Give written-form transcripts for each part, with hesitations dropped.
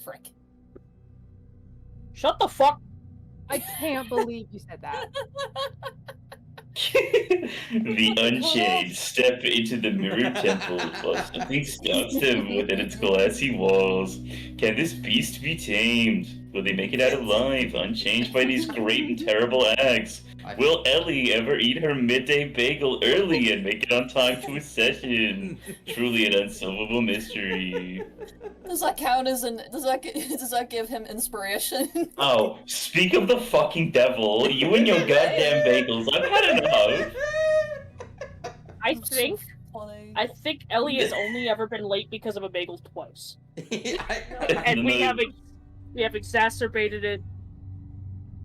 Frick. Shut the fuck. I can't believe you said that. The Unchained step into the mirrored temple while something stops them within its glassy walls. Can this beast be tamed? Will they make it out alive, unchanged by these great and terrible acts? Will Ellie ever eat her midday bagel early and make it on time to a session? Truly an unsolvable mystery. Does that count as does that give him inspiration? Oh, speak of the fucking devil, you and your goddamn bagels, I've had enough. I That's so think funny. Ellie has only ever been late because of a bagel twice. And No, we no. have exacerbated it.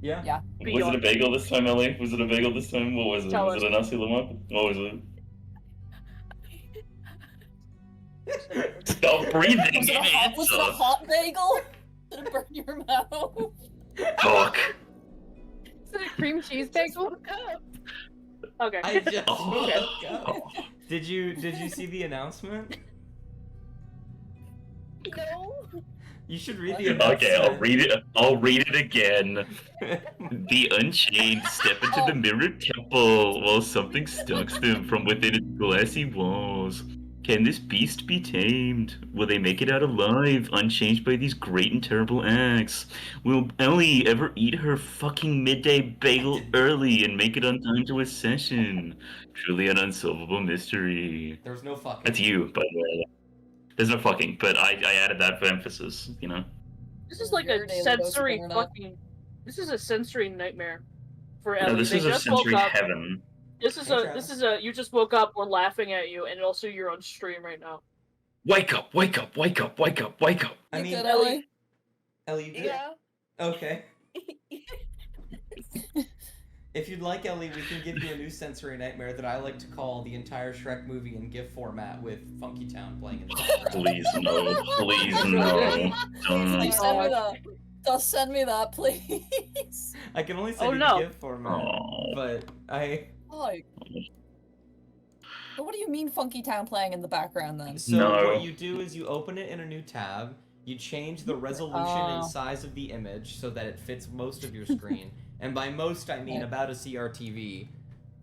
Yeah. Yeah. Was it a bagel this time, Ellie? Was it a bagel this time? What was it? Tell Was us. it a nasi lemak? What was it? Stop breathing! Was it a hot bagel? Did it burn your mouth? Talk. Is it a cream cheese bagel? Okay. I just Oh. woke up. Did you see the announcement? No. You should read the announcement. Okay, I'll read it again. The Unchained step into the mirrored temple while something stalks them from within its glassy walls. Can this beast be tamed? Will they make it out alive, unchanged by these great and terrible acts? Will Ellie ever eat her fucking midday bagel early and make it on time to a session? Truly an unsolvable mystery. There was no fucking. That's you, by the way. There's no fucking, but I added that for emphasis, you know? This is like Your a daily dose of sensory internet. fucking. This is a sensory nightmare for Ellie. No, this They is a just woke sensory up. heaven. This is you just woke up, we're laughing at you, and also you're on stream right now. Wake up, wake up, wake up, wake up, wake up. I You mean, good, Ellie? Ellie, you did. Yeah. Okay. If you'd like, Ellie, we can give you a new sensory nightmare that I like to call the entire Shrek movie in GIF format with Funky Town playing in the background. Please no, please no. Please Don't. send me that. Just send me that, please. I can only Oh, send you no. the GIF format, Oh. but I. Like, but what do you mean Funky Town playing in the background then? So No. what you do is you open it in a new tab. You change the resolution and Oh. size of the image so that it fits most of your screen, and by most I mean about a CRTV.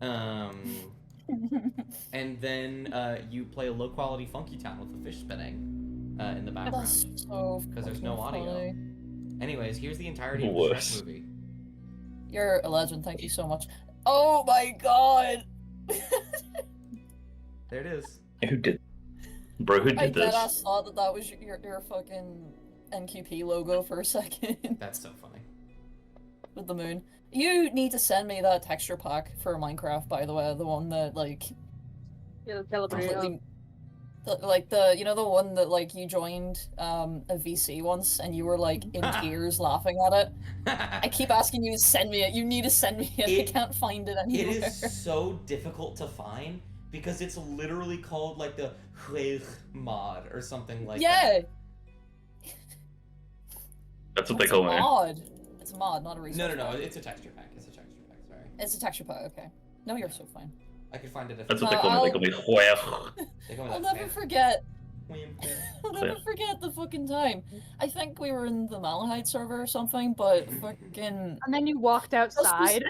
And then you play a low quality Funky Town with the fish spinning in the background. That's so Because there's no fucking audio. funny. Anyways, here's the entirety of the Worse. Shrek movie. You're a legend, thank you so much. Oh my god! There it is. Who did? Bro, who I did this? deadass thought that was your fucking NQP logo for a second. That's so funny. With the moon. You need to send me that texture pack for Minecraft, by the way, the one that, like, Yeah, the Calibria. completely... you know the one that, like, you joined a VC once, and you were, like, in tears laughing at it? I keep asking you to send me it. You need to send me it. I can't find it anywhere. It is so difficult to find because it's literally called like the mod or something like Yeah! that. That's what they It's call a me. mod. It's a mod, not a resource. No, pack. it's a texture pack. It's a texture pack. Sorry, It's a texture pack, okay. No, you're so fine. I could find it if That's what they call me. They call me Huech. They call me I'll that never fan. forget. Wham. I'll never forget the fucking time. I think we were in the Malahide server or something, but fucking... And then you walked outside.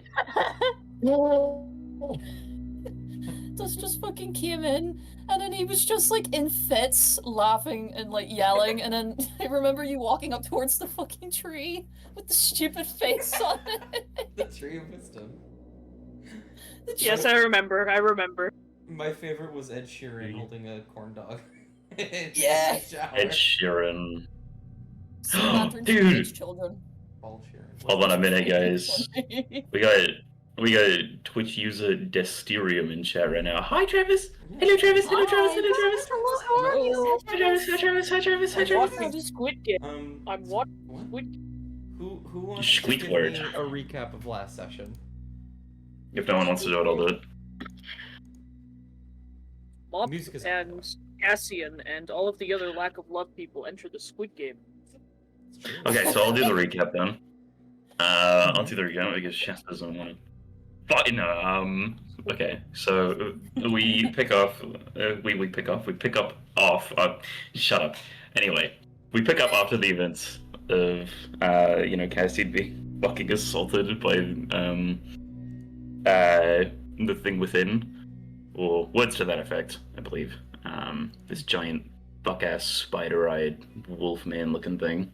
Dust just fucking came in, and then he was just like in fits, laughing and like yelling, and then I remember you walking up towards the fucking tree with the stupid face on it. The Tree of Wisdom. Yes, I remember. My favorite was Ed Sheeran holding a corn dog. Yeah. In the shower. Ed Sheeran. Lanterns for Dude. rich children. Paul Sheeran. Hold on a minute, guys. We got Twitch user Desterium in chat right now. Hi, Travis. Hello, Travis. Hello, Travis. Hello, Travis. Hello, how are you? Hi, Travis. Hi, Travis. Hi, Travis. Hi, I'm Travis. watching Squid Game. I'm watching What? Squid. Who wants to give Squidward. me a recap of last session? If no one wants to do it, I'll do it. Mop Music is and Cassian and all of the other lack of love people enter the Squid Game. It's true. Okay, so I'll do the recap then. I'll do the recap because Chef doesn't want to. But no, okay, so we pick off. We pick up off. Shut up. Anyway, we pick up after the events of Cassidy being fucking assaulted by the thing within, or words to that effect, I believe. This giant buck-ass spider-eyed wolf man-looking thing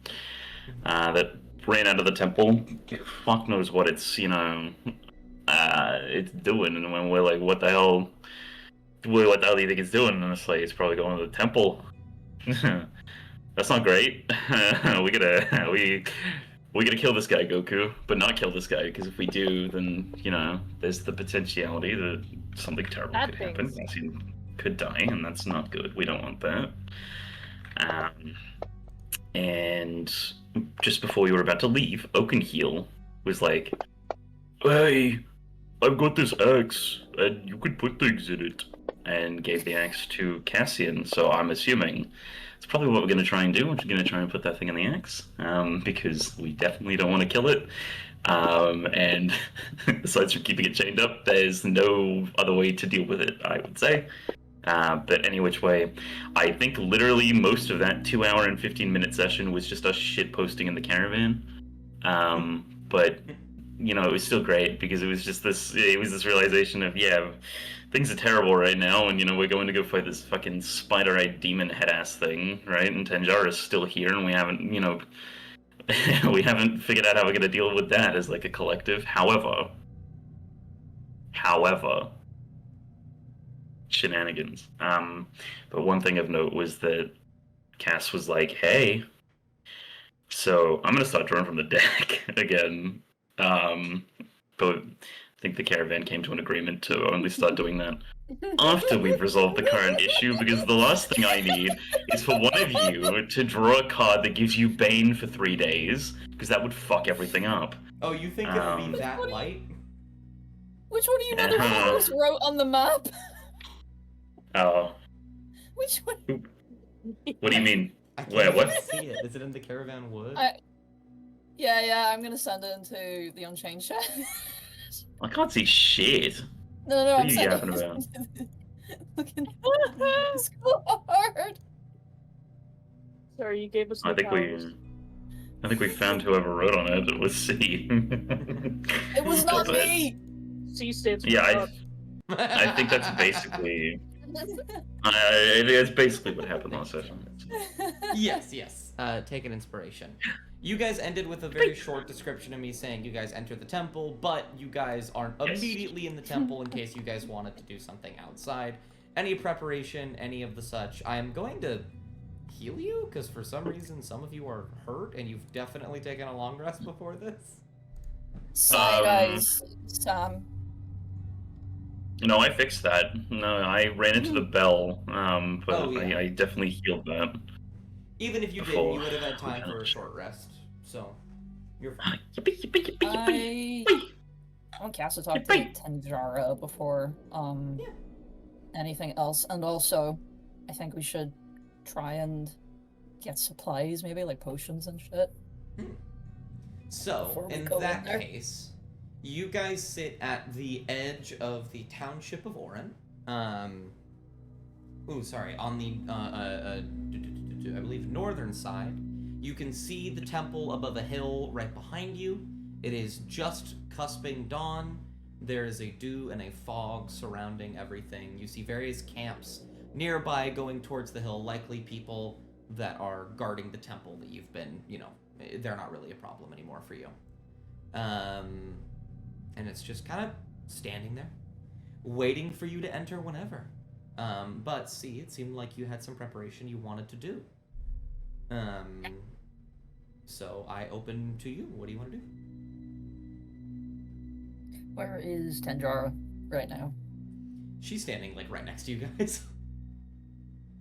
that ran out of the temple. Fuck knows what it's it's doing, and when we're like, what the hell? What the hell do you think it's doing? And it's like, it's probably going to the temple. That's not great. we gotta kill this guy, Goku, but not kill this guy, because if we do, then there's the potentiality that something terrible Bad could happen. things. He could die, and that's not good. We don't want that. And just before we were about to leave, Oakenheel was like, "Hey, I've got this axe, and you could put things in it," and gave the axe to Cassian. So I'm assuming it's probably what we're going to try and do. We're going to try and put that thing in the axe, because we definitely don't want to kill it. And aside from keeping it chained up, there's no other way to deal with it, I would say. But any which way, I think literally most of that 2 hour and 15-minute session was just us shit posting in the caravan. But it was still great because it was this realization of, things are terrible right now, and we're going to go fight this fucking spider-eyed demon head-ass thing, right? And Tanjara's still here, and we haven't, we haven't figured out how we're going to deal with that as like a collective. However, shenanigans. But one thing of note was that Cass was like, "Hey, so I'm gonna start drawing from the deck again." But I think the caravan came to an agreement to only start doing that after we've resolved the current issue, because the last thing I need is for one of you to draw a card that gives you Bane for 3 days, because that would fuck everything up. Oh, you think it would be that What do you- light? Which one of you motherfuckers wrote on the map? Oh, Which one? what do you mean? I can't Wait, even what? see it. Is it in the caravan wood? Yeah, I'm gonna send it into the Unchained chat. I can't see shit. No, What I'm are you sending yapping about? Look at this card. Sorry, you gave us I no think powers. we found whoever wrote on it. It was C. It was not me. C stands for Yeah, fuck. I think that's basically. It's basically what happened last session. Yes. Take an inspiration. You guys ended with a very short description of me saying you guys entered the temple, but you guys aren't Yes. immediately in the temple in case you guys wanted to do something outside. Any preparation, any of the such. I am going to heal you, because for some reason some of you are hurt, and you've definitely taken a long rest before this. Sorry, guys. Sam. No, I fixed that. No, I ran into the bell, but Oh, yeah. I definitely healed that. Even if you didn't, Before you would have had time we for a finish. short rest. So, you're fine. I want Cass to talk to Tanjara before anything else, and also I think we should try and get supplies, maybe like potions and shit. So, Before we in go in that there. case, you guys sit at the edge of the township of Orin. On the, I believe, northern side. You can see the temple above a hill right behind you. It is just cusping dawn. There is a dew and a fog surrounding everything. You see various camps nearby going towards the hill, likely people that are guarding the temple that you've been, they're not really a problem anymore for you. And it's just kind of standing there, waiting for you to enter whenever. But see, it seemed like you had some preparation you wanted to do. So I open to you. What do you want to do? Where is Tanjara right now? She's standing like right next to you guys,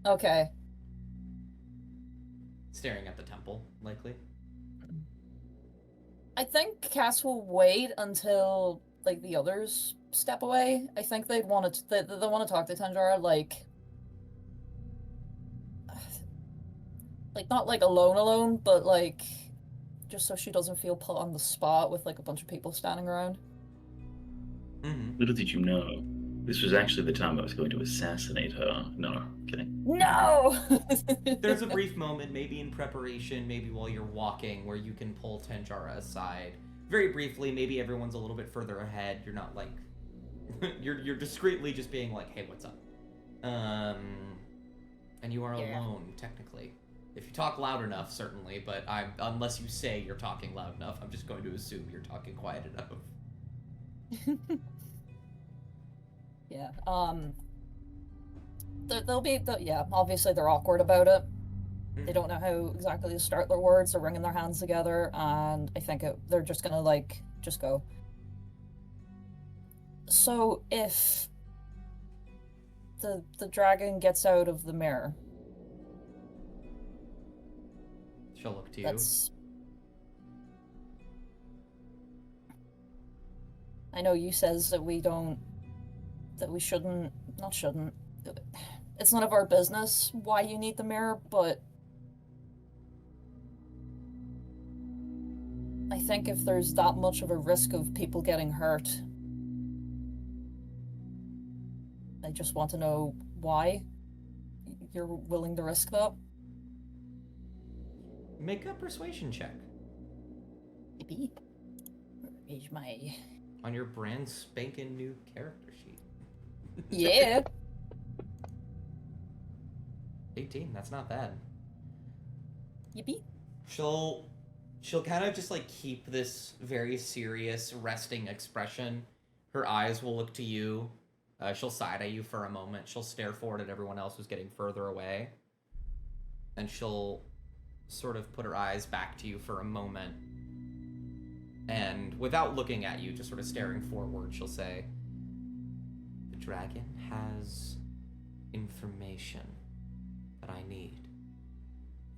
Okay. staring at the temple, likely. I think Cass will wait until like the others step away. I think they want to talk to Tanjara like not like alone, but like just so she doesn't feel put on the spot with like a bunch of people standing around. Mm-hmm. Little did you know, This was actually the time I was going to assassinate her. No, kidding. No! There's a brief moment, maybe in preparation, maybe while you're walking, where you can pull Tenjara aside. Very briefly, maybe everyone's a little bit further ahead. You're not like... you're discreetly just being like, hey, what's up? And you are alone, technically. If you talk loud enough, certainly, but unless you say you're talking loud enough, I'm just going to assume you're talking quiet enough. Yeah, yeah, obviously they're awkward about it. They don't know how exactly to start their words. They're wringing their hands together, and I think they're just gonna, like, just go. So, if the dragon gets out of the mirror... She'll look to you. That's... I know you says that we don't... that we shouldn't... not shouldn't... It's none of our business why you need the mirror, but... I think if there's that much of a risk of people getting hurt... I just want to know why you're willing to risk that. Make a persuasion check. Maybe. Where's my... On your brand spanking new character sheet. Yeah. 18, that's not bad. Yippee. She'll kind of just like keep this very serious, resting expression. Her eyes will look to you. She'll side at you for a moment. She'll stare forward at everyone else who's getting further away. And she'll sort of put her eyes back to you for a moment. And without looking at you, just sort of staring forward, she'll say, "The dragon has information that I need.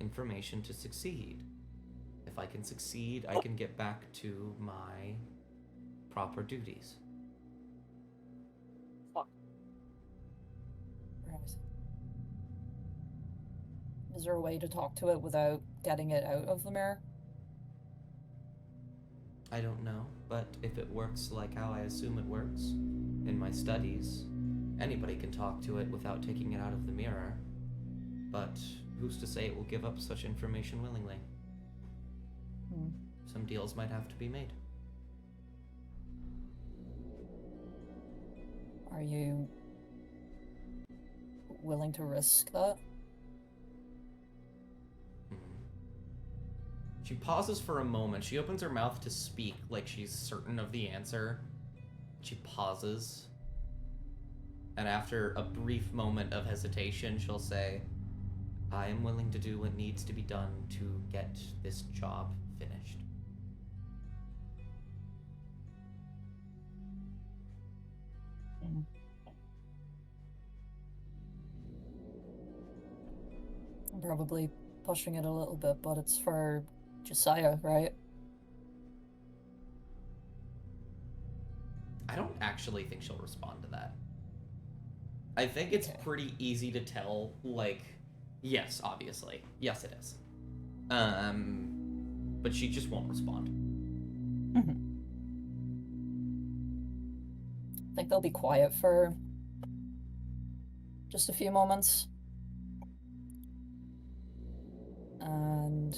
Information to succeed. If I can succeed, I can get back to my proper duties." Right. Is there a way to talk to it without getting it out of the mirror? I don't know, but if it works like how I assume it works in my studies, anybody can talk to it without taking it out of the mirror. But who's to say it will give up such information willingly? Some deals might have to be made. Are you willing to risk that? She pauses for a moment. She opens her mouth to speak like she's certain of the answer. She pauses. And after a brief moment of hesitation, she'll say, "I am willing to do what needs to be done to get this job finished." I'm probably pushing it a little bit, but it's for Josiah, right? I don't actually think she'll respond to that. I think it's pretty easy to tell, like, yes, obviously. Yes, it is. But she just won't respond. I think they'll be quiet for just a few moments. And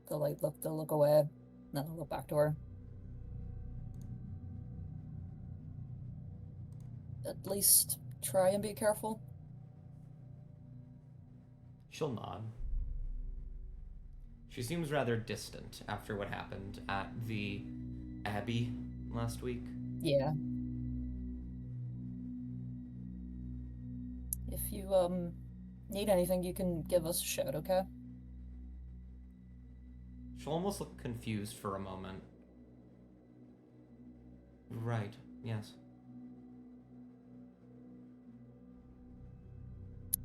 they'll look away, and then they'll look back to her. At least try and be careful. She'll nod. She seems rather distant after what happened at the Abbey last week. Yeah. If you need anything, you can give us a shout, okay? She'll almost look confused for a moment. Right, yes.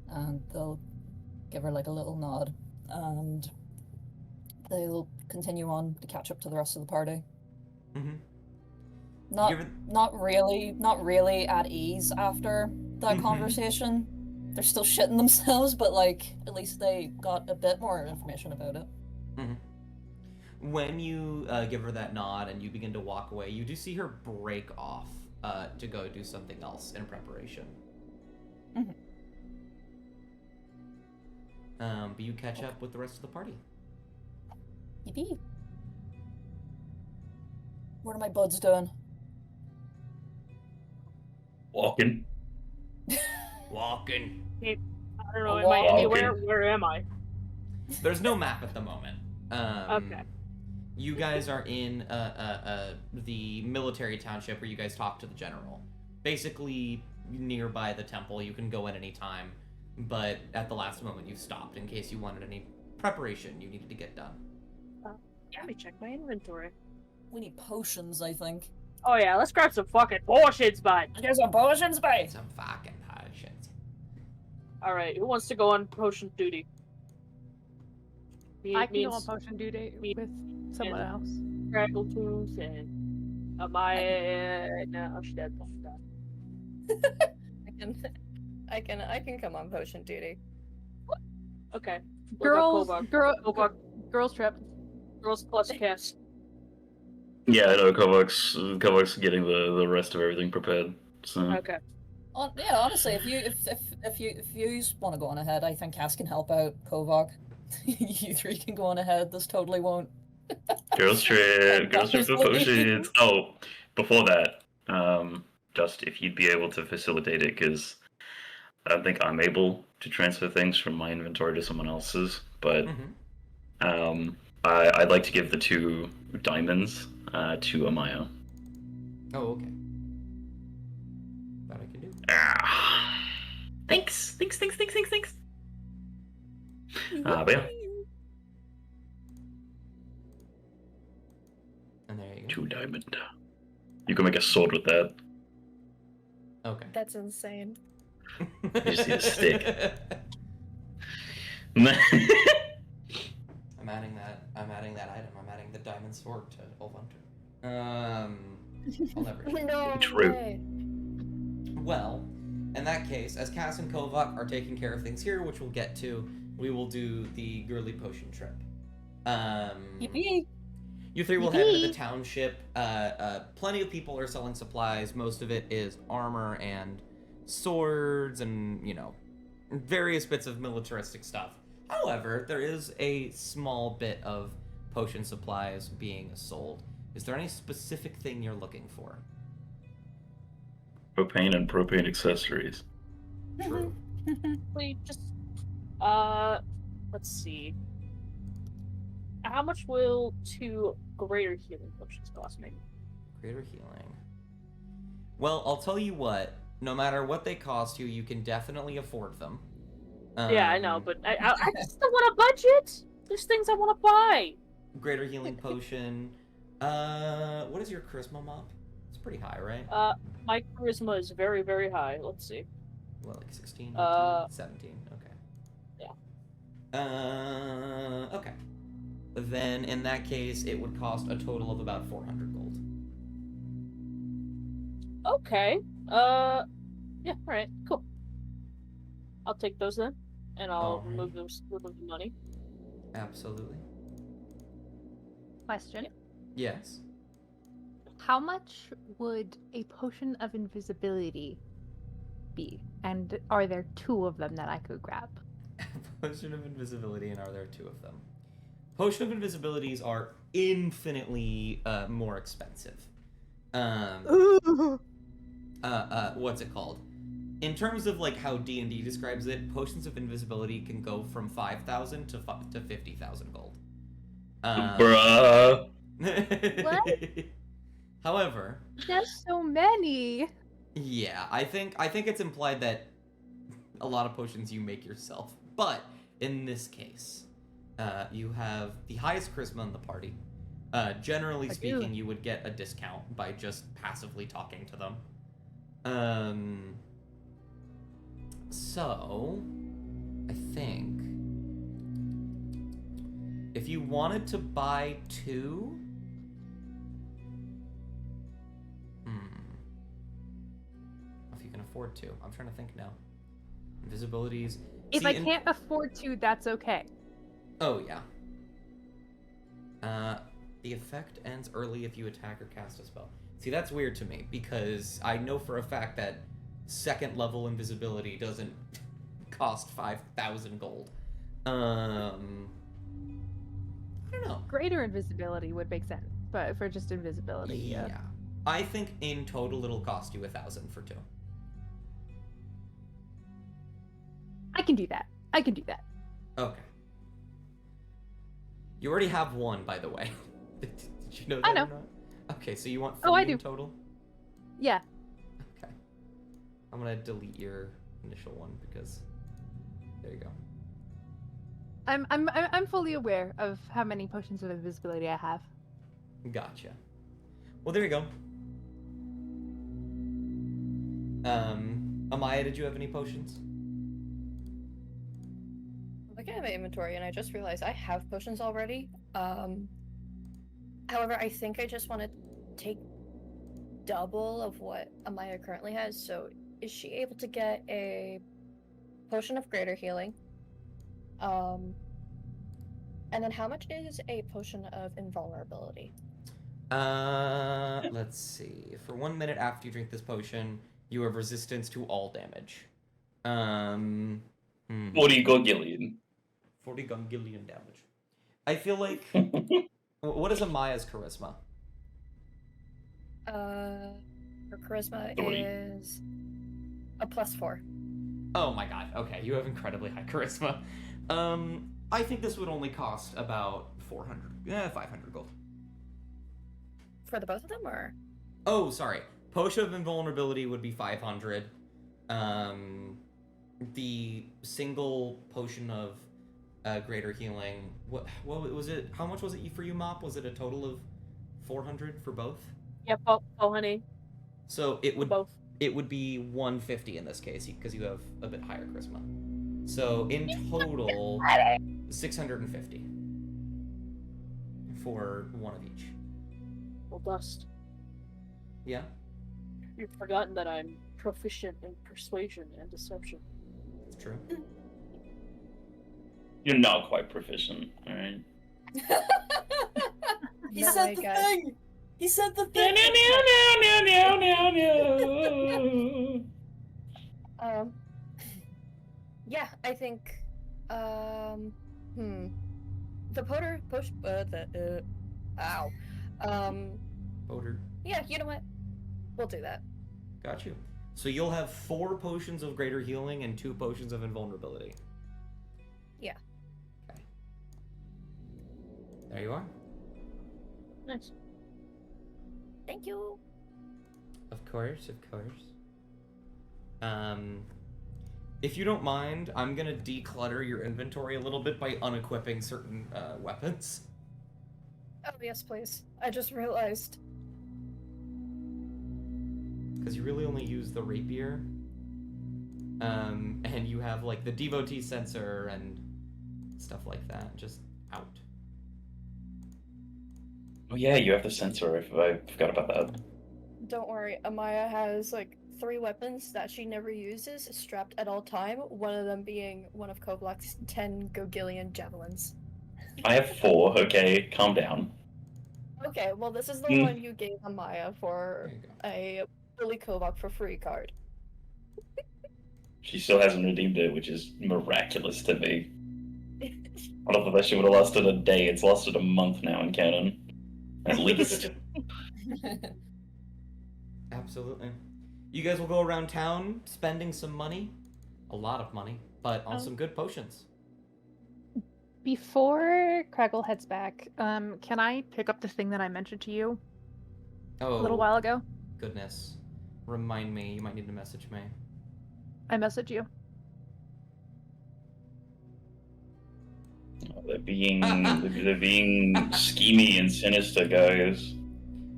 And they'll give her like a little nod, and they'll continue on to catch up to the rest of the party. Not really at ease after that conversation. They're still shitting themselves, but like at least they got a bit more information about it. When you give her that nod and you begin to walk away, you do see her break off to go do something else in preparation. Mhm. But you catch up with the rest of the party. Yippee. What are my buds doing? Walking. Walking. I don't know. A Am I walk. anywhere? Where am I? There's no map at the moment. Okay. You guys are in the military township where you guys talk to the general. Basically, nearby the temple. You can go in any time, but at the last moment you've stopped in case you wanted any preparation you needed to get done. Let me check my inventory. We need potions, I think. Oh yeah, let's grab some fucking potions, bud. There's some potions, babe. Some fucking potions. All right, who wants to go on potion duty? I can go on potion duty with someone else. Crackle tunes and no, she's dead. I can come on potion duty. Okay. Girls, Kovac. girls trip. Girls plus cast. Yeah, I know. Kovac's getting the rest of everything prepared. So Okay. Yeah, honestly, if you want to go on ahead, I think Cass can help out Kovac. You three can go on ahead. This totally won't. girls trip for potions. Oh, before that, just if you'd be able to facilitate it, because I don't think I'm able to transfer things from my inventory to someone else's. But I'd like to give the 2 diamonds to Amaya. Oh, okay. That I can do. Thanks. But yeah, And there you go. 2 diamond. You can make a sword with that. Okay. That's insane. You just need a stick. I'm adding that item. I'm adding the diamond sword to Olvunter. I'll never. No True. way. Well, in that case, as Cass and Kovac are taking care of things here, which we'll get to, we will do the girly potion trip. Yippee! You 3 will head into the township. Plenty of people are selling supplies. Most of it is armor and swords and, various bits of militaristic stuff. However, there is a small bit of potion supplies being sold. Is there any specific thing you're looking for? Propane and propane accessories. True. Wait, just let's see. How much will 2 greater healing potions cost me? Greater healing. Well, I'll tell you what. No matter what they cost you, you can definitely afford them. Yeah, I know, but I just don't want a budget. There's things I want to buy. Greater healing potion. What is your charisma mop? It's pretty high, right? My charisma is very, very high. Let's see. What, like 16, 18, 17? Okay. Yeah. Okay. Then, in that case, it would cost a total of about 400 gold. Okay. Yeah. All right. Cool. I'll take those then, and I'll remove the money. Absolutely. Question. Yes. How much would a potion of invisibility be? And are there 2 of them that I could grab? Potion of invisibility, and are there 2 of them? Potion of invisibilities are infinitely more expensive. What's it called? In terms of like how D&D describes it, potions of invisibility can go from 5,000 to 50,000 gold. Bruh. What? However, There's so many. yeah, I think it's implied that a lot of potions you make yourself. But in this case, you have the highest charisma in the party. Generally speaking, you would get a discount by just passively talking to them. So, I think if you wanted to buy 2, if you can afford 2, I'm trying to think now. Invisibilities. If I can't afford 2, that's okay. Oh yeah. The effect ends early if you attack or cast a spell. See, that's weird to me, because I know for a fact that second level invisibility doesn't cost 5,000 gold. I don't know. Greater invisibility would make sense, but for just invisibility, yeah. I think in total it'll cost you 1,000 for 2. I can do that. I can do that. Okay. You already have 1, by the way. Did you know that I know. or not? Okay, so you want 3 Oh, I in do. total? Yeah. Okay. I'm gonna delete your initial one because there you go. I'm fully aware of how many potions of invisibility I have. Gotcha. Well, there you go. Amaya, did you have any potions? I'm looking at my inventory and I just realized I have potions already. However, I think I just want to take double of what Amaya currently has. So, is she able to get a potion of greater healing? And then how much is a potion of invulnerability? Let's see. For 1 minute after you drink this potion, you have resistance to all damage. 40 Gillian. 40 gongillion damage. I feel like... What is Amaya's charisma? Her charisma 3. is a +4. Oh my god, okay, you have incredibly high charisma. I think this would only cost about 500 gold. For the both of them, or? Oh, sorry. Potion of Invulnerability would be 500. The single potion of Greater Healing, what was it? How much was it for you, Mop? Was it a total of 400 for both? Yep, honey. So it would Both. it would be 150 in this case because you have a bit higher charisma. So in total, 650 for one of each. Well, Dust, Yeah. you've forgotten that I'm proficient in persuasion and deception. It's true. You're not quite proficient, alright? He No, said I the guess. thing! He said the Meow, thing! meow, meow, meow, meow, meow. Yeah, I think, the ow. Odor. Yeah, you know what? We'll do that. Got you. So you'll have 4 potions of Greater Healing and 2 potions of Invulnerability. Yeah. Okay. There you are. Nice. Thank you. Of course, of course. If you don't mind, I'm gonna declutter your inventory a little bit by unequipping certain weapons. Oh, yes, please. I just realized. Because you really only use the rapier. And you have like the devotee sensor and stuff like that. Just out. Oh yeah, you have the sensor. I forgot about that. Don't worry, Amaya has like 3 weapons that she never uses strapped at all time, one of them being one of Kovlak's 10 Gogillion javelins. I have 4, okay? Calm down. Okay, well this is the Hmm. one you gave Amaya for There you go. a Billy Kovak for free card. She still hasn't redeemed it, which is miraculous to me. I don't think that shit would have lasted a day. It's lasted a month now in canon. At least. Absolutely. You guys will go around town spending some money. A lot of money, but on some good potions. Before Craggle heads back, can I pick up the thing that I mentioned to you Oh, a little while ago? goodness. Remind me, you might need to message me. I messaged you. They're being schemy and sinister, guys.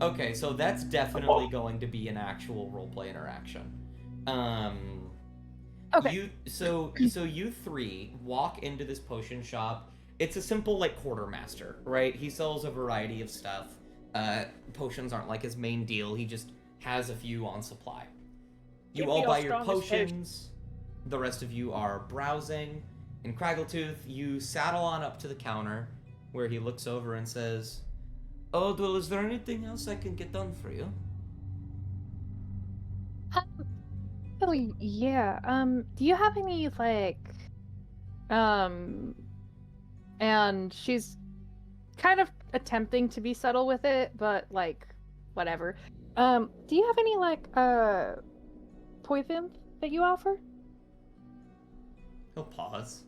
Okay, so that's definitely going to be an actual roleplay interaction. Okay. So you 3 walk into this potion shop. It's a simple like quartermaster, right? He sells a variety of stuff. Potions aren't like his main deal. He just has a few on supply. You Give all me buy your your strongest potions. The rest of you are browsing. In Craggletooth, you saddle on up to the counter, where he looks over and says, Oh, well, is there anything else I can get done for you? Oh yeah. Do you have any like and she's kind of attempting to be subtle with it, but like whatever. Do you have any like poison that you offer? He'll pause.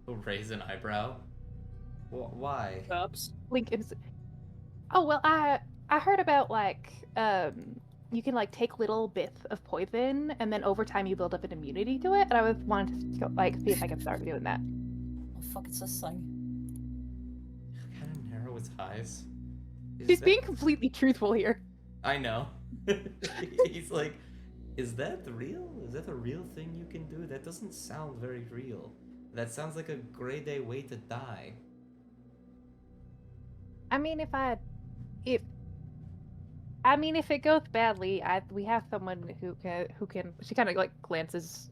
He'll raise an eyebrow. Why? Cups. Link is Oh well, I heard about like you can like take little bits of poison and then over time you build up an immunity to it, and I was wanted to like see if I could start doing that. Oh fuck, it's this thing. Kind of narrow his eyes. She's being completely truthful here. I know. He's like, is that real? Is that a real thing you can do? That doesn't sound very real. That sounds like a grade A way to die. I mean, if it goes badly, we have someone who can. She kind of like glances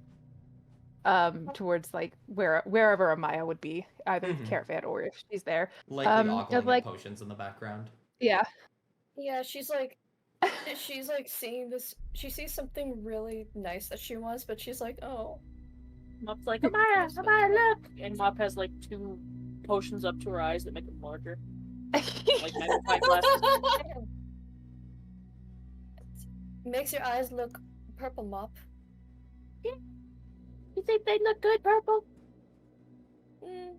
towards like wherever Amaya would be, either Mhm. Caravan or if she's there. Likely ogling like- at potions in the background. Yeah. Yeah, she's like seeing this. She sees something really nice that she wants, but she's like, oh. Mop's like, Amaya, Amaya, look! And Mop has like 2 potions up to her eyes that make them larger. Like magnifying glasses. Makes your eyes look purple, Mop. You think they look good, purple? Mm,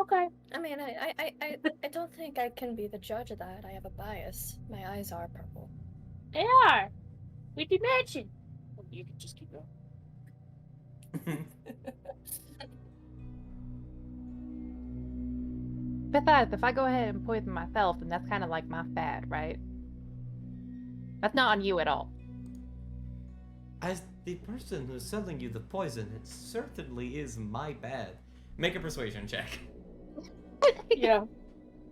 Okay. I mean, I don't think I can be the judge of that. I have a bias. My eyes are purple. They are. We dimension. You can just keep going. Besides, if I go ahead and poison myself, then that's kind of like my fad, right? That's not on you at all. As the person who's selling you the poison, it certainly is my bad. Make a persuasion check. Yeah.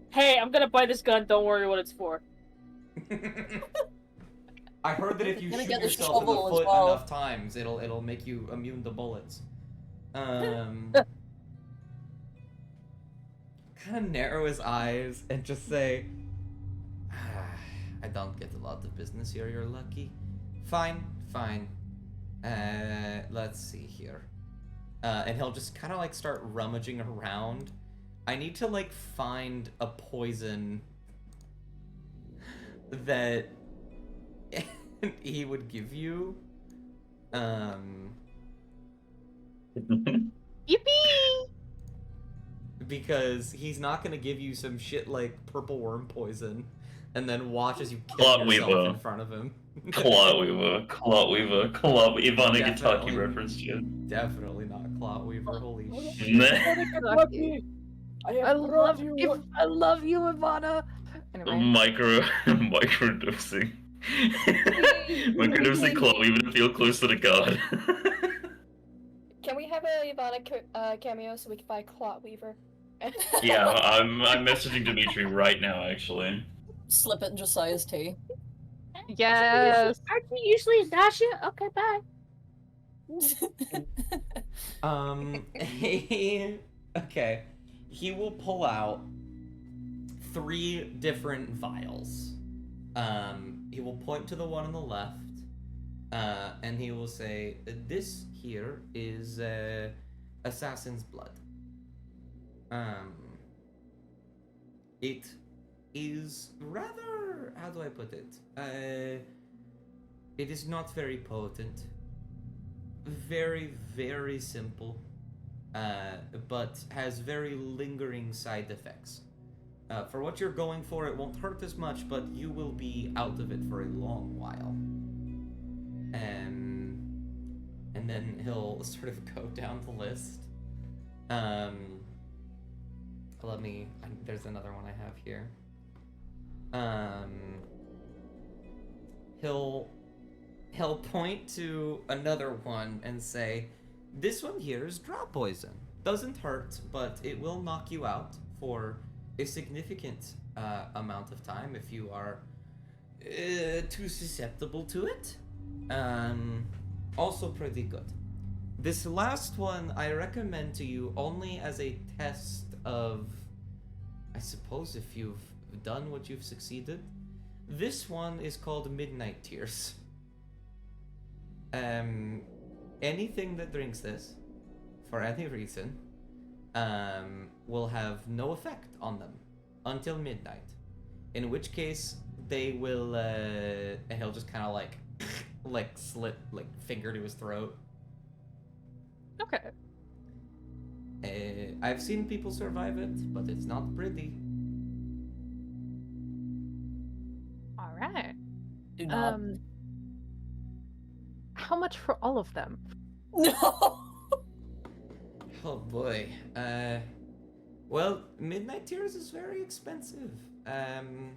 Hey, I'm gonna buy this gun. Don't worry what it's for. I heard that if you Gonna shoot get the yourself in the shovel as foot well. enough times, it'll make you immune to bullets. Kind of narrow his eyes and just say, I don't get a lot of business here, you're lucky. Fine. Let's see here. And he'll just kind of like start rummaging around. I need to like find a poison that he would give you. Yippee! Because he's not gonna give you some shit like purple worm poison and then watch as you kill Clot yourself Weaver. in front of him. Clotweaver. Ivana Gataki Definitely. reference, shit. Definitely not Clot Weaver, holy shit. Lucky. I love you. I love you, Ivana. Anyway. Microdosing. Microdosing Clotweaver to feel closer to God. Can we have a Ivana cameo so we can buy Clot Weaver? Yeah, I'm messaging Dimitri right now, actually. Slip it in Josiah's tea. Yes. Aren't you usually in Dasha? Okay, bye. Okay. He will pull out 3 different vials. He will point to the one on the left, and he will say, "This here is assassin's blood. It is rather, how do I put it? It is not very potent. Very, very simple, but has very lingering side effects. For what you're going for, it won't hurt as much, but you will be out of it for a long while." And then he'll sort of go down the list. There's another one I have here. He'll point to another one and say, "This one here is draw poison. Doesn't hurt, but it will knock you out for a significant amount of time if you are too susceptible to it. Also pretty good. This last one I recommend to you only as a test of I suppose if you've done what you've succeeded. This one is called Midnight Tears. Anything that drinks this, for any reason, will have no effect on them until midnight. In which case, they will, and he'll just kind of like slip, finger to his throat. Okay. I've seen people survive it, but it's not pretty. All right. Do not. How much for all of them? No. Oh boy. Well, Midnight Tears is very expensive. Can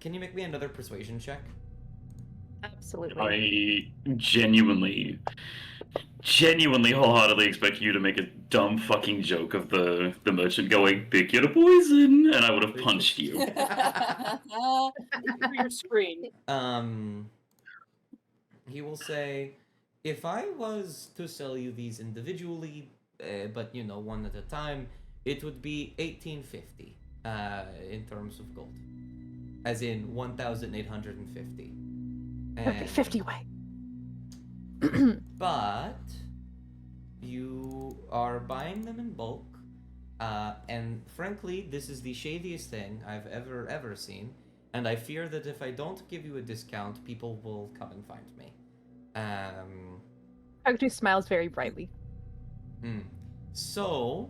you make me another persuasion check? Absolutely. I genuinely wholeheartedly expect you to make a dumb fucking joke of the merchant going, pick your poison, and I would have punched you. For your screen. He will say, if I was to sell you these individually, but you know, one at a time, it would be 1850 in terms of gold. As in 1,850. Okay, 50 way. But you are buying them in bulk, and frankly, this is the shadiest thing I've ever seen. And I fear that if I don't give you a discount, people will come and find me. Kagju smiles very brightly. So,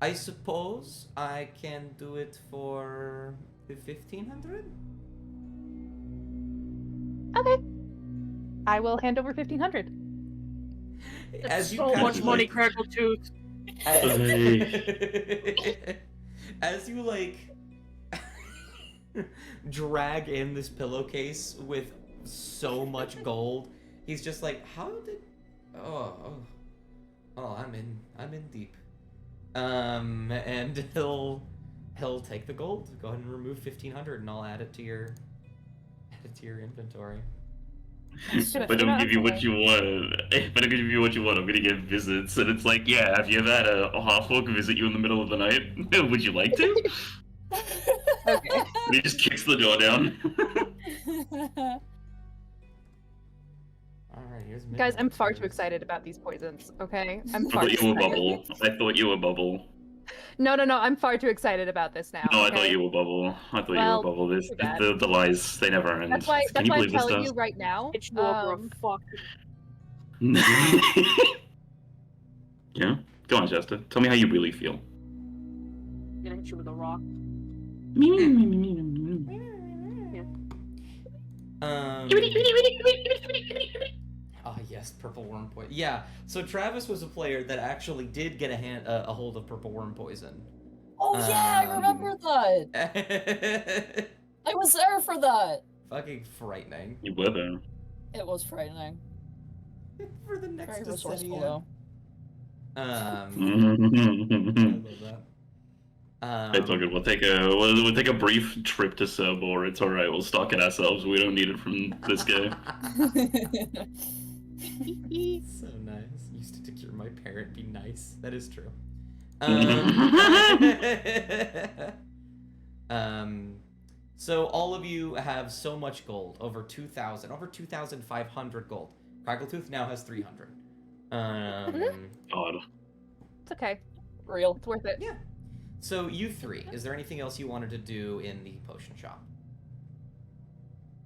I suppose I can do it for 1,500. Okay. I will hand over 1,500. That's so much money, Crackle Tooth. As you drag in this pillowcase with so much gold, he's just like, how did? Oh, I'm in deep. And he'll take the gold. Go ahead and remove 1,500, and I'll add it to your inventory. If I don't give you what you want, I'm gonna get visits, and it's like, yeah, have you ever had a half-orc visit you in the middle of the night? Would you like to? Okay. And he just kicks the door down. Alright, here's Guys, I'm Midnight far too Tears. excited about these poisons, okay? I'm I far thought too you were excited. Bubble. I thought you were Bubble. No, I'm far too excited about this now. No, I okay? thought you were Bubble. I thought Well, you were Bubble. too bad. The lies, they never end. That's why Can you I'm believe this telling does? you right now. Hit you over a fuck. Yeah? Go on, Chester. Tell me how you really feel. I'm gonna hit you with a rock. Ah, yes, purple worm poison. Yeah, so Travis was a player that actually did get a hold of purple worm poison. Oh yeah, I remember that. I was there for that. Fucking frightening. You were there. It was frightening. For the next Very resourceful decennium. though. I Hey, love that. Tucker, we'll take a brief trip to Cerbor. It's alright, we'll stock it ourselves. We don't need it from this guy. So nice. Used to cure my parent. Be nice. That is true. So all of you have so much gold, over 2,000, over 2,500 gold. Crackletooth now has 300. God. It's okay. Real. It's worth it. Yeah. So you three, is there anything else you wanted to do in the potion shop?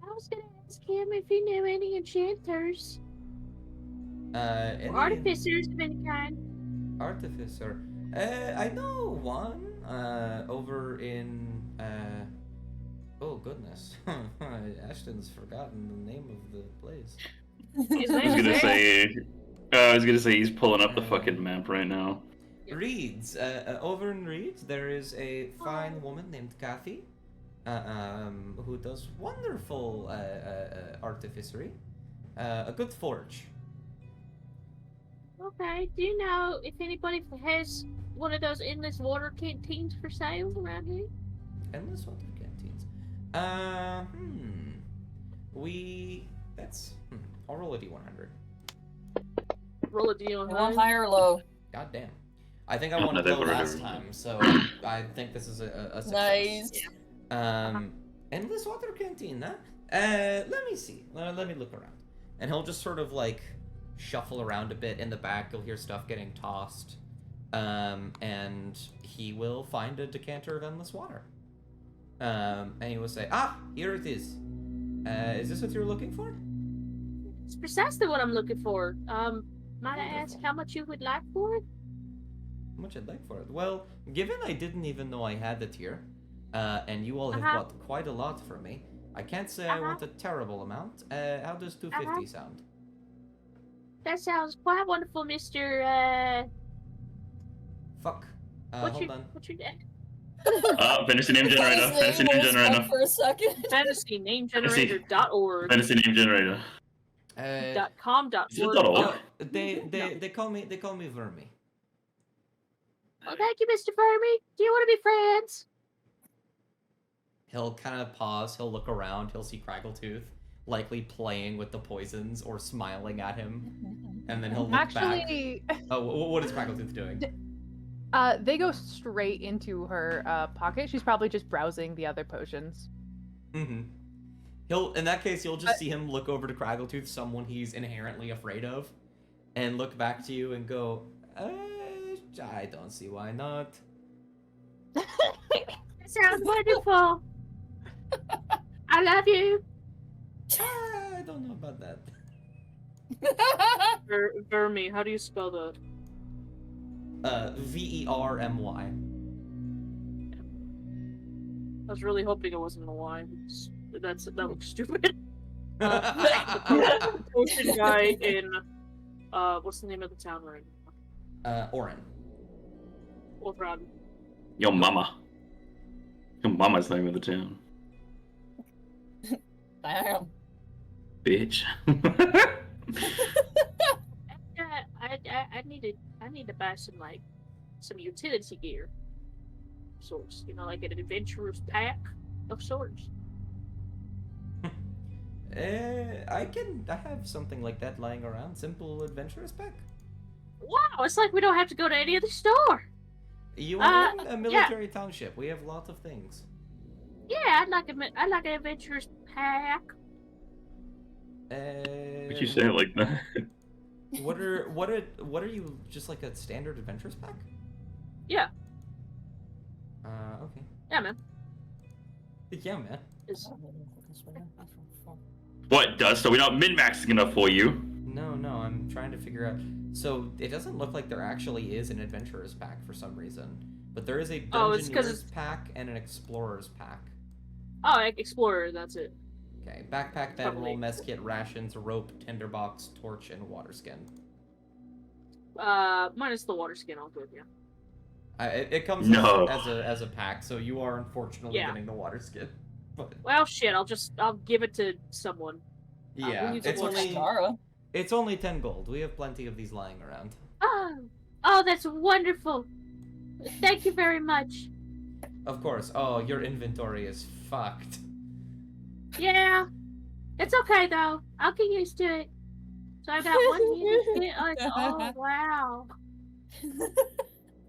I was gonna ask him if he knew any enchanters. Any Artificers of any kind. artificer? I know one. Over in oh goodness, Ashton's forgotten the name of the place. His I was name's gonna Ray. say. I was gonna say he's pulling up the fucking map right now. Reeds. Over in Reeds, there is a fine woman named Kathy, who does wonderful artificery. A good forge. Okay, do you know if anybody has one of those endless water canteens for sale around here? Endless water canteens. I'll roll a d100. Roll a D on You want high. high or low? God damn. I think I Oh, won no, a go they've already- last time, so I think this is a success. Nice. Endless water canteen, huh? Let me see. Let me look around. And he'll just sort of like shuffle around a bit in the back. You'll hear stuff getting tossed. And he will find a decanter of endless water. And he will say, "Ah, here it is. Is this what you're looking for?" It's precisely what I'm looking for. Might I ask Wonderful. how much you would like for it? How much I'd like for it? Well, given I didn't even know I had it here, and you all have Uh-huh. got quite a lot for me, I can't say I want a terrible amount. How does 250 sound? That sounds quite wonderful, Mr. Fuck. What's Hold your on. what's your name? Fantasy name His generator. Fantasy name name was generator. stuck for a second. FantasyNameGenerator.org. Fantasy name generator. .com. Is it .org. .org? Oh, they call me Vermi. Well, thank you, Mr. Vermi. Do you want to be friends? He'll kind of pause. He'll look around. He'll see Craggletooth, likely playing with the poisons or smiling at him, and then he'll look back. Actually, Oh, what is Craggletooth doing? they go straight into her pocket. She's probably just browsing the other potions. Mm-hmm. In that case, you'll just see him look over to Craggletooth, someone he's inherently afraid of, and look back to you and go, I don't see why not. That sounds wonderful. I love you. I don't know about that. Vermi, how do you spell that? Vermy. I was really hoping it wasn't a Y. That looks stupid. uh, Ocean guy in what's the name of the town we're in? Orin. Wolfrod. Your mama. Your mama's name of the town. Damn. Bitch. Yeah, I need to buy some utility gear. Sorts, like an adventurer's pack of sorts. I have something like that lying around. Simple adventurous pack. Wow, it's like we don't have to go to any other store. You are in a military township. We have lots of things. Yeah, I'd like an adventurer's pack. Would you say it like that? What are you, just like a standard adventurous pack? Yeah. Okay. Yeah, man. Yeah, man. What, Dust? Are we not min-maxing enough for you? No, I'm trying to figure out. So it doesn't look like there actually is an adventurer's pack for some reason, but there is a dungeoneer's pack and an explorer's pack. Oh, explorer. That's it. Okay, backpack, bedroll, Probably. mess kit, rations, rope, tinderbox, torch, and water skin. Minus the water skin. I'll give you. It comes No. as a pack, so you are unfortunately Yeah. getting the water skin. But Well, shit. I'll give it to someone. yeah, use it's it for only Tara. it's only 10 gold. We have plenty of these lying around. Oh, that's wonderful. Thank you very much. Of course. Oh, your inventory is fucked. Yeah, it's okay though. I'll get used to it. So I got one unit. Oh wow.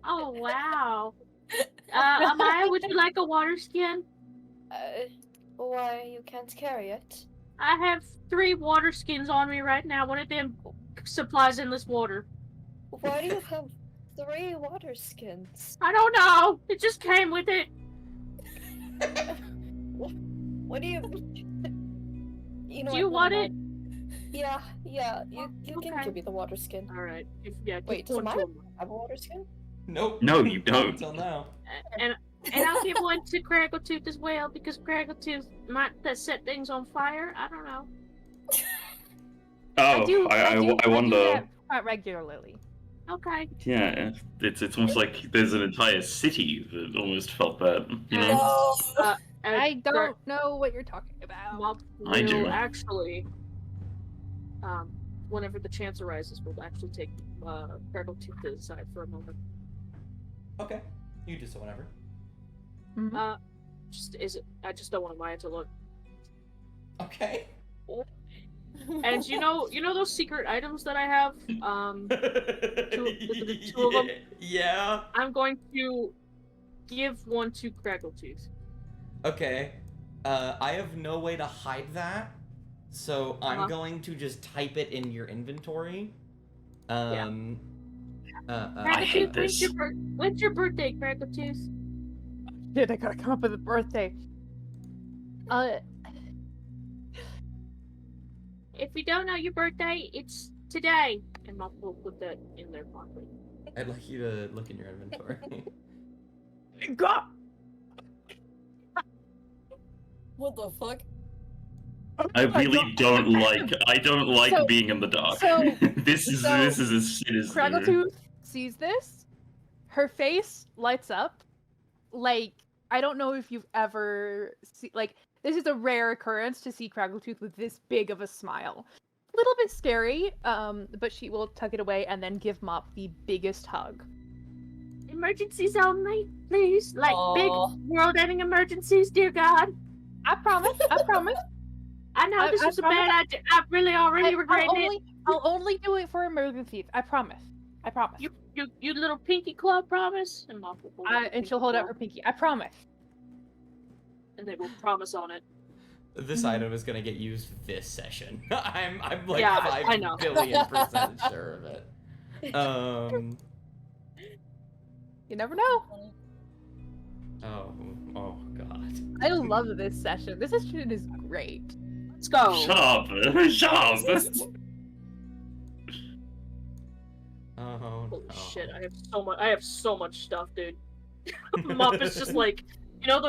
Oh wow. Amaya, would you like a water skin? Why you can't carry it? I have 3 water skins on me right now. One of them supplies endless water. Why do you have 3 water skins? I don't know. It just came with it. What do you? You know Do you what, want never it? mind. Yeah. You can Okay. give me the water skin. All right. Wait, give does one to Amaya him. have a water skin? Nope. No, you don't. Until now. And I'll give one to Craggletooth as well because Craggletooth might set things on fire. I don't know. Oh, do I do wonder. that quite regularly. Okay. Yeah, it's almost like there's an entire city that almost felt that. You know? No. I don't know what you're talking about. Well, I do. we'll actually, whenever the chance arises, we'll actually take Craggletooth to the side for a moment. Okay. You do so whenever. I just don't want Maya to look. Okay. And you know those secret items that I have? The two of them? Yeah. I'm going to give one to Crackletooth. Okay. I have no way to hide that, so I'm going to just type it in your inventory. I hate this. When's your birthday, Crackletooth? Shit, I gotta come up with a birthday. If you don't know your birthday, it's today. And Mom will put that in their pocket. I'd like you to look in your inventory. God. What the fuck? I really don't like. I don't like So- being in the dark. so- this is as sinister. Crackletooth sees this. Her face lights up. Like, I don't know if you've ever seen, like, this is a rare occurrence to see Crackletooth with this big of a smile. A little bit scary, but she will tuck it away and then give Mop the biggest hug. Emergencies only, please. Like big Aw. world-ending emergencies, dear God. I promise. I promise. I know this I was a promise- bad idea. I really already regret it. I'll only do it for emergencies. I promise. I promise. You little pinky club promise, and Mom will hold up her And she'll hold out her pinky pinky. I promise. club, and they will promise on it. This item is gonna get used this session. I'm like Yeah, I know. 5 billion% sure of it. You never know. Oh god. I love this session. This session is great. Let's go. Shut up! Shut up! Oh Holy no. shit! I have so much stuff, dude. Mop is just like, you know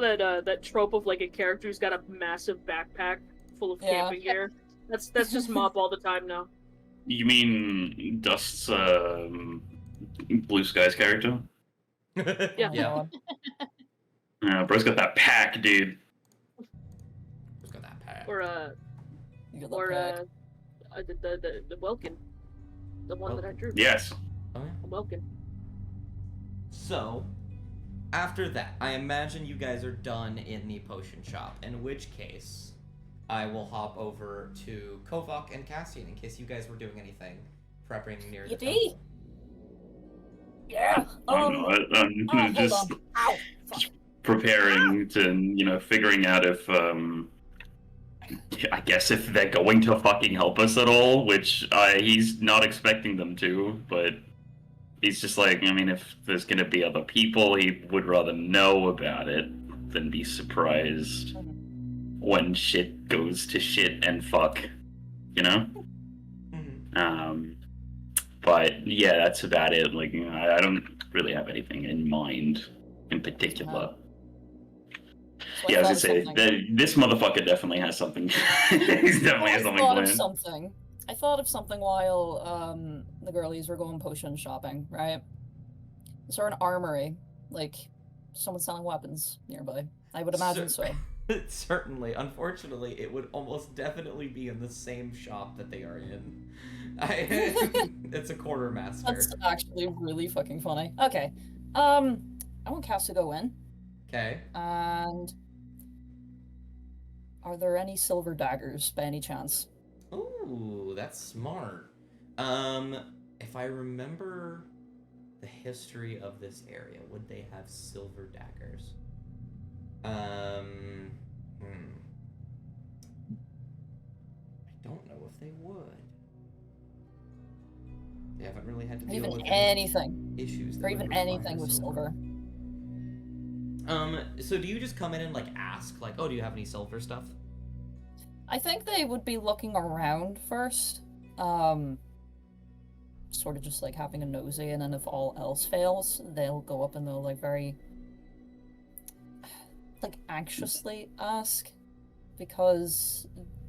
that trope of like a character who's got a massive backpack full of Yeah. camping gear. That's just Mop all the time now. You mean Dust's Blue Skies character? Yeah. Yeah. Bro's got that pack, dude. Who's got that pack? Or You got the or pack. the Welkin, the one that I drew. Yes. Oh, yeah. A Welkin. So, after that, I imagine you guys are done in the potion shop, in which case, I will hop over to Kovak and Cassian in case you guys were doing anything prepping near the Yippee! temple. Yeah. I'm hold just on. Ow. Fuck. preparing to, figuring out if, I guess if they're going to fucking help us at all, which he's not expecting them to, but he's just like, I mean, if there's gonna be other people, he would rather know about it than be surprised when shit goes to shit and fuck, you know? Mhm. But yeah, that's about it. Like, I don't really have anything in mind in particular. So Yeah, I was thought gonna of say, something. this motherfucker definitely has something. He's definitely has something thought of planned. something. I thought of something while the girlies were going potion shopping, right? Is there an armory? Like, someone selling weapons nearby? I would imagine so. Certainly. Unfortunately, it would almost definitely be in the same shop that they are in. It's a quartermaster. That's actually really fucking funny. Okay. I want Cass to go in. Okay. And are there any silver daggers by any chance? Ooh, that's smart. If I remember the history of this area, would they have silver daggers? I don't know if they would. They haven't really had to Or deal even with anything. issues. that Or would even require anything with silver. So do you just come in and like ask, like, oh, do you have any silver stuff? I think they would be looking around first. Sort of just like having a nosy, and then if all else fails, they'll go up and they'll like very like anxiously ask, because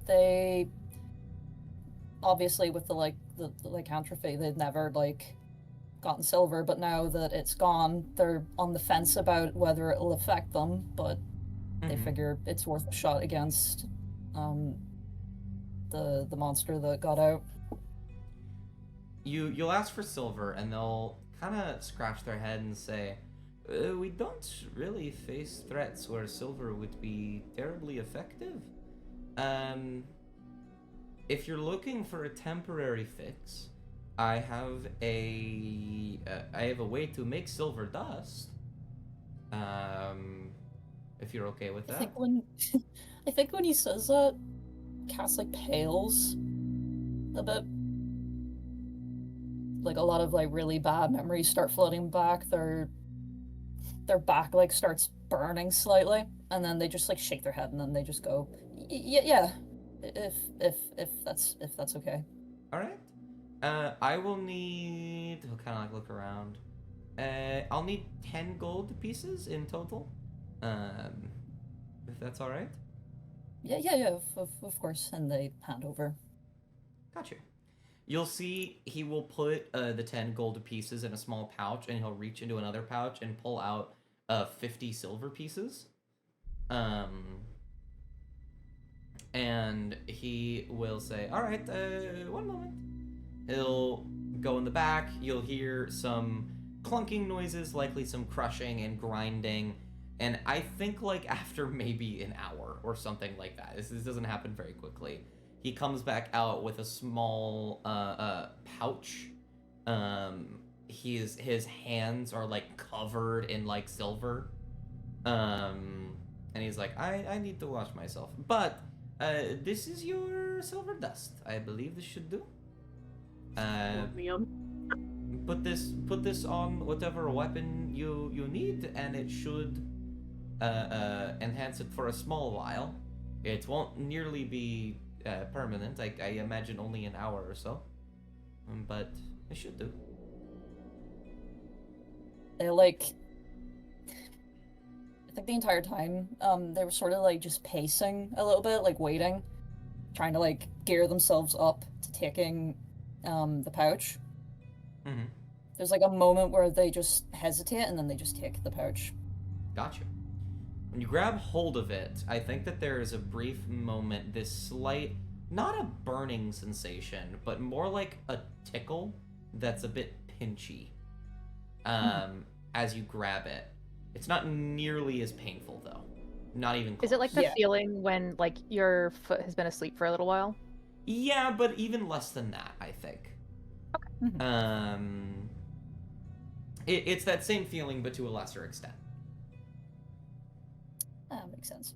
they obviously with the lycanthropy, they'd never like gotten silver, but now that it's gone, they're on the fence about whether it'll affect them, but they Mhm. figure it's worth a shot against the monster that got out. You'll ask for silver, and they'll kind of scratch their head and say, "We don't really face threats where silver would be terribly effective. if you're looking for a temporary fix, I have a way to make silver dust. If you're okay with I that. think when I think when he says that, Cass like pales a bit. Like a lot of like really bad memories start flooding back. Their back like starts burning slightly, and then they just like shake their head, and then they just go, yeah, if that's okay. All right. I will need. I'll kind of like look around. I'll need 10 gold pieces in total. If that's all right. Yeah, of course. And they hand over. Gotcha. You'll see he will put the 10 gold pieces in a small pouch, and he'll reach into another pouch and pull out 50 silver pieces. And he will say, all right, one moment. He'll go in the back. You'll hear some clunking noises, likely some crushing and grinding. And I think like after maybe an hour or something like that, this doesn't happen very quickly, he comes back out with a small pouch. His hands are like covered in like silver. And he's like, I need to wash myself. But this is your silver dust. I believe this should do. Put this on whatever weapon you need, and it should enhance it for a small while. It won't nearly be permanent. I imagine only an hour or so, but it should do. They like. I think the entire time, they were sort of like just pacing a little bit, like waiting, trying to like gear themselves up to taking the pouch. Mm-hmm. There's like a moment where they just hesitate and then they just take the pouch. Gotcha. When you grab hold of it, I think that there is a brief moment, this slight, not a burning sensation, but more like a tickle that's a bit pinchy as you grab it. It's not nearly as painful, though. Not even close. Is it like the Yeah. feeling when like your foot has been asleep for a little while? Yeah, but even less than that, I think. Okay. It's that same feeling, but to a lesser extent. That makes sense.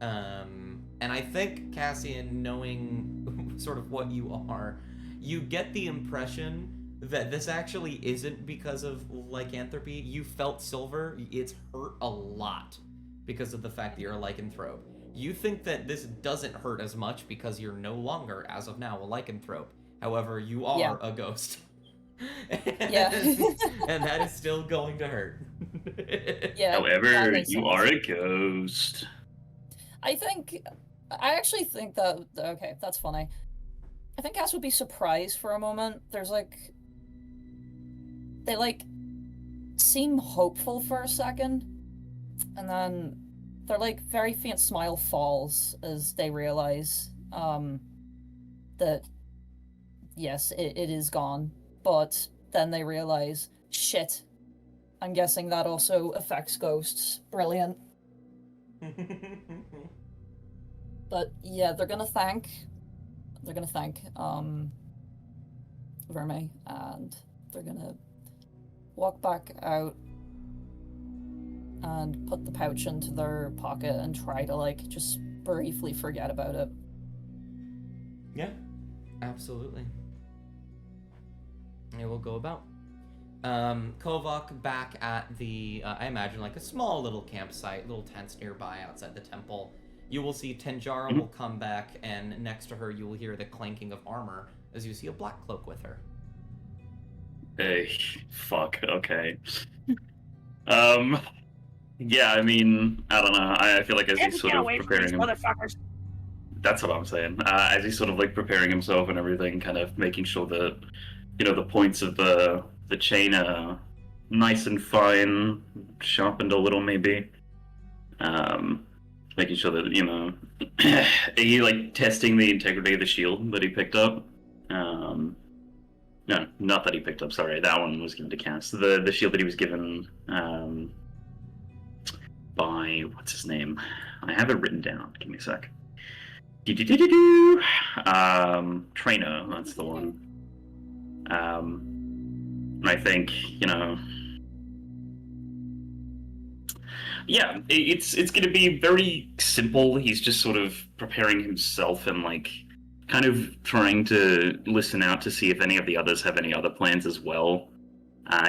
And I think, Cassian, knowing sort of what you are, you get the impression that this actually isn't because of lycanthropy. You felt silver. It's hurt a lot because of the fact that you're a lycanthrope. You think that this doesn't hurt as much because you're no longer, as of now, a lycanthrope. However, you are a ghost. Yeah. And that is still going to hurt. Yeah. However, that makes you sense. are a ghost. I actually think that, okay, that's funny. I think Cass would be surprised for a moment. There's like, they like seem hopeful for a second, and then their like very faint smile falls as they realize that yes, it is gone. But then they realize, shit, I'm guessing that also affects ghosts. Brilliant. But yeah, they're gonna thank Verme, and they're gonna walk back out and put the pouch into their pocket and try to like just briefly forget about it. Yeah, absolutely. It will go about. Kovak back at the, I imagine like a small little campsite, little tents nearby outside the temple. You will see Tenjara will come back, and next to her you will hear the clanking of armor as you see a black cloak with her. Hey, fuck, okay. Yeah, I mean, I don't know. I feel like as he's sort of preparing him, motherfuckers. that's what I'm saying. As he's sort of like preparing himself and everything, kind of making sure that, you know, the points of the chain are nice and fine, sharpened a little maybe. Making sure that, you know, he like testing the integrity of the shield that he picked up. No, not that he picked up. Sorry, that one was given to Cass. The shield that he was given by what's his name? I have it written down. Give me a sec. Trainer, that's the one. And I think, yeah, it's going to be very simple. He's just sort of preparing himself and like kind of trying to listen out to see if any of the others have any other plans as well.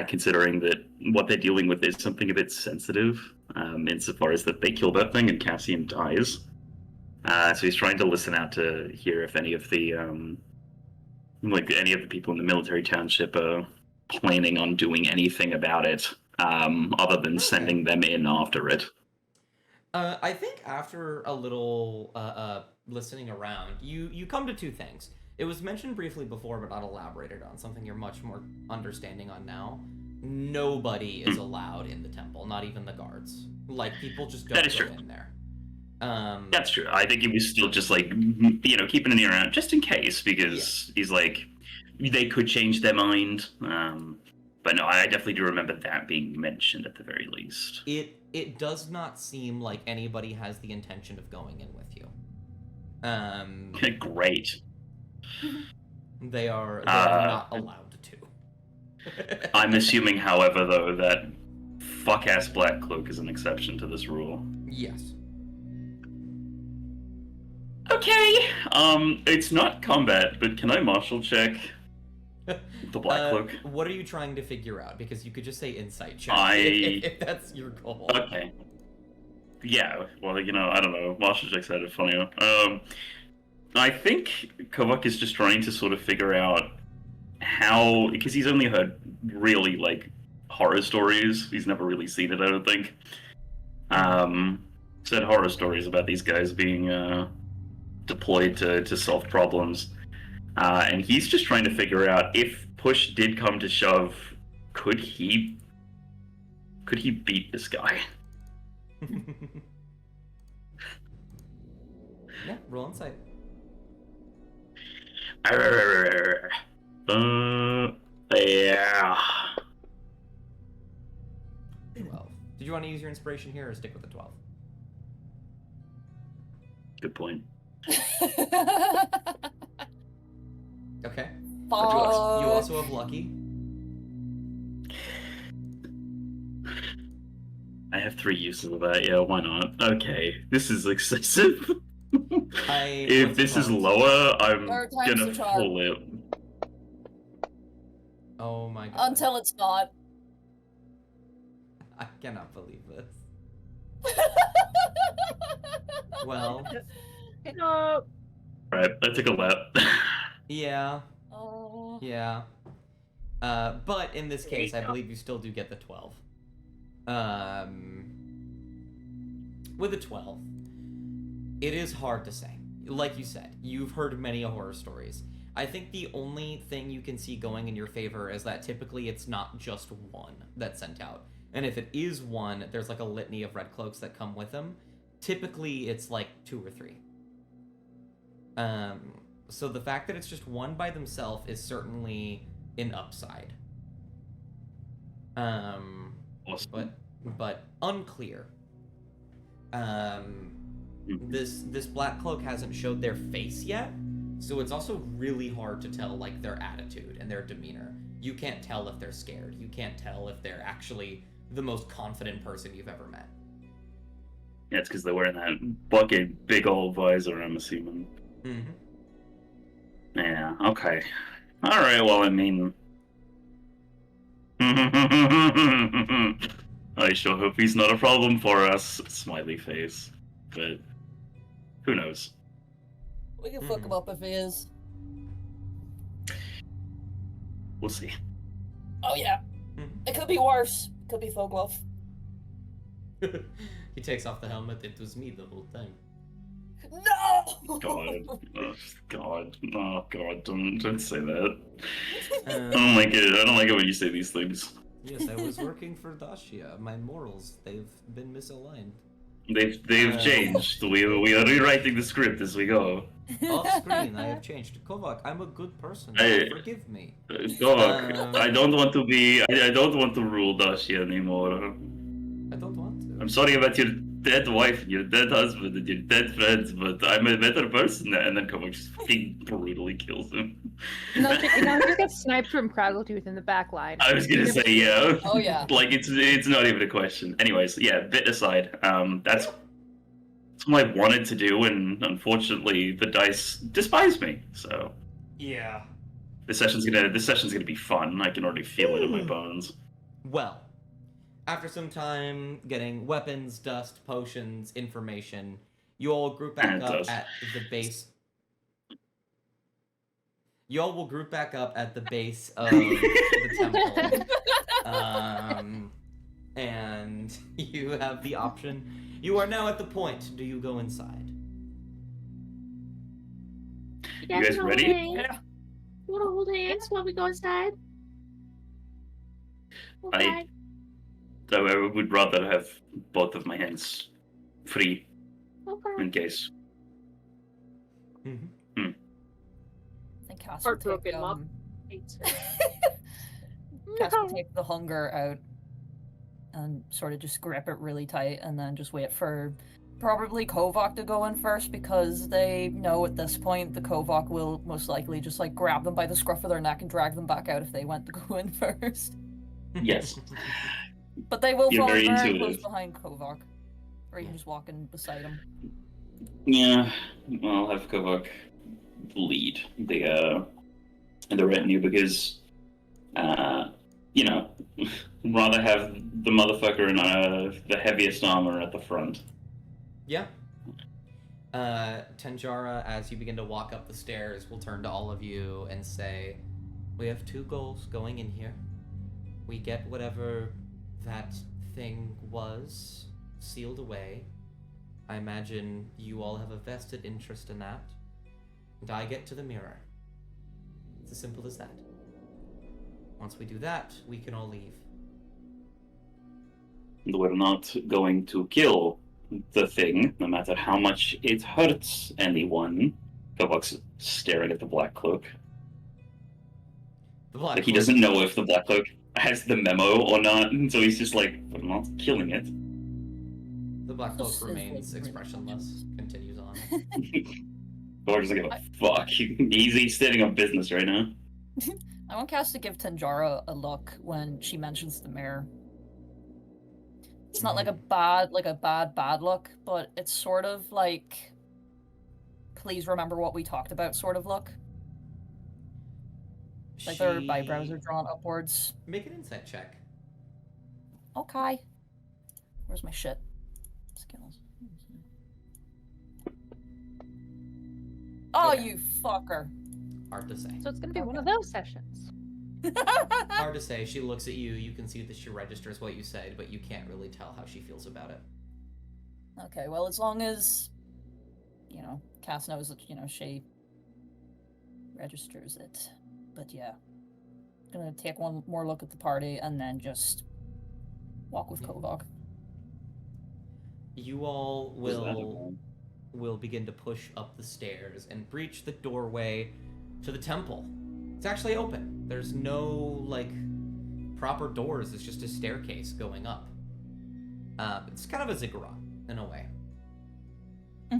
Considering that what they're dealing with is something a bit sensitive, insofar as that they kill that thing and Cassian dies. So he's trying to listen out to hear if any of the any of the people in the military township are planning on doing anything about it, other than sending them in after it. I think after a little listening around, you come to two things. It was mentioned briefly before, but not elaborated on. Something you're much more understanding on now. Nobody is allowed in the temple, not even the guards. Like, people just don't go in there. That's true. I think he was still just like, keeping an ear out just in case, because he's like, they could change their mind. But no, I definitely do remember that being mentioned at the very least. It does not seem like anybody has the intention of going in with you. Great. They are not allowed to. I'm assuming, however, though, that fuck-ass Black Cloak is an exception to this rule. Yes. Okay. It's not combat, but can I martial check the Black Cloak? What are you trying to figure out? Because you could just say insight check if that's your goal. Okay. Yeah, well, I don't know. Martial check sounded funnier. I think Kovac is just trying to sort of figure out how, because he's only heard really, horror stories. He's never really seen it, I don't think. Said horror stories about these guys being deployed to solve problems. And he's just trying to figure out, if push did come to shove, could he beat this guy? Yeah, roll insight. Yeah. 12. Did you want to use your inspiration here or stick with the 12? Good point. Okay. Fuck. But you also have lucky. I have 3 uses of that, yeah, why not? Okay, this is excessive. If this is lower, I'm gonna pull it. Oh my god. Until it's not. I cannot believe this. Well. No. Right, I took a lap. Yeah. Oh. Yeah. But in this case, I believe you still do get the 12. With a 12, it is hard to say. Like you said, you've heard many horror stories. I think the only thing you can see going in your favor is that typically it's not just one that's sent out. And if it is one, there's a litany of red cloaks that come with them. Typically, it's 2 or 3. So the fact that it's just one by themselves is certainly an upside. Awesome. But unclear. This Black Cloak hasn't showed their face yet, so it's also really hard to tell their attitude and their demeanor. You can't tell if they're scared. You can't tell if they're actually the most confident person you've ever met. Yeah, it's because they're wearing that bucket big old visor, I'm assuming. Mm-hmm. Yeah, okay. Alright, well, I mean... I sure hope he's not a problem for us. Smiley face. But who knows? We can fuck him up if he is. We'll see. Oh yeah. It could be worse. It could be Foglov. He takes off the helmet. It was me the whole time. No! God. Oh, God. Oh, God. Don't say that. I Um, don't like it. I don't like it when you say these things. Yes, I was working for Dacia. My morals, they've been misaligned. They've changed. We are rewriting the script as we go. Off screen, I have changed. Kovac, I'm a good person. Hey. Forgive me. Dog, I don't want to be. I don't want to rule Dacia anymore. I don't want to. I'm sorry about your dead wife and your dead husband and your dead friends, but I'm a better person. And then Kovac just fucking brutally kills him. No, you get sniped from Craggletooth in the back line. I was gonna say, yeah. Oh, yeah. Like, it's not even a question. Anyways, yeah, bit aside, that's what I wanted to do, and unfortunately, the dice despise me. So Yeah. this session's gonna be fun. I can already feel it in my bones. Well, after some time getting weapons, dust, potions, information, you all group back And up dust. at the base. You all will group back up at the base of the temple. And you have the option. You are now at the point. Do you go inside? You guys ready? You wanna hold hands while we go inside? Okay. I would rather have both of my hands free Okay. in case. Mm-hmm. I think Cass Or will broke take, him up. Hates it. Cass will take the hunger out and sort of just grip it really tight and then just wait for probably Kovac to go in first, because they know at this point the Kovac will most likely just like grab them by the scruff of their neck and drag them back out if they went to go in first. Yes. But they will You're fall very very close intuitive. behind Kovac. Or you can just walk in beside him. Yeah, I'll have Kovac lead the retinue because, you know, rather have the motherfucker in the heaviest armor at the front. Yeah. Tanjara, as you begin to walk up the stairs, will turn to all of you and say, we have two goals going in here. We get whatever that thing was sealed away. I imagine you all have a vested interest in that. And I get to the mirror. It's as simple as that. Once we do that, we can all leave. We're not going to kill the thing, no matter how much it hurts anyone. Kovac's staring at the Black Cloak. The Black Like, he Cloak- doesn't know if the Black Cloak has the memo or not, so he's just like, I'm not killing it. The Black Cloak Just remains like- expressionless. Continues on. Kovac's just like, fuck. He's standing on business right now. I want Cass to give Tanjara a look when she mentions the mirror. It's not like a bad look, but it's sort of like, please remember what we talked about sort of look. Like their eyebrows are drawn upwards. Make an insight check. Okay. Where's my shit? Skills. Oh, Okay. you fucker. Hard to say. So it's gonna be one of those sessions. Hard to say. She looks at you. You can see that she registers what you said, but you can't really tell how she feels about it. Okay, well, as long as, you know, Cass knows that, you know, she registers it. But yeah. Gonna take one more look at the party and then just walk with Kovac. You all will begin to push up the stairs and breach the doorway to the temple. It's actually open. There's no, like, proper doors. It's just a staircase going up. It's kind of a ziggurat, in a way.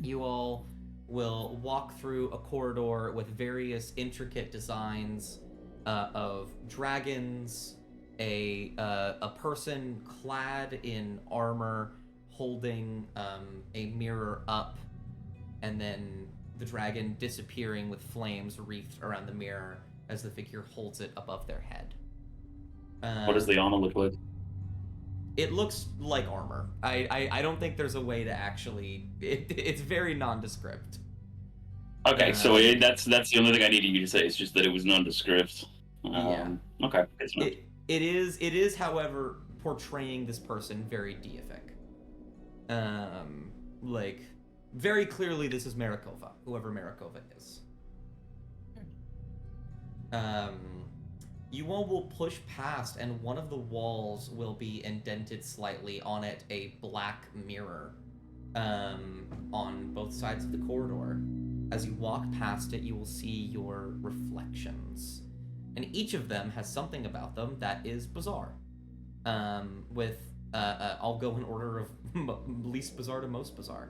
You all will walk through a corridor with various intricate designs of dragons, a person clad in armor holding a mirror up, and then the dragon disappearing with flames wreathed around the mirror as the figure holds it above their head. What does the armor look like? It looks like armor. I don't think there's a way to actually... It's very nondescript. Okay, so that's the only thing I needed you to say. It's just that it was nondescript. Yeah. Okay. It's not. It is, however, portraying this person very deific. Like, very clearly this is Marikova, whoever Marikova is. You all will push past, and one of the walls will be indented slightly. On it, a black mirror on both sides of the corridor. As you walk past it, you will see your reflections. And each of them has something about them that is bizarre. With I'll go in order of least bizarre to most bizarre.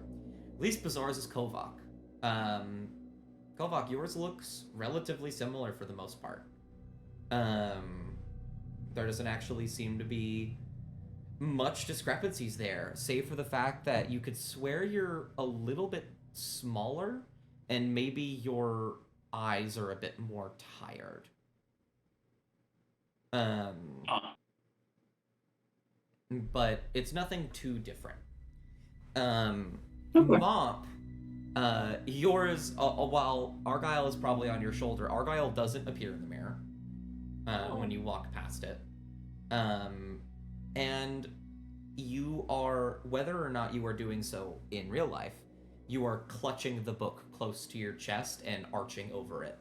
Least bizarre is Kovak. Kovak, yours looks relatively similar for the most part. There doesn't actually seem to be much discrepancies there, save for the fact that you could swear you're a little bit smaller and maybe your eyes are a bit more tired. But it's nothing too different. Mop, yours, while Argyle is probably on your shoulder, Argyle doesn't appear in the mirror when you walk past it. And you are, whether or not you are doing so in real life, you are clutching the book close to your chest and arching over it.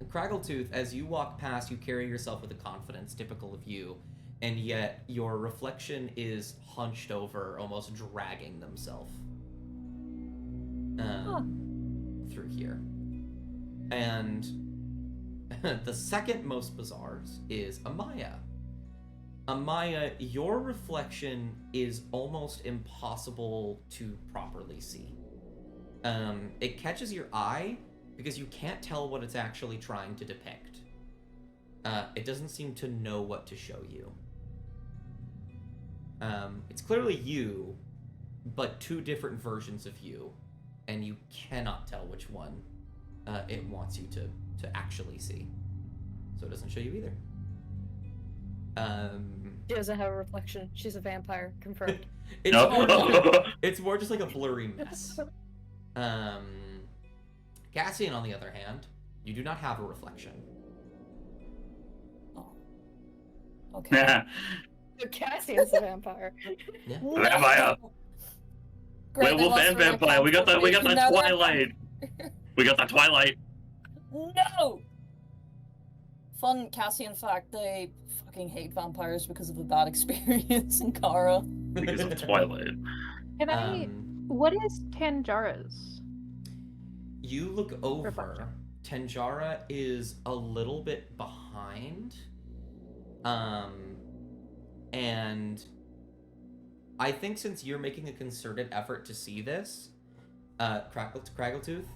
Craggletooth, as you walk past, you carry yourself with a confidence typical of you, and yet your reflection is hunched over, almost dragging themselves through here. And the second most bizarre is Amaya. Amaya, your reflection is almost impossible to properly see. It catches your eye because you can't tell what it's actually trying to depict. It doesn't seem to know what to show you. It's clearly you, but two different versions of you, and you cannot tell which one it wants you to actually see. So it doesn't show you either. She doesn't have a reflection. She's a vampire, confirmed. It's more just like a blurry mess. Cassian, on the other hand, you do not have a reflection. Oh. Okay. Cassian's a vampire. Yeah. Vampire. Great, they Werewolf lost and their vampire. We got that confrontation, now they're- Twilight. We got that Twilight. No! Fun Cassian fact, they fucking hate vampires because of a bad experience in Kara. Because of Twilight. Can I? What is Tanjara's? You look over. Reflection. Tanjara is a little bit behind. And I think since you're making a concerted effort to see this, Craggletooth,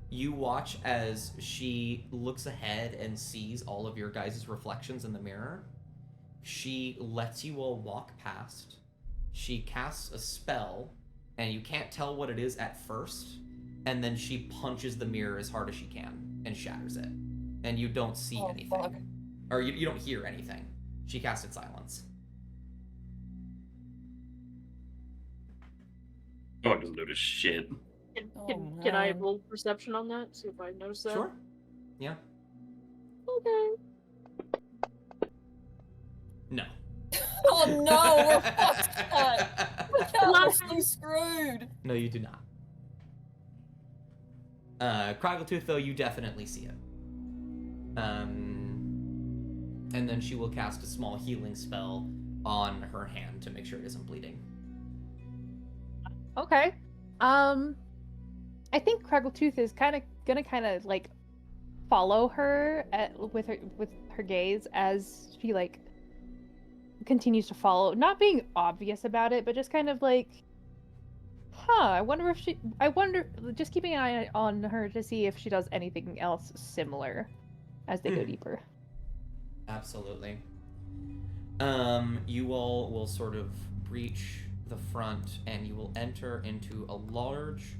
you watch as she looks ahead and sees all of your guys' reflections in the mirror. She lets you all walk past. She casts a spell, and you can't tell what it is at first, and then she punches the mirror as hard as she can and shatters it. And you don't see anything. Fuck. Or you don't hear anything. She casted silence. Oh, I doesn't notice shit. Can I no. roll perception on that? See if I notice that? Sure. Yeah. Okay. No. Oh no, we're fucked. We're so screwed. No, you do not. Craggletooth, though, you definitely see it. And then she will cast a small healing spell on her hand to make sure it isn't bleeding. Okay. I think Craggletooth is gonna like follow her with her gaze as she like continues to follow, not being obvious about it, but just kind of like, I wonder, just keeping an eye on her to see if she does anything else similar as they go deeper. Absolutely. You all will sort of breach the front and you will enter into a large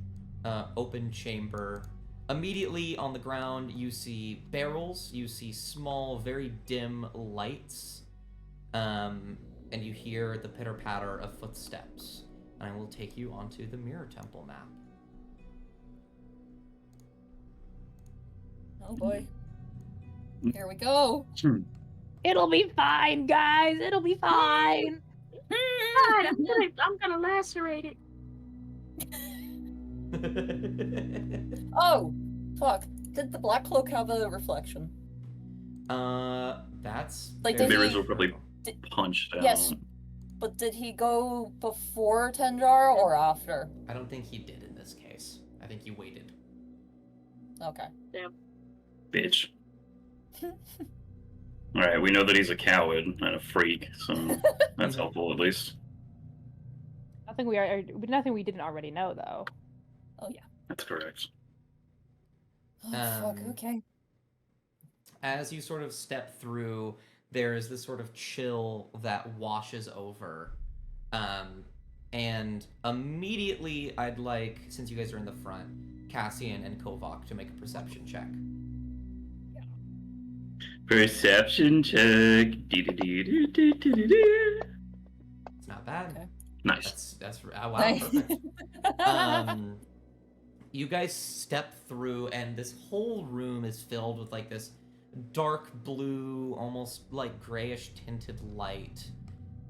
open chamber. Immediately on the ground you see barrels, you see small, very dim lights, and you hear the pitter-patter of footsteps. And I will take you onto the Mirror Temple map. Oh boy. Here we go. It'll be fine, guys. It'll be fine. God, I'm gonna lacerate it. Oh, fuck. Did the Black Cloak have a reflection? That's Like, very did Mirrors he- will probably did- punch down. Yes. But did he go before Tenjar or after? I don't think he did in this case. I think he waited. Okay. Bitch. All right, we know that he's a coward and a freak, so that's Mhm. helpful at least. Nothing we didn't already know, though. Oh yeah. That's correct. Oh fuck. Um, Okay. As you sort of step through, there is this sort of chill that washes over. Um, and immediately, I'd like, since you guys are in the front, Cassian and Kovak to make a perception check. Perception check. Dee-dee-dee-dee-dee-dee-dee. It's not bad. Okay. Nice. That's oh, wow, perfect. um, you guys step through, and this whole room is filled with like this dark blue, almost like grayish tinted light.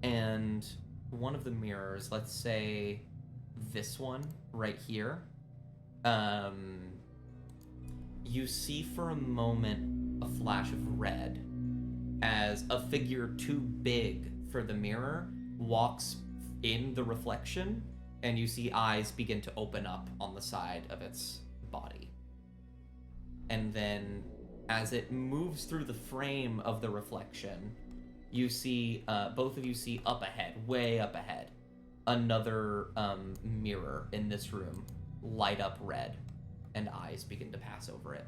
And one of the mirrors, let's say this one right here, you see for a moment a flash of red as a figure too big for the mirror walks in the reflection, and you see eyes begin to open up on the side of its body. And then as it moves through the frame of the reflection, you see, both of you see up ahead, way up ahead, another mirror in this room light up red, and eyes begin to pass over it.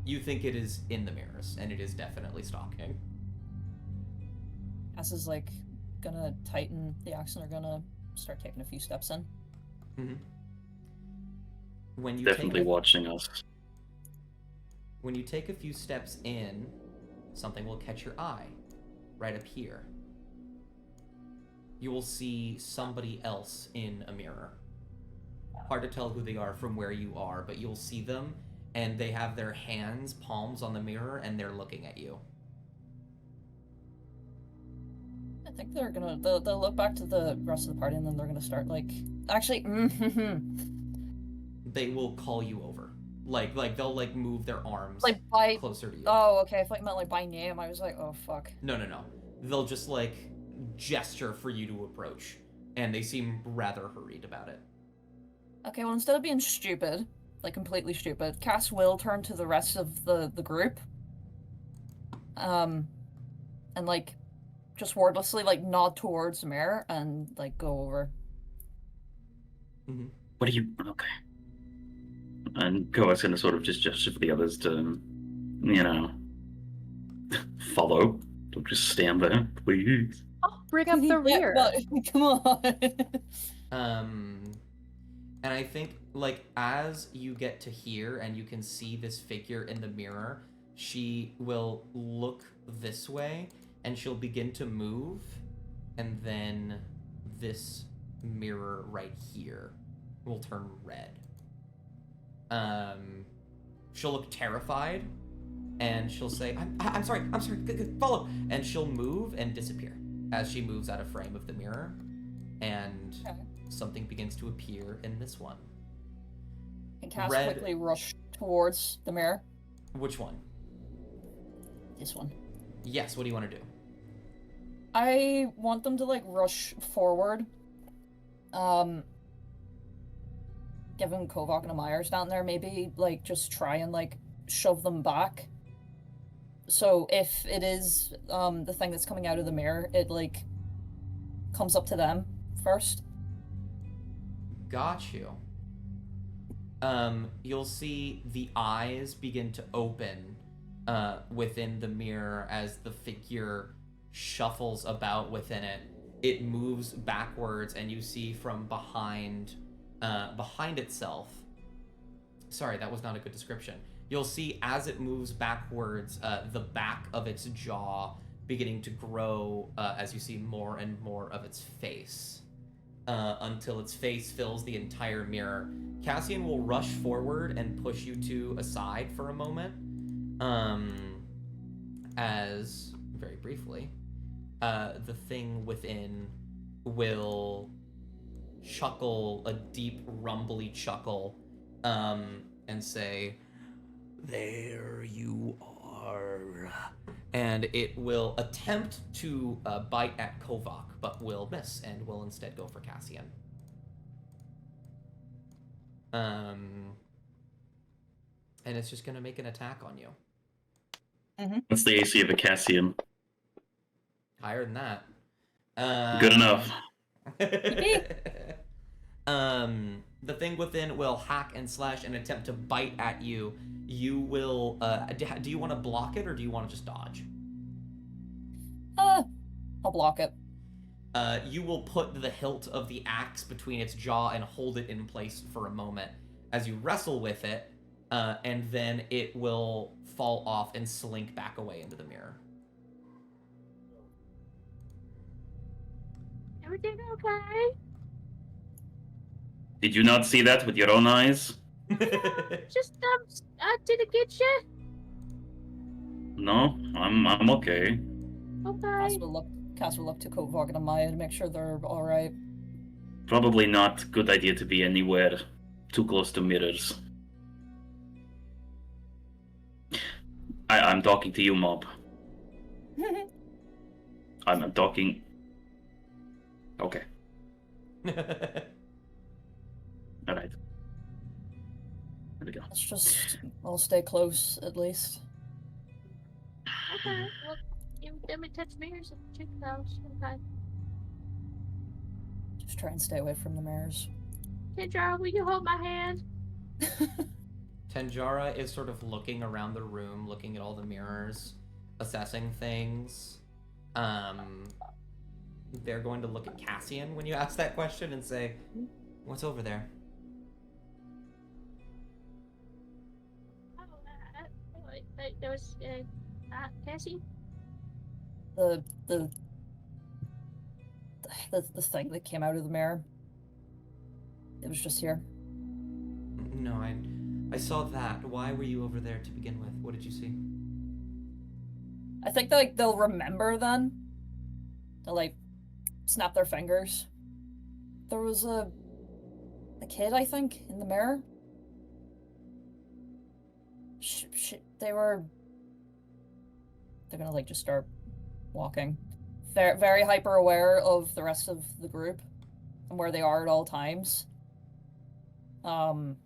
You think it is in the mirrors, and it is definitely stalking. Cass is like gonna tighten the accent, or gonna start taking a few steps in. Mm-hmm. When you Definitely take watching us. when you take a few steps in, something will catch your eye, right up here. You will see somebody else in a mirror. Hard to tell who they are from where you are, but you'll see them, and they have their hands, palms on the mirror, and they're looking at you. I think they'll look back to the rest of the party, and then they're gonna start like, actually, They will call you over. Like they'll like move their arms like by. closer to you. Oh, okay. I thought you meant like by name. I was like, oh fuck. No. They'll just like gesture for you to approach, and they seem rather hurried about it. Okay, well, instead of being stupid, like completely stupid, Cass will turn to the rest of the group, and like just wordlessly like nod towards the mirror and like go over. Mm-hmm. What are you? Okay. And Kova's gonna sort of just gesture for the others to, follow. Don't just stand there, please. Oh, bring up the Yeah, rear. but come on. And I think, like, as you get to here and you can see this figure in the mirror, she will look this way and she'll begin to move, and then this mirror right here will turn red. She'll look terrified, and she'll say, I'm sorry, follow. And she'll move and disappear as she moves out of frame of the mirror, and Okay. something begins to appear in this one. And Cass Red- quickly rush towards the mirror. Which one? This one. Yes, what do you want to do? I want them to like rush forward. Given Kovak and Myers down there, maybe like just try and like shove them back. So if it is the thing that's coming out of the mirror, it like comes up to them first. Got you. You'll see the eyes begin to open within the mirror as the figure shuffles about within it. It moves backwards, and you see from behind itself. Sorry, that was not a good description. You'll see as it moves backwards, the back of its jaw beginning to grow as you see more and more of its face. Until its face fills the entire mirror. Cassian will rush forward and push you two aside for a moment. As, very briefly, the thing within will chuckle, a deep, rumbly chuckle, and say, "There you are." And it will attempt to bite at Kovak, but will miss and will instead go for Cassian. and it's just gonna make an attack on you. What's the AC of a Cassian? Higher than that. Good enough. The thing within will hack and slash and attempt to bite at you. You will. Do you want to block it or do you want to just dodge? I'll block it. You will put the hilt of the axe between its jaw and hold it in place for a moment as you wrestle with it, and then it will fall off and slink back away into the mirror. Everything okay? Did you not see that with your own eyes? Just did it get you? No, I'm okay. Okay. Cass will look to Kovog and Amaya to make sure they're alright. Probably not good idea to be anywhere too close to mirrors. I'm talking to you, Mob. I'm talking. Okay. Alright. There we go. I'll stay close at least. Okay. Well, let me touch mirrors and check those. Okay. Just try and stay away from the mirrors. Kendra, will you hold my hand? Tenjara is sort of looking around the room, looking at all the mirrors, assessing things. They're going to look at Cassian when you ask that question and say, "What's over there?" Oh, there was Cassie. The thing that came out of the mirror. It was just here. No, I saw that. Why were you over there to begin with? What did you see? I think they'll remember then. They'll snap their fingers. There was a kid, I think, in the mirror. They're gonna just start walking. Very, very hyper aware of the rest of the group and where they are at all times. But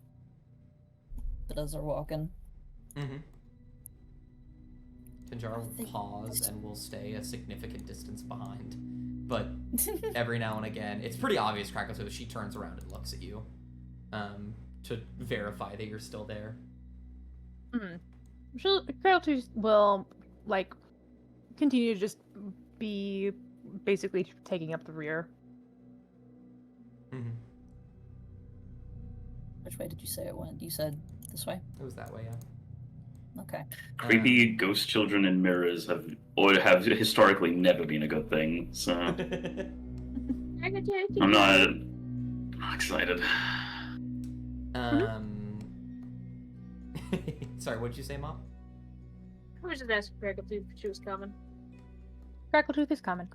as they're walking. Mm-hmm. Tenjara will pause and will stay a significant distance behind. But every now and again, it's pretty obvious, Crackle, so she turns around and looks at you to verify that you're still there. Kraltus will, continue to just be basically taking up the rear. Mm-hmm. Which way did you say it went? You said this way? It was that way, yeah. Okay. Creepy ghost children in mirrors have historically never been a good thing, so I'm not excited. Sorry, what did you say, Mom? I was just asking Greg if she was coming. Crackletooth is coming.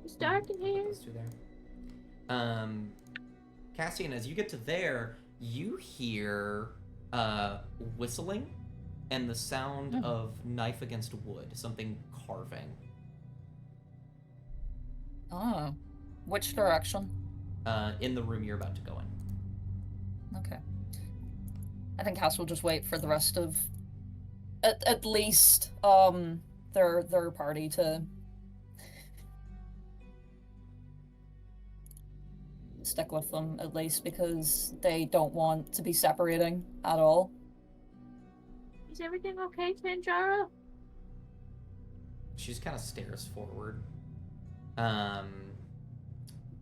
It's dark in here. Those two there. Cassian, as you get to there, you hear whistling and the sound of knife against wood, something carving. Oh. Which direction? In the room you're about to go in. Okay. I think Cass will just wait for the rest of at least their party to stick with them, at least, because they don't want to be separating at all. Is everything okay, Tanjara? She just kind of stares forward.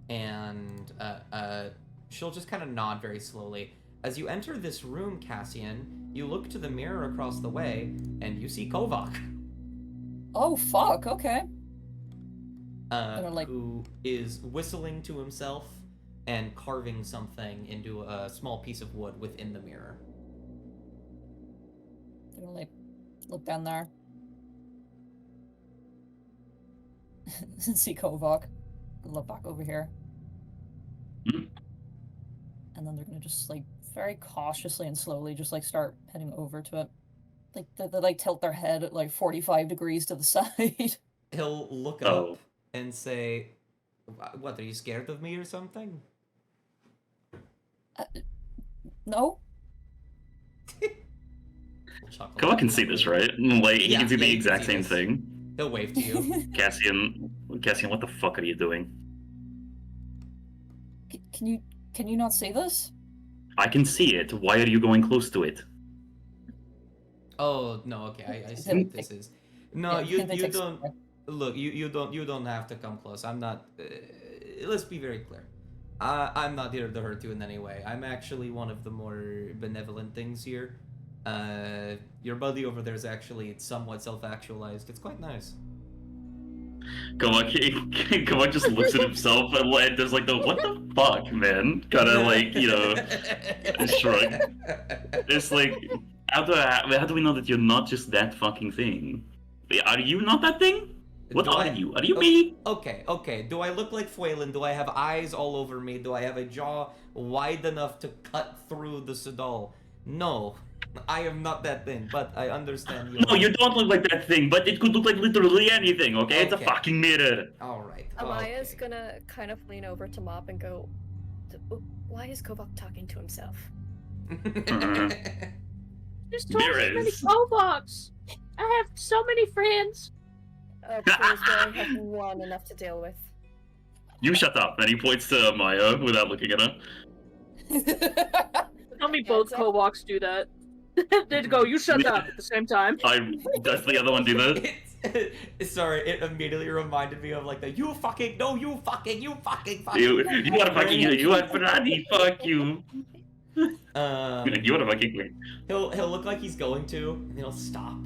And she'll just kind of nod very slowly. As you enter this room, Cassian, you look to the mirror across the way, and you see Kovak. Oh, fuck, okay. Who is whistling to himself and carving something into a small piece of wood within the mirror. I'm gonna look down there. See Kovak. Look back over here. And then they're gonna just very cautiously and slowly just start heading over to it. They tilt their head at 45 degrees to the side. He'll look up and say, "What, are you scared of me or something?" No? Chuckle. Kawak can see this, right? Like, he Yeah, can see the yeah, you can exact see same this. thing. He'll wave to you. Cassian, what the fuck are you doing? Can you not see this? I can see it. Why are you going close to it? Oh no, okay, I see Then- what this is. No, Yeah, you then you takes- don't look. You don't have to come close. I'm not. Let's be very clear. I'm not here to hurt you in any way. I'm actually one of the more benevolent things here. Your buddy over there is actually somewhat self-actualized. It's quite nice. Kawak just looks at himself and does like the what the fuck, man? Kind of like, you know, a shrug. It's like, how do we know that you're not just that fucking thing? Are you not that thing? What Do are I- you? Are you Oh, me? Okay. Do I look like Fuelin? Do I have eyes all over me? Do I have a jaw wide enough to cut through the Sedal? No, I am not that thing, but I understand you. No, you don't look like that thing, but it could look like literally anything, okay? It's a Okay. fucking mirror. Alright. Amaya's okay. gonna kind of lean over to Mop and go, why is Kovak talking to himself? Just told so many Mirrors. Kovacs. I have so many friends. Of course, we only have one enough to deal with. You shut up. And he points to Maya without looking at her. Tell me both Heads up. Kovacs do that. They'd go, you shut up at the same time. Does the other one do that? Sorry, it immediately reminded me of like the you fucking You are fucking you are Ferrari, fuck you. You are fucking queen. He'll look like he's going to, and he'll stop,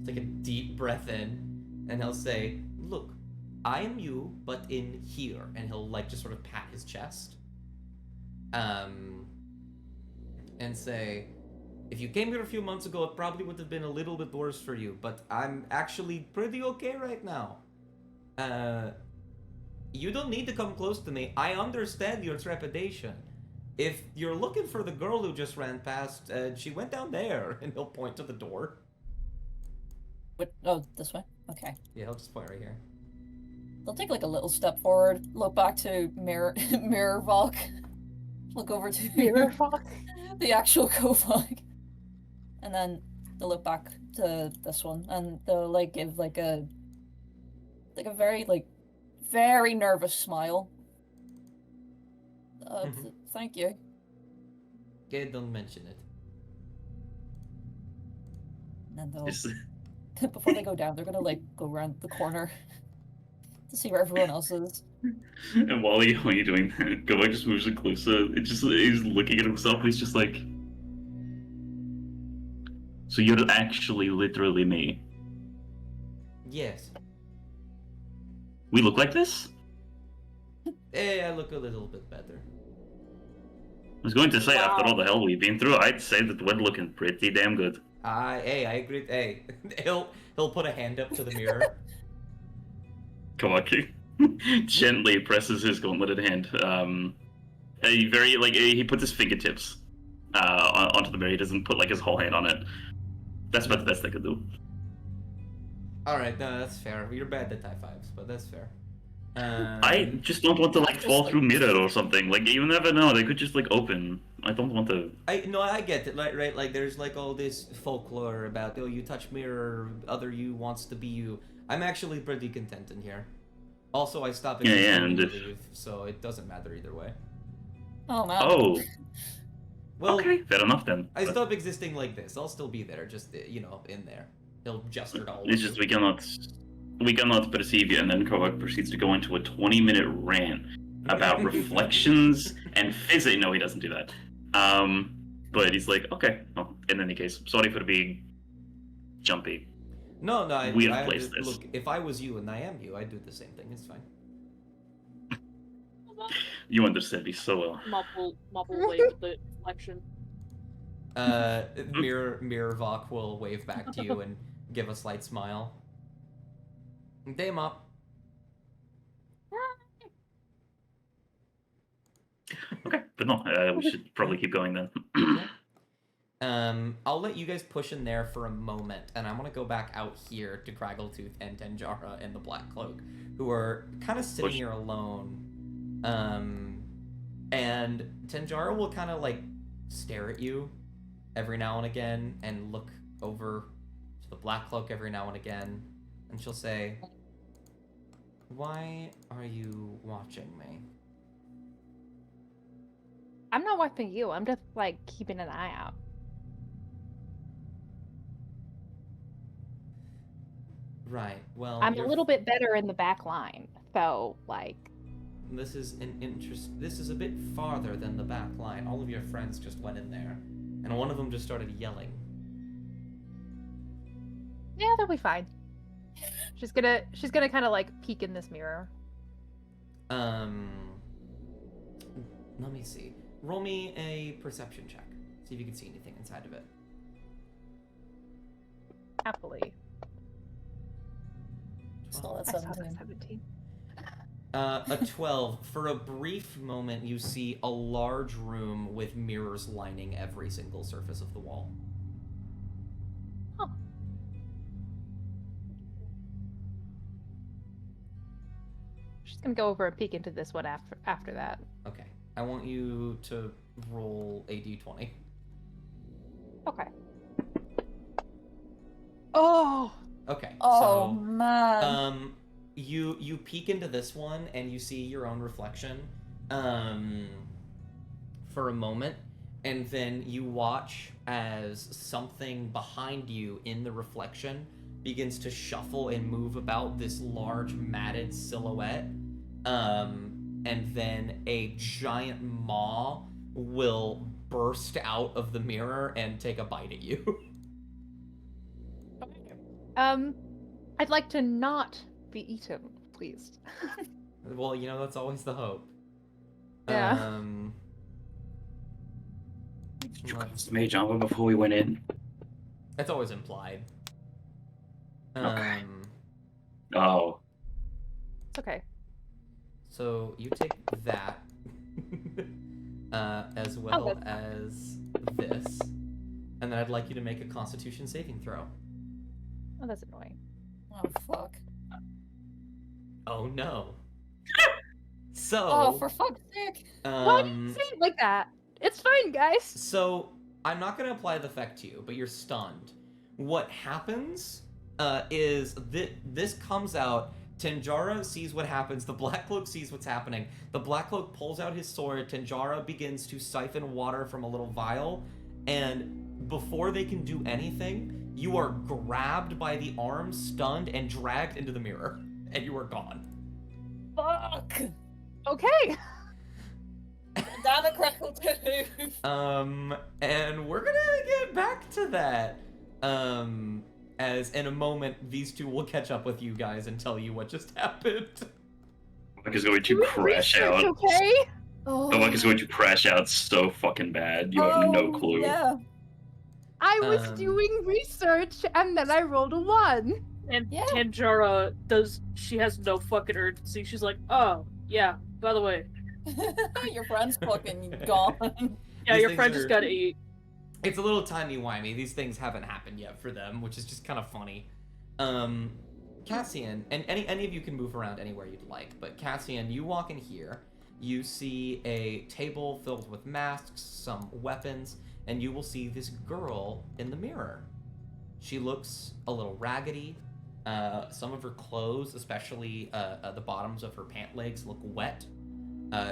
take a deep breath in, and he'll say, "Look, I am you, but in here," and he'll like just sort of pat his chest, and say, "If you came here a few months ago, it probably would have been a little bit worse for you, but I'm actually pretty okay right now. You don't need to come close to me. I understand your trepidation. If you're looking for the girl who just ran past, she went down there," and he'll point to the door. Oh, this way? Okay. Yeah, he'll just point right here. They'll take like a little step forward, look back to Mirror Valk, look over to Mirror fuck. the actual Kovak, and then they'll look back to this one, and they'll like give like a very nervous smile. Mhm. Thank you. Okay, don't mention it. And then they'll Just- before they go down, they're gonna like go around the corner to see where everyone else is. And while you're doing that, Kawak just moves it closer. He's looking at himself. He's just like, so you're actually literally me. Yes. We look like this? I look a little bit better. I was going to say, after all the hell we've been through, I'd say that we're looking pretty damn good. I agree. Hey, he'll put a hand up to the mirror. Kawak gently presses his gauntleted hand. He puts his fingertips onto the mirror. He doesn't put like his whole hand on it. That's about the best I could do. All right, no, that's fair. You're bad at high fives, but that's fair. I just don't want to like fall through mirror or something. Like, you never know. They could just like open. I don't want to. I get it. Like, right, like there's like all this folklore about, oh, you touch mirror, other you wants to be you. I'm actually pretty content in here. Also, I stopped Yeah, existing and when if- you leave, so it doesn't matter either way. Oh man. Oh, Well, okay, fair enough then. I But stop existing like this. I'll still be there, just in there. He'll gesture to all of it's you. just we cannot perceive you. And then Kawak proceeds to go into a 20-minute rant about reflections and physics. No, he doesn't do that. But he's like, okay. Well, in any case, sorry for being jumpy. No, Weird place, this. look. If I was you and I am you, I'd do the same thing. It's fine. You understand me so well. Mop will wave at the reflection. Mirror Vok will wave back to you and give a slight smile. Day Mop. Okay, but no, we should probably keep going then. I'll let you guys push in there for a moment, and I'm gonna go back out here to Craggletooth and Tenjara and the Black Cloak, who are kind of sitting Push. here alone. And Tenjara will kind of like stare at you every now and again and look over to the Black Cloak every now and again, and she'll say, "Why are you watching me?" I'm not watching you. I'm just like keeping an eye out. Right. Well, I'm a little bit better in the back line, so like. This is This is a bit farther than the back line. All of your friends just went in there, and one of them just started yelling. Yeah, they'll be fine. She's gonna kind of like peek in this mirror. Let me see. Roll me a perception check. See if you can see anything inside of it. Happily. Still at I saw that 17. 17. A 12. For a brief moment, you see a large room with mirrors lining every single surface of the wall. Oh. She's gonna go over and peek into this one after that. Okay. I want you to roll a d20. Okay. Oh. Okay. Oh so, man. you peek into this one and you see your own reflection, for a moment, and then you watch as something behind you in the reflection begins to shuffle and move about this large matted silhouette, and then a giant maw will burst out of the mirror and take a bite at you. I'd like to not be eaten, please. Well, that's always the hope. Yeah. Did you cast the mage armor before we went in? That's always implied. Okay. Oh. It's okay. So you take that, as well as this, and then I'd like you to make a Constitution saving throw. Oh, that's annoying. Oh fuck. Oh no. So. Oh, for fuck's sake. Why do you say it like that? It's fine, guys. So I'm not going to apply the effect to you, but you're stunned. What happens is this comes out. Tanjara sees what happens. The Black Cloak sees what's happening. The Black Cloak pulls out his sword. Tanjara begins to siphon water from a little vial. And before they can do anything, you are grabbed by the arm, stunned, and dragged into the mirror. And you are gone. Fuck. Okay. Down a crackle too. And we're gonna get back to that. As in a moment, these two will catch up with you guys and tell you what just happened. Mike is going to crash out. Okay. Oh. Mike is going to crash out so fucking bad. You have no clue. Yeah. I was doing research and then I rolled a 1. And Yeah. Tanjara she has no fucking urgency. She's like, oh, yeah, by the way. Your friend's fucking gone. Yeah, These your things friend just are- gotta eat. It's a little timey-wimey. These things haven't happened yet for them, which is just kind of funny. Cassian, and any of you can move around anywhere you'd like, but Cassian, you walk in here, you see a table filled with masks, some weapons, and you will see this girl in the mirror. She looks a little raggedy. Some of her clothes, especially the bottoms of her pant legs, look wet.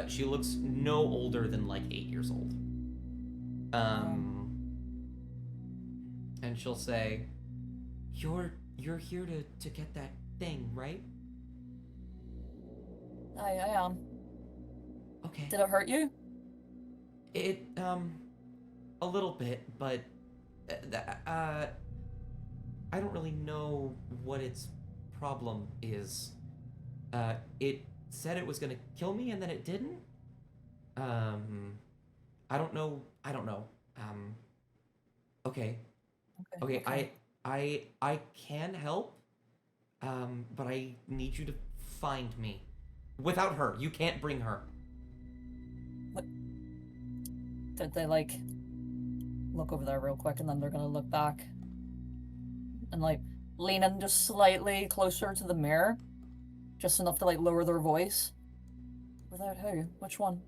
She looks no older than like 8 years old. And she'll say, You're here to get that thing, right? I am. Okay. Did it hurt you? It, a little bit, but, I don't really know what its problem is. It said it was gonna kill me and then it didn't? I don't know. Okay. Okay, I can help, but I need you to find me. Without her, you can't bring her. Did they like look over there real quick and then they're gonna look back and like lean in just slightly closer to the mirror, just enough to like lower their voice? Without who? Which one?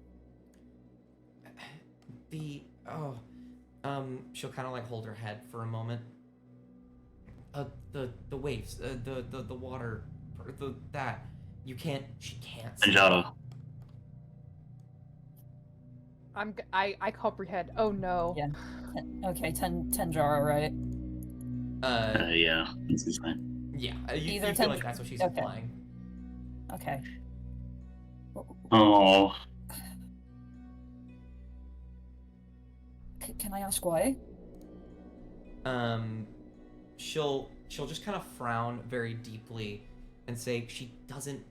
Oh, she'll kind of like hold her head for a moment. The waves, the water, that you can't. She can't. See. Anjara. I comprehend. Oh no. Yeah. Okay, Tenjara, right? Yeah, that's his name. Yeah. You Either feel like that's what she's okay. implying. Okay. Oh, Can I ask why? She'll just kind of frown very deeply and say she doesn't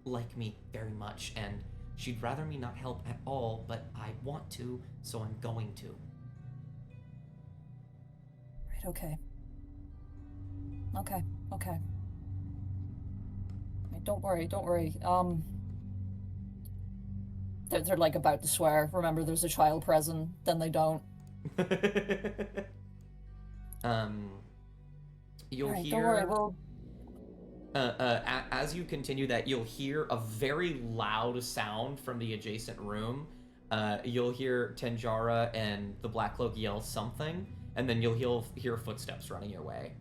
like me very much and she'd rather me not help at all, but I want to, so I'm going to. Right, okay. Okay. Right, don't worry. They're like about to swear. Remember, there's a child present. Then they don't. You'll Right, hear. don't worry. We'll. As you continue that, you'll hear a very loud sound from the adjacent room. You'll hear Tenjara and the Black Cloak yell something, and then you'll hear footsteps running your way.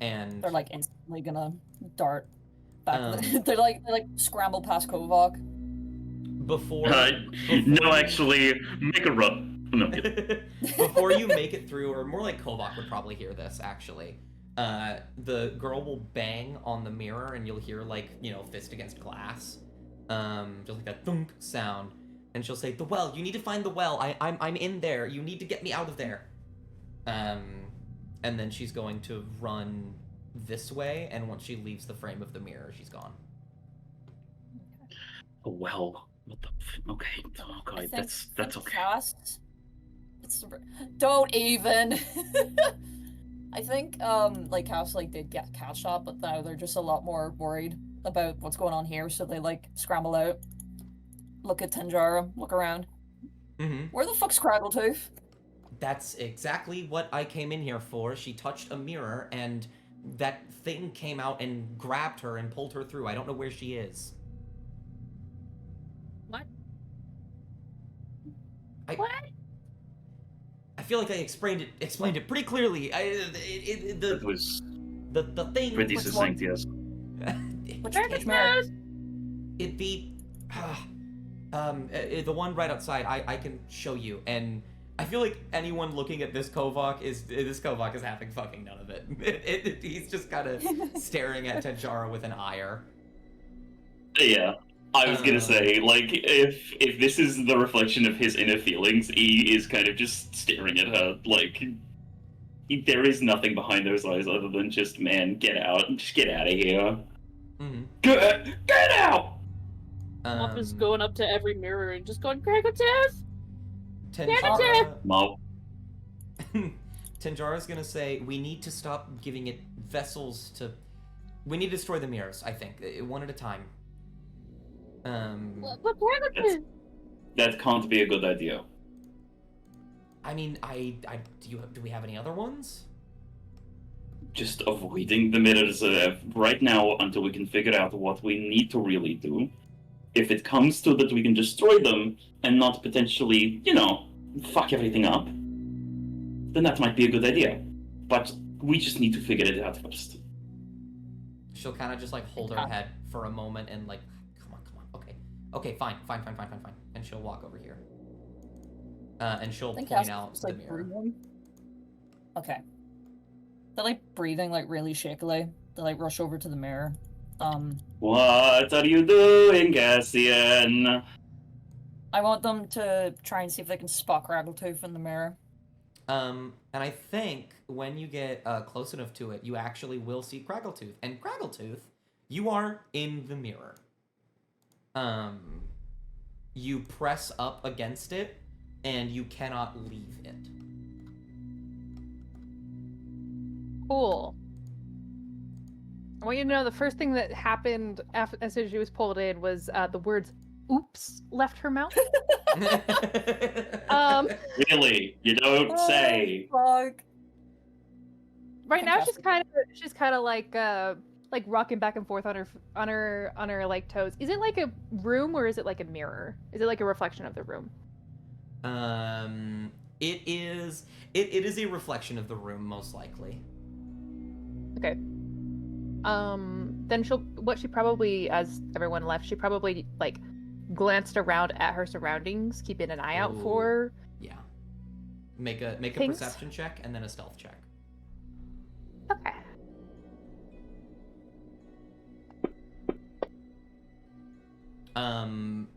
And They're like instantly gonna dart back. They're like scramble past Kovok. before no, actually, make a run. No, before you make it through, or more like Kovak would probably hear this actually. The girl will bang on the mirror, and you'll hear like fist against glass, just like that thunk sound, and she'll say, "The well. You need to find the well. I'm in there. You need to get me out of there." And then she's going to run this way, and once she leaves the frame of the mirror, she's gone. Oh, well, what the? Okay, okay, that's okay. Cast. Don't even. I think like Cass like did get cat shot, but now they're just a lot more worried about what's going on here, so they like scramble out, look at Tenjara, look around. Mm-hmm. Where the fuck's Craggletooth? That's exactly what I came in here for. She touched a mirror, and that thing came out and grabbed her and pulled her through. I don't know where she is. What? What? I feel like I explained it pretty clearly. It was the thing. pretty succinct, yes. Which mirror? The one right outside. I can show you, and I feel like anyone looking at this Kovak is having fucking none of it. He's just kind of staring at Tenjara with an ire. Yeah, I was gonna say, like, if this is the reflection of his inner feelings, he is kind of just staring at her, like, there is nothing behind those eyes other than just, man, get out, just get out of here. Mm-hmm. Get out! Mop is going up to every mirror and just going, Craggletooth! Tenjara... Tenjara's gonna say, we need to stop giving it vessels to... We need to destroy the mirrors, I think, one at a time. But Craggletooth! That can't be a good idea. I mean, do we have any other ones? Just avoiding the mirrors right now until we can figure out what we need to really do. If it comes to that we can destroy them and not potentially, fuck everything up, then that might be a good idea. But we just need to figure it out first. She'll kind of just like hold her head for a moment and like, come on, okay, fine, and she'll walk over here. And she'll point out the mirror. Breathing. Okay. They're like breathing like really shakily. They like rush over to the mirror. What are you doing, Cassian? I want them to try and see if they can spot Craggletooth in the mirror. And I think when you get close enough to it, you actually will see Craggletooth. And Craggletooth, you are in the mirror. You press up against it, and you cannot leave it. Cool. I want you to know the first thing that happened as soon as she was pulled in was the words "oops" left her mouth. Really? You don't say. Fuck. Right now she's kind of like rocking back and forth on her like toes. Is it like a room or is it like a mirror? Is it like a reflection of the room? It is a reflection of the room, most likely. Okay. Then she probably, as everyone left, she probably like glanced around at her surroundings, keeping an eye out Ooh. for. Yeah. Make a Things? perception check and then a stealth check. Okay.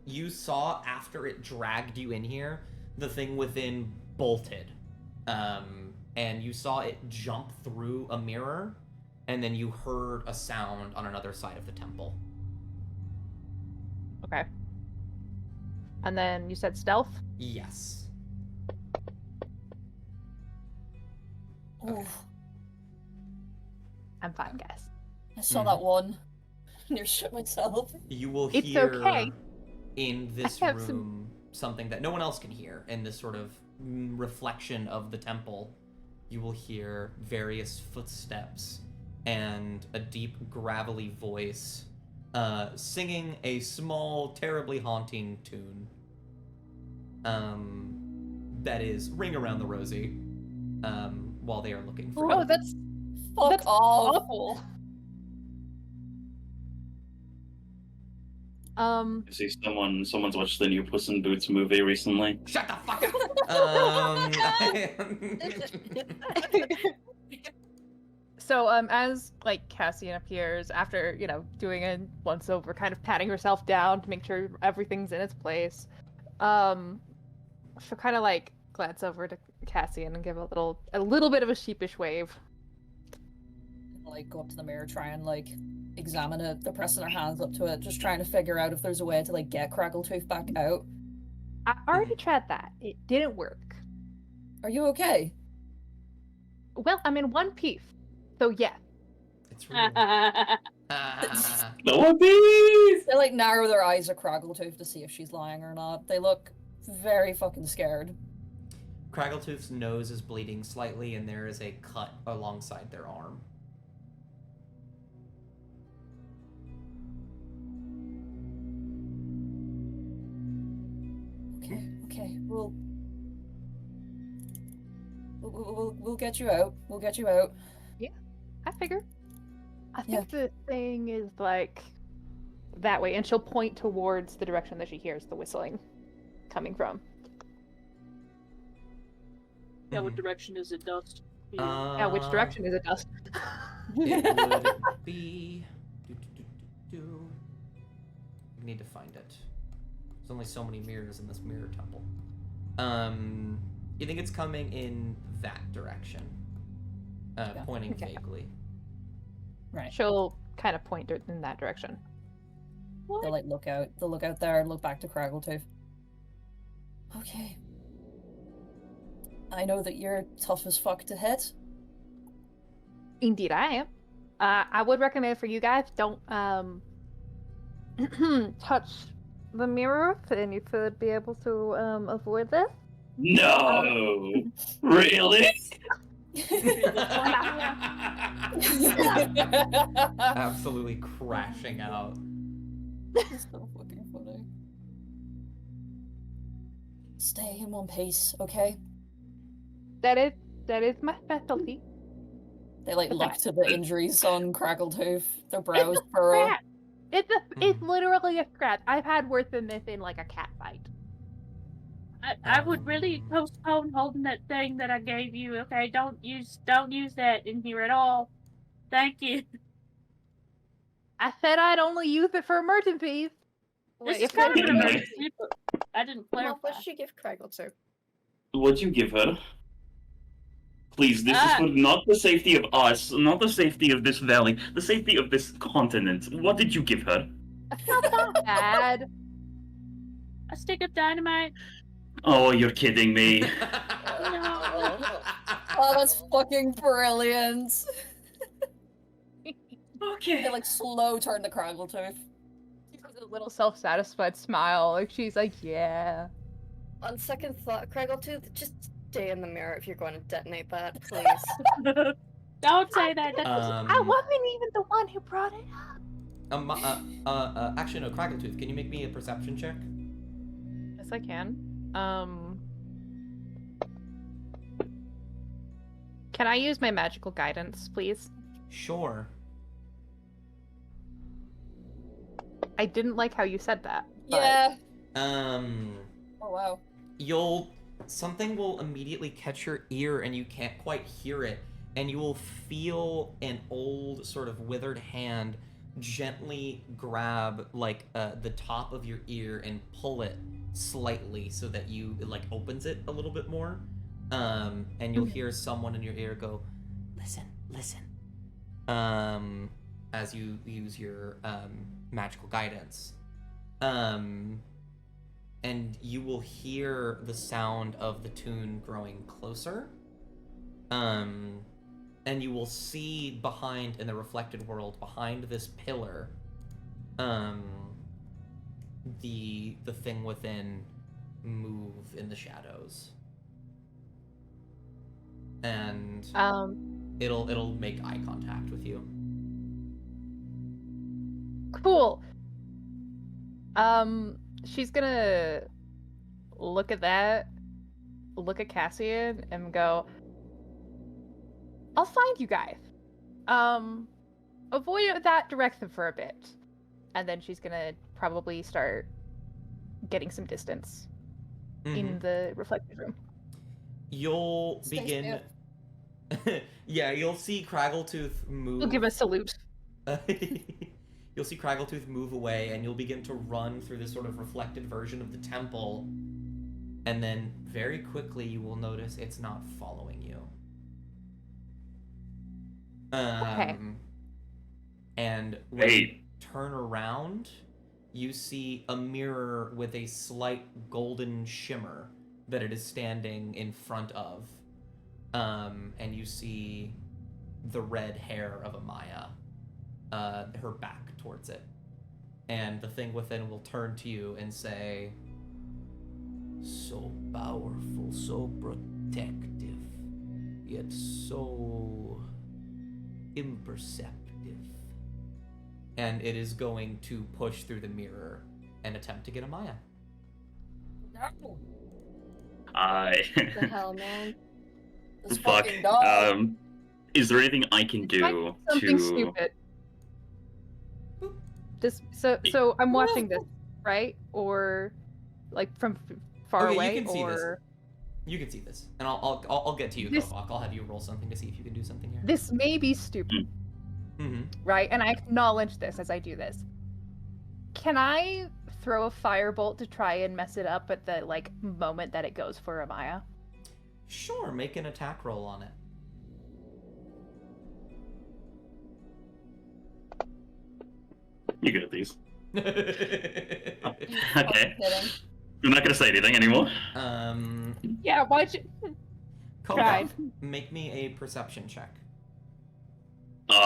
You saw after it dragged you in here, the thing within bolted. And you saw it jump through a mirror, and then you heard a sound on another side of the temple. Okay. And then you said stealth? Yes. Ooh, I'm fine, guys. I saw that one. Near shit myself. You will It's hear okay. in this I have room something that no one else can hear in this sort of reflection of the temple. You will hear various footsteps and a deep, gravelly voice singing a small, terribly haunting tune. That is Ring Around the Rosie while they are looking for Oh, you. that's Fuck off. awful. I see someone's watched the new Puss in Boots movie recently. Shut the fuck up! So as like Cassian appears after, doing a once over, kind of patting herself down to make sure everything's in its place, she'll kind of like glance over to Cassian and give a little bit of a sheepish wave. Like, go up to the mirror, try and like examine it. They're pressing their hands up to it, just trying to figure out if there's a way to like get Craggletooth back out. I already tried that. It didn't work. Are you okay? Well, I'm in one piece, so yeah. It's real. No bees! They like narrow their eyes at Craggletooth to see if she's lying or not. They look very fucking scared. Craggletooth's nose is bleeding slightly, and there is a cut alongside their arm. Okay, we'll get you out. We'll get you out. I figure. I Yeah. think the thing is like that way, and she'll point towards the direction that she hears the whistling coming from. Yeah, what direction is it, Dust? Yeah, which direction is it, Dust? It would be. We need to find it. There's only so many mirrors in this mirror temple. You think it's coming in that direction? Yeah, Pointing okay. vaguely. Right. She'll kind of point in that direction. They'll like look out. They'll look out there and look back to Craggletooth. Okay. I know that you're tough as fuck to hit. Indeed, I am. I would recommend for you guys, don't touch the mirror, and you to be able to avoid this. No! Really? Absolutely crashing out. That's so fucking funny. Stay in one piece, okay? That is my specialty. They like look Okay. to the injuries on Craggletooth. Their brows furrow. Scratch. It's literally a scratch. I've had worse than this in like a cat fight. I would really postpone holding that thing that I gave you. Okay, don't use that in here at all. Thank you. I said I'd only use it for emergencies. This If is kind of Good an night. emergency, but I didn't Mom, clarify. what did she give Craggle? What'd you give her? Please, this is Ah. for not the safety of us, not the safety of this valley, the safety of this continent. What did you give her? Not that bad. A stick of dynamite. Oh, you're kidding me. Oh, that's fucking brilliant. Okay. They like slow turn to Craggletooth. She has a little self-satisfied smile, like she's like, yeah. On second thought, Craggletooth, just stay in the mirror if you're going to detonate that, please. Don't say that. That's I wasn't even the one who brought it up. Actually, no, Craggletooth, can you make me a perception check? Yes, I can. Can I use my magical guidance, please? Sure. I didn't like how you said that. But... Yeah. Um, Oh wow. something will immediately catch your ear and you can't quite hear it, and you will feel an old sort of withered hand gently grab like the top of your ear and pull it slightly so that it like opens it a little bit more. And you'll hear someone in your ear go, listen, as you use your magical guidance. And you will hear the sound of the tune growing closer. And you will see behind, in the reflected world, behind this pillar, the thing within move in the shadows. And it'll make eye contact with you. Cool. She's gonna look at that, look at Cassian, and go, I'll find you guys. Avoid that direction for a bit. And then she's gonna probably start getting some distance in the reflected room. You'll Stay begin... Yeah, you'll see Craggletooth move. We'll give a salute. You'll see Craggletooth move away, and you'll begin to run through this sort of reflected version of the temple. And then, very quickly, you will notice it's not following you. Okay. And when you turn around, you see a mirror with a slight golden shimmer that it is standing in front of. And you see the red hair of Amaya, her back towards it. And the thing within will turn to you and say, so powerful, so protective, yet so imperceptive. And it is going to push through the mirror and attempt to get Amaya. No. What the hell, man? This Fuck. fucking dog. Is there anything I can do Something to... stupid. Just so I'm watching this, right? Or like from far Okay, away, you can see this. or You can see this, and I'll get to you, This- Kofok. I'll have you roll something to see if you can do something here. this may be stupid, Mm-hmm. right? And I acknowledge this as I do this. Can I throw a firebolt to try and mess it up at the like moment that it goes for Amaya? Sure, make an attack roll on it. You good at these? Okay. Okay. I'm not gonna say anything anymore. Yeah, why'd you? Kofok, Tried. make me a perception check. Wow.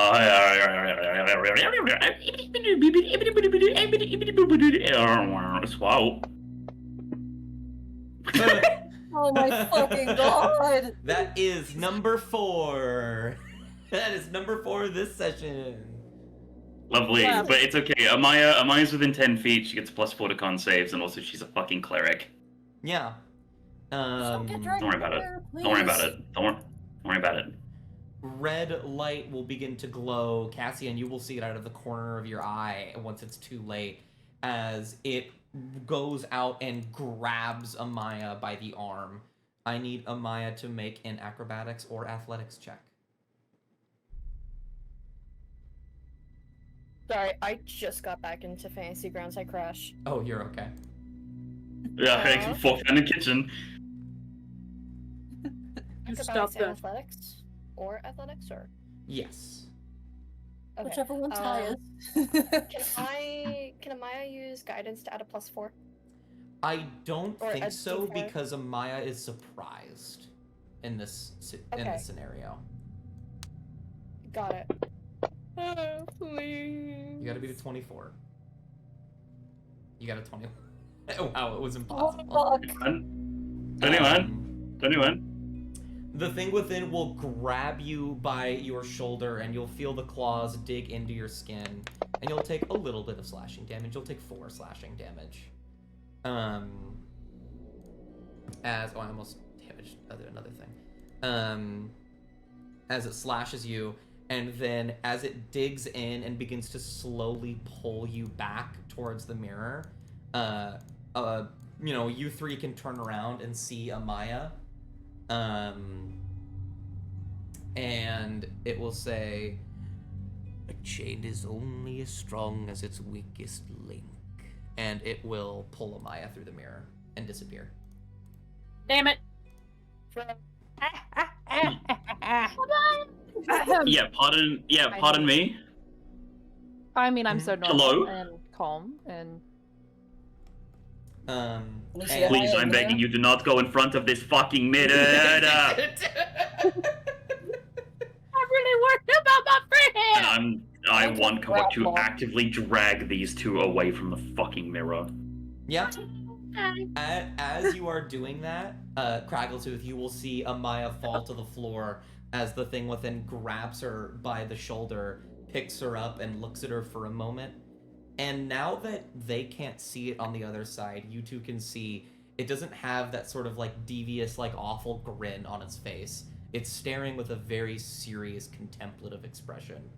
Oh my fucking god! That is number 4. That is number 4 this session. Lovely, Wow. but it's okay. Amaya's within 10 feet. She gets +4 to con saves, and also she's a fucking cleric. Yeah. Don't get dragged Don't worry about it. everywhere, Don't worry about please. it. Don't worry about it. Red light will begin to glow. Cassian, you will see it out of the corner of your eye once it's too late, as it goes out and grabs Amaya by the arm. I need Amaya to make an acrobatics or athletics check. Sorry, I just got back into Fantasy Grounds. I crashed. Oh, you're okay. Yeah, fork in the kitchen. Acrobatics Stop and that. athletics? Or athletics, or? Yes. Okay. Whichever one's highest. Can Amaya use guidance to add a +4? I don't Or think a so D4? because Amaya is surprised in this Okay. scenario. Got it. Please. You gotta beat a 24. You got a 20. Oh, wow, it was Oh impossible. fuck. 21. The thing within will grab you by your shoulder, and you'll feel the claws dig into your skin, and you'll take a little bit of slashing damage. You'll take 4 slashing damage. I almost damaged another thing. as it slashes you, and then as it digs in and begins to slowly pull you back towards the mirror, you three can turn around and see Amaya. And it will say, "A chain is only as strong as its weakest link." And it will pull Amaya through the mirror and disappear. Damn it! Yeah, pardon me. I mean, I'm so normal Hello? and calm and. see Please, Amaya I'm over begging there? you, do not go in front of this fucking mirror. I'm really worried about my friend! And I Okay, want grab to mom. actively drag these two away from the fucking mirror. Yeah. Okay. As you are doing that, Craggletooth, you will see Amaya fall to the floor as the thing within grabs her by the shoulder, picks her up, and looks at her for a moment. And now that they can't see it on the other side, you two can see it doesn't have that sort of like devious, like awful grin on its face. It's staring with a very serious, contemplative expression.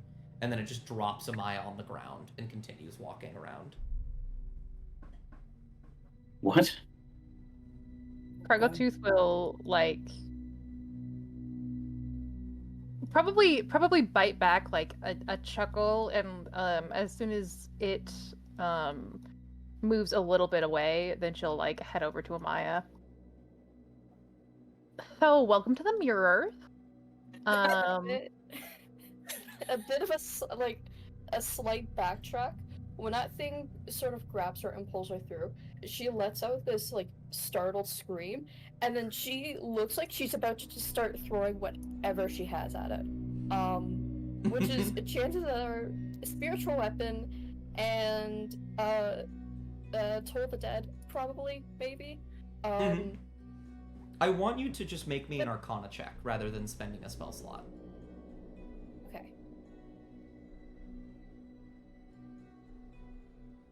And then it just drops Amaya on the ground and continues walking around. What? Kraggletooth will like probably bite back like a chuckle, and as soon as it moves a little bit away, then she'll like head over to Amaya. So welcome to the mirror. A bit of a slight backtrack. When that thing sort of grabs her and pulls her through, she lets out this like startled scream, and then she looks like she's about to just start throwing whatever she has at it. Which is chances are a spiritual weapon and Toll the Dead, probably, maybe. I want you to just make me an Arcana check rather than spending a spell slot. Okay.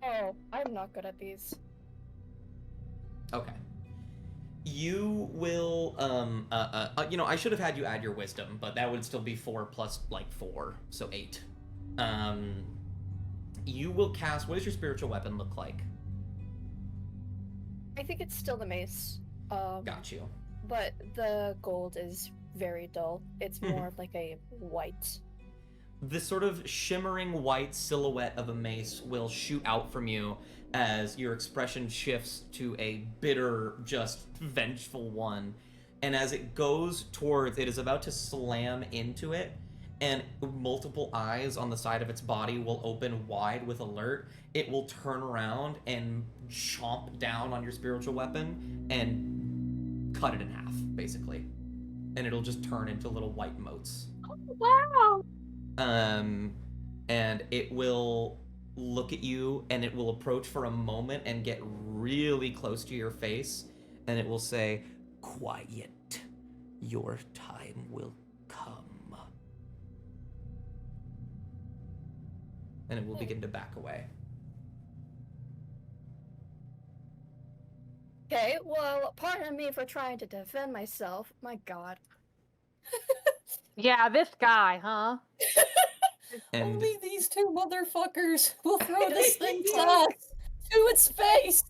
Oh, I'm not good at these. Okay. You will, I should have had you add your wisdom, but that would still be 4 plus, 4, so 8. You will cast, what does your spiritual weapon look like? I think it's still the mace. Got you. But the gold is very dull. It's more of like a white. This sort of shimmering white silhouette of a mace will shoot out from you as your expression shifts to a bitter, just vengeful one. And as it goes towards, it is about to slam into it, and multiple eyes on the side of its body will open wide with alert. It will turn around and chomp down on your spiritual weapon and cut it in half, basically. And it'll just turn into little white motes. Oh, wow! And it will look at you, and it will approach for a moment and get really close to your face, and it will say, "Quiet. Your time will come." And it will begin to back away. Okay, well, pardon me for trying to defend myself. My god. Yeah, this guy, huh? And Only these two motherfuckers will throw this thing to us, to its face.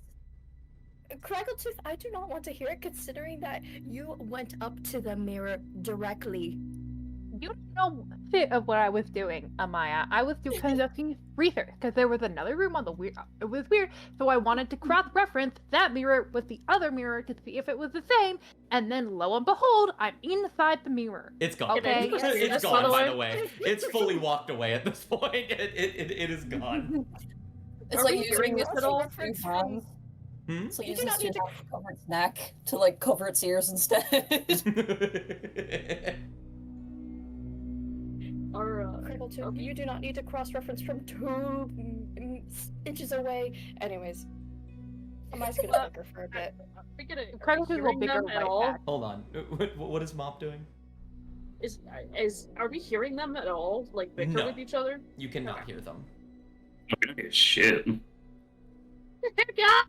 Craggletooth, I do not want to hear it, considering that you went up to the mirror directly. You don't know a bit of what I was doing, Amaya. I was conducting research because there was another room on the weird. It was weird, so I wanted to cross-reference that mirror with the other mirror to see if it was the same. And then, lo and behold, I'm inside the mirror. it's gone. Okay. It's gone, by the way. It's fully walked away at this point. It is gone. It's Are like we using hearing this this at all? two hands. Hmm? It's like You do using not this need two to- hands to cover its neck to like cover its ears instead. Craggletooth, you do not need to cross-reference from 2 inches away. Anyways, Amaya's gonna flicker for a bit. Are we gonna Craggletooth will hearing bigger them at right all? back. Hold on. What is Mop doing? Are we hearing them at all? Like bicker No. with each other? You cannot Okay. hear them. Shit. Yeah.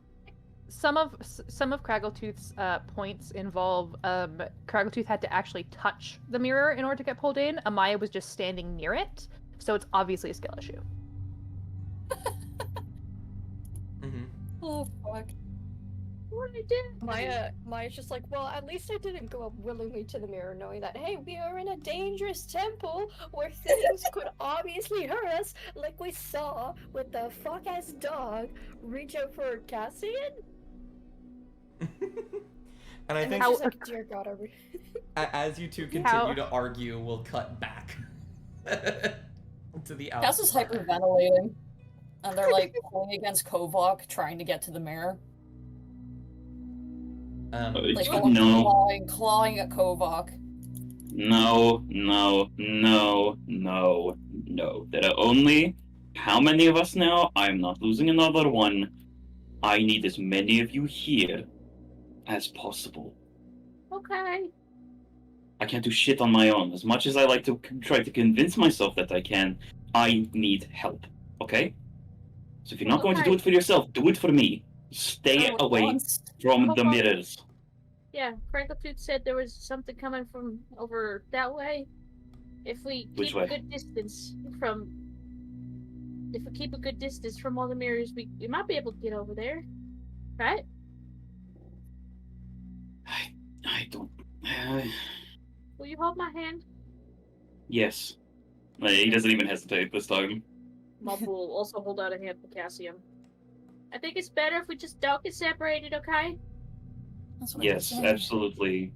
some of Craggletooth's points involve Craggletooth had to actually touch the mirror in order to get pulled in. Amaya was just standing near it, so it's obviously a skill issue. Mm-hmm. Oh fuck. What did I do? Maya's just like, well, at least I didn't go up willingly to the mirror knowing that, hey, we are in a dangerous temple where things could obviously hurt us, like we saw with the fuck-ass dog reach out for Cassian. And I And think then she's like, dear God, as you two continue to argue, we'll cut back to the outside. Cass is hyperventilating, and they're like pulling against Kovok, trying to get to the mirror. Like No. clawing at Kovok. No. There are only how many of us now? I'm not losing another one. I need as many of you here as possible. Okay. I can't do shit on my own. As much as I like to try to convince myself that I can, I need help. Okay? So if you're not going to do it for yourself, do it for me. Stay Oh, away once. from Hold the on. mirrors. Yeah, Crankletooth said there was something coming from over that way. If we Which keep way? a good distance from, if we keep a good distance from all the mirrors, we might be able to get over there, right? I don't. Will you hold my hand? Yes. He doesn't even hesitate this time. Mob will also hold out a hand for Cassian. I think it's better if we just don't get separated, okay? That's what Yes, I was absolutely.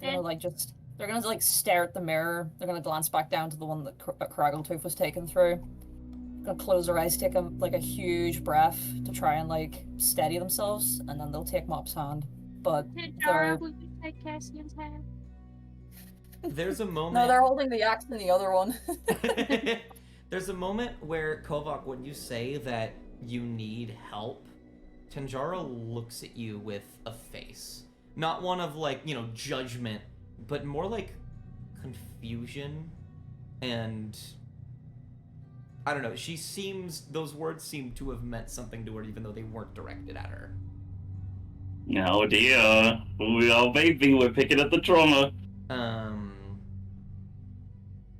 They're they're gonna like stare at the mirror. They're gonna glance back down to the one that Craggletooth was taken through. Gonna close their eyes, take a huge breath to try and like steady themselves, and then they'll take Mop's hand. But Hey, they're Dara, will you take Cassian's hand? There's a moment. no, they're holding the axe in the other one. There's a moment where Kovak, when you say that you need help, Tanjara looks at you with a face. Not one of like, judgment, but more like confusion and I don't know, those words seem to have meant something to her even though they weren't directed at her. Oh dear. Oh baby, we're picking up the trauma.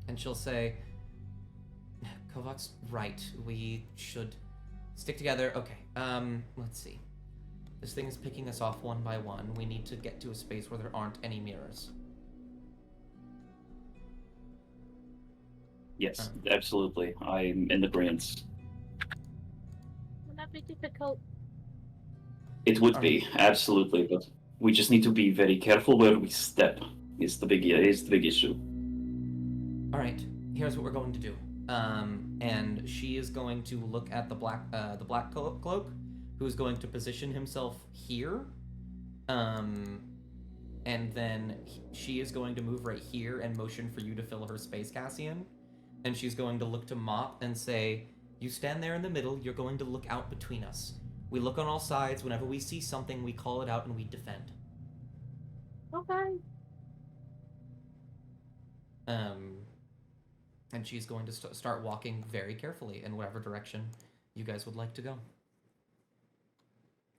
And she'll say, Kovak's right. We should stick together. Okay, let's see. This thing is picking us off one by one. We need to get to a space where there aren't any mirrors. Yes, absolutely. I'm in agreement. Would that be difficult? It would be, absolutely, but we just need to be very careful where we step. Is the big issue. All right, here's what we're going to do. And she is going to look at the black cloak, who's going to position himself here. And then she is going to move right here and motion for you to fill her space, Cassian. And she's going to look to Mop and say, "You stand there in the middle. You're going to look out between us. We look on all sides. Whenever we see something, we call it out and we defend." Okay. And she's going to start walking very carefully in whatever direction you guys would like to go.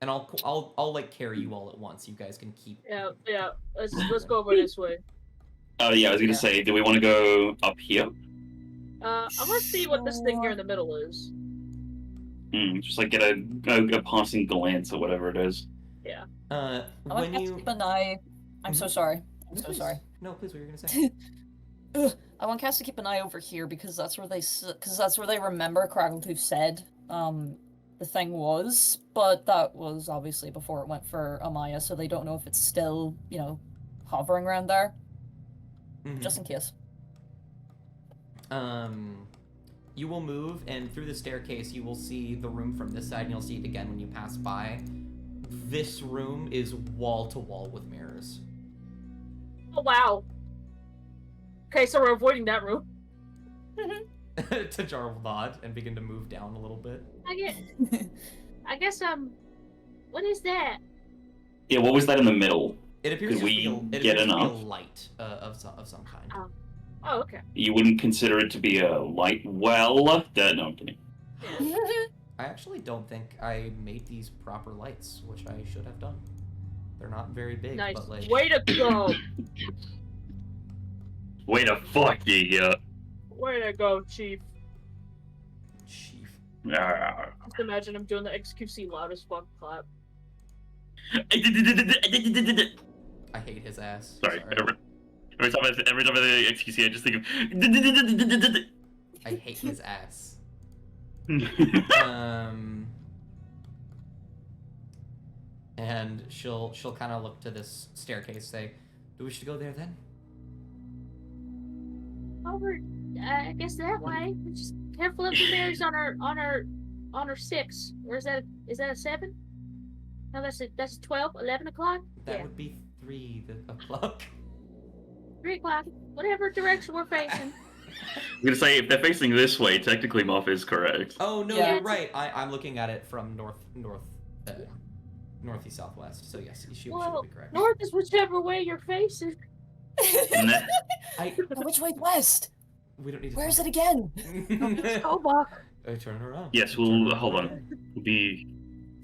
And I'll like carry you all at once. You guys can keep. Yeah. Let's go over this way. Oh yeah, I was gonna say, do we want to go up here? I want to see what this thing here in the middle is. Just like get a passing glance or whatever it is. Yeah. I want When Cass you. to keep an eye. I'm so sorry. I'm No, so please. sorry. No, please. What were you gonna say? I want Cass to keep an eye over here because that's where they remember Craggletooth said the thing was, but that was obviously before it went for Amaya, so they don't know if it's still, hovering around there. Mhm. Just in case. You will move, and through the staircase, you will see the room from this side, and you'll see it again when you pass by. This room is wall to wall with mirrors. Oh wow. Okay, so we're avoiding that room. Tajara will nod and begin to move down a little bit. I guess what is that? Yeah, what was that in the middle? It appears Could to be we get a enough? light of some kind. Oh, okay. You wouldn't consider it to be a light well? No, I'm kidding. I actually don't think I made these proper lights, which I should have done. They're not very big, Nice. but like. Way to go. Way to fuck yeah. Way to go, Chief. Chief. Just imagine him doing the XQC loud as fuck clap. I hate his ass. Sorry. Every time I XQC, I just think of. I hate his ass. And she'll kind of look to this staircase, say, "Do we should go there then?" Over, I guess that way. Just careful of the mirrors on her 6. Or is that a 7? No, that's 12, 11 o'clock. That Yeah. would be 3 o'clock. 3 o'clock. Whatever direction we're facing. I'm gonna say if they're facing this way, technically Moth is correct. Oh no, Yeah. you're right. I'm looking at it from northeast southwest. So yes, she Well, would be correct. north is whichever way you're facing. Nah. Which way west? We don't need to. Where's it again? Go walk. Turn around. Yes, Turn we'll hold around. on.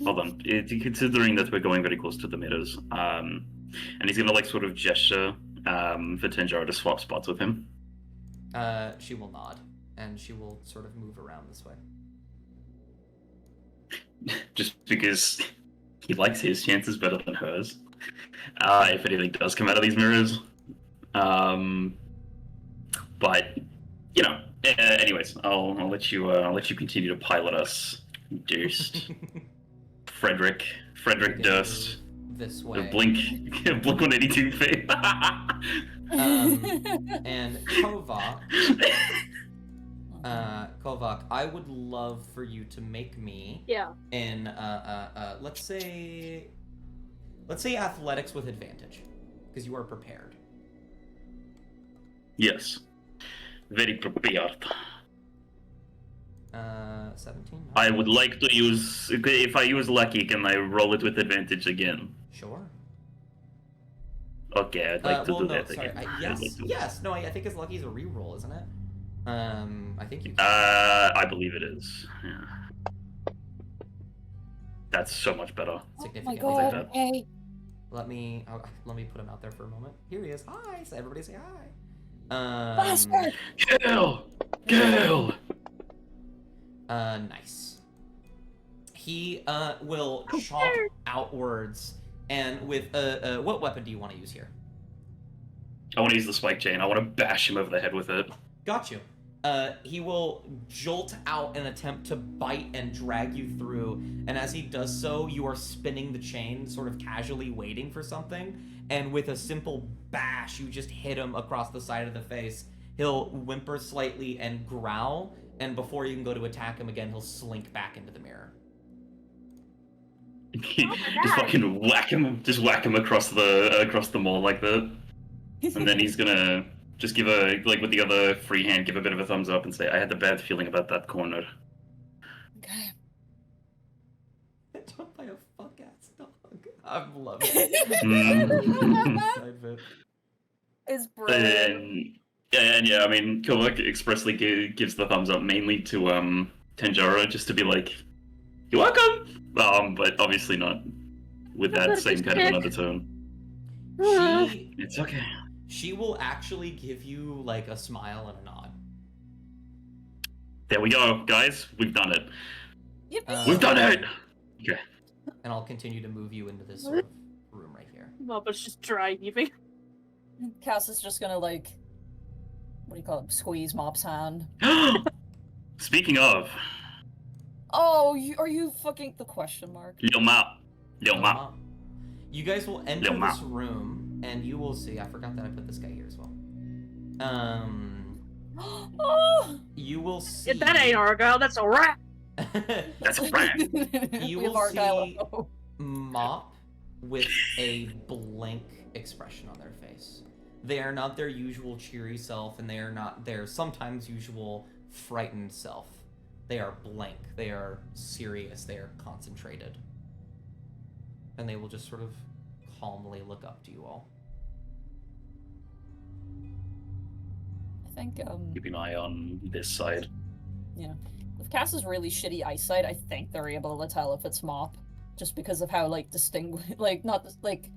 Hold on. Considering that we're going very close to the mirrors, and he's gonna like sort of gesture for Tenjaro to swap spots with him. She will nod, and she will sort of move around this way. Just because he likes his chances better than hers. If anything does come out of these mirrors. But you know, anyways, I'll let you continue to pilot us, Durst, Frederick We can Durst, move this way. Blink 182 feet. And Kovak, I would love for you to make me Yeah. in let's say athletics with advantage, because you are prepared. Yes, very prepared. 17. I would like to use. If I use lucky, can I roll it with advantage again? Sure. Okay, I'd like to do that sorry. again. Yes. No, I think his lucky is a reroll, isn't it? I think you. I believe it is. Yeah. That's so much better. Oh my Significantly god, better. okay. Let me put him out there for a moment. Here he is. Hi. So everybody say hi. Bastard! Kill! Kill! Nice. He will chomp outwards, and with what weapon do you want to use here? I want to use the spike chain. I want to bash him over the head with it. Got you. He will jolt out and attempt to bite and drag you through, and as he does so, you are spinning the chain, sort of casually waiting for something, and with a simple bash, you just hit him across the side of the face. He'll whimper slightly and growl, and before you can go to attack him again, he'll slink back into the mirror. Just fucking whack him across the mall like that, and then he's gonna just give a, like with the other free hand, give a bit of a thumbs up and say, "I had a bad feeling about that corner." Okay. Don't buy a fuck ass dog. I'm loving Mm. Side bit. It's brilliant. And yeah, I mean, Kovak expressly gives the thumbs up mainly to Tenjaro, just to be like, "You're welcome," but obviously not with that same kind of an undertone. She It's okay. She will actually give you like a smile and a nod. There we go, guys. We've done it. Yippee! We've done it. Okay. And I'll continue to move you into this sort of room right here. Moppa's just dry heaving. Cass is just gonna like, what do you call it? Squeeze Mop's hand. Speaking of, Oh, are you fucking the question mark? Lil Mop. You guys will enter Lil Ma. this room, and you will see. I forgot that I put this guy here as well. Oh! You will see. If that ain't Argyle, that's a rat. That's a rat. You We have will Argyle. see Mop with a blank expression on their face. They are not their usual cheery self, and they are not their sometimes usual frightened self. They are blank. They are serious. They are concentrated. And they will just sort of calmly look up to you all. I think Keep an eye on this side. the If Cass has really shitty eyesight, I think they're able to tell if it's Mop. Just because of how, like, like, not, like...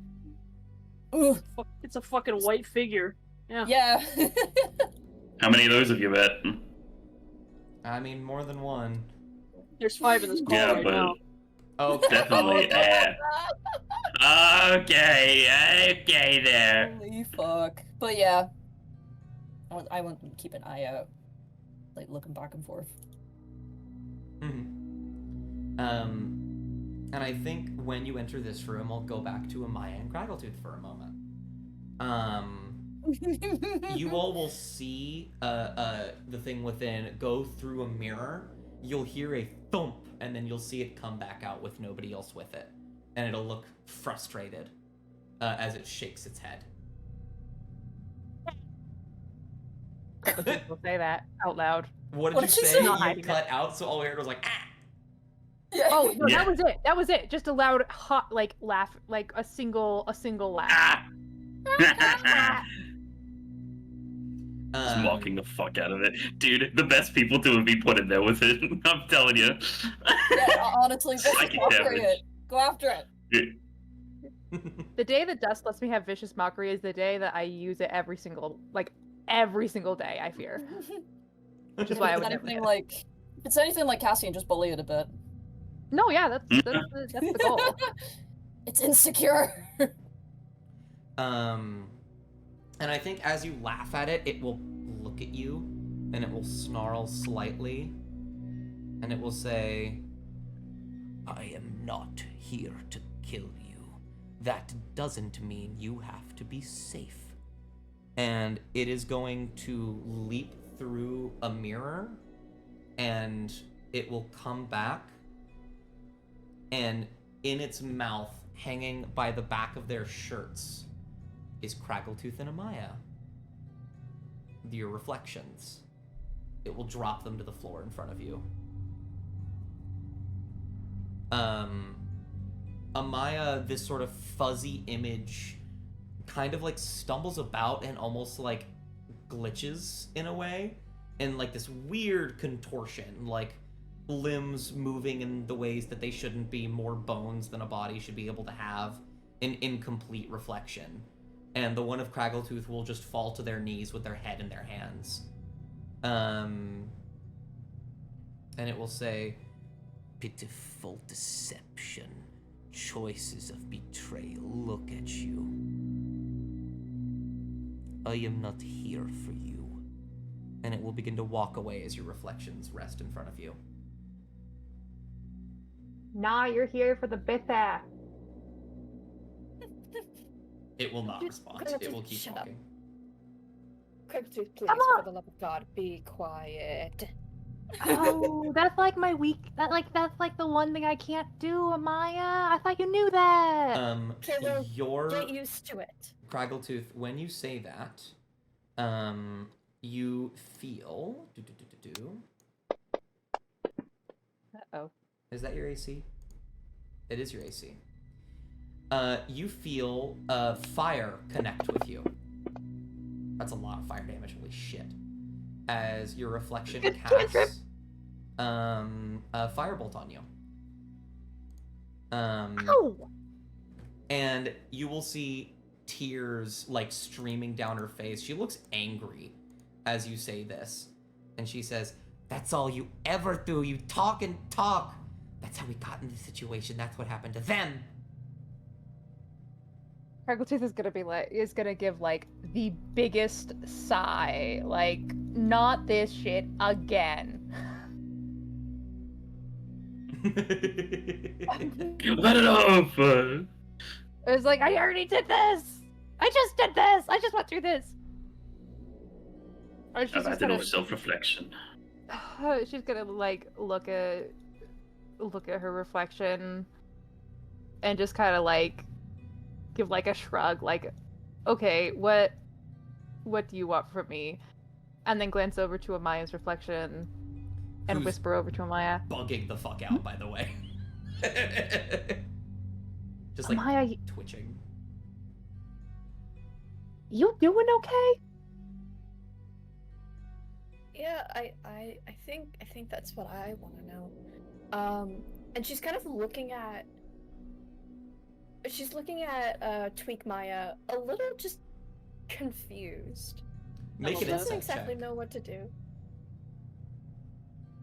Ugh. It's a fucking white figure. Yeah. Yeah. How many of those have you met? I mean, more than one. There's 5 in this call Yeah, right but now. Okay. definitely. Okay there. Holy fuck. But yeah. I want to keep an eye out. Like, looking back and forth. And I think when you enter this room, I'll go back to Amaya and Craggletooth for a moment. You all will see the thing within go through a mirror. You'll hear a thump, and then you'll see it come back out with nobody else with it. And it'll look frustrated as it shakes its head. People say that out loud. What did What you did she say? say? Not You hiding cut out, so all we heard was like, ah! Yeah. Oh no, Yeah. that was it. That was it. Just a loud, hot, like laugh, like a single laugh. Ah! Just mocking the fuck out of it. Dude, the best people to be put in there with it. I'm telling you. Yeah, honestly, just Psychic go after damage. it. Go after it. The day that Dust lets me have vicious mockery is the day that I use it every single day. I fear, which is why I If would it's never. anything like, if it's anything like Cassian, just bully it a bit. No, yeah, that's the goal. It's insecure. And I think as you laugh at it, it will look at you, and it will snarl slightly, and it will say, I am not here to kill you. That doesn't mean you have to be safe. And it is going to leap through a mirror, and it will come back, and in its mouth, hanging by the back of their shirts, is Craggletooth and Amaya. Your reflections. It will drop them to the floor in front of you. Amaya, this sort of fuzzy image, kind of like stumbles about and almost like glitches in a way, in like this weird contortion, like limbs moving in the ways that they shouldn't be, more bones than a body should be able to have, an incomplete reflection. And the one of Craggletooth will just fall to their knees with their head in their hands. And it will say, pitiful deception, choices of betrayal, look at you. I am not here for you. And it will begin to walk away as your reflections rest in front of you. Nah, you're here for the bitter. It will not Just respond. gonna It will keep shut up. walking. Craggletooth, please, Come for on. the love of God, be quiet. Oh, that's like my weak. That's like the one thing I can't do, Amaya. I thought you knew that. Okay, well, Your get used to it. Craggletooth, when you say that, you feel. Uh-oh. Is that your AC? It is your AC. You feel fire connect with you. That's a lot of fire damage. Holy shit! As your reflection casts a firebolt on you. Ow! And you will see tears like streaming down her face. She looks angry as you say this. And she says, "That's all you ever do. You talk and talk. That's how we got in this situation. That's what happened to them." Craggletooth is gonna give like the biggest sigh, like not this shit again. Let it off! It was like, I already did this. I just did this. I just went through this. Or she's I've just had gonna, enough self-reflection. she's gonna like look at her reflection, and just kind of like give like a shrug, like, okay, what do you want from me? And then glance over to Amaya's reflection and Who's whisper over to Amaya, bugging the fuck out, by the way. Just like Amaya, twitching. you doing okay? Yeah, I think that's what I want to know. And she's kind of looking at Tweak Maya a little just confused. Make She an doesn't insight exactly check. know what to do.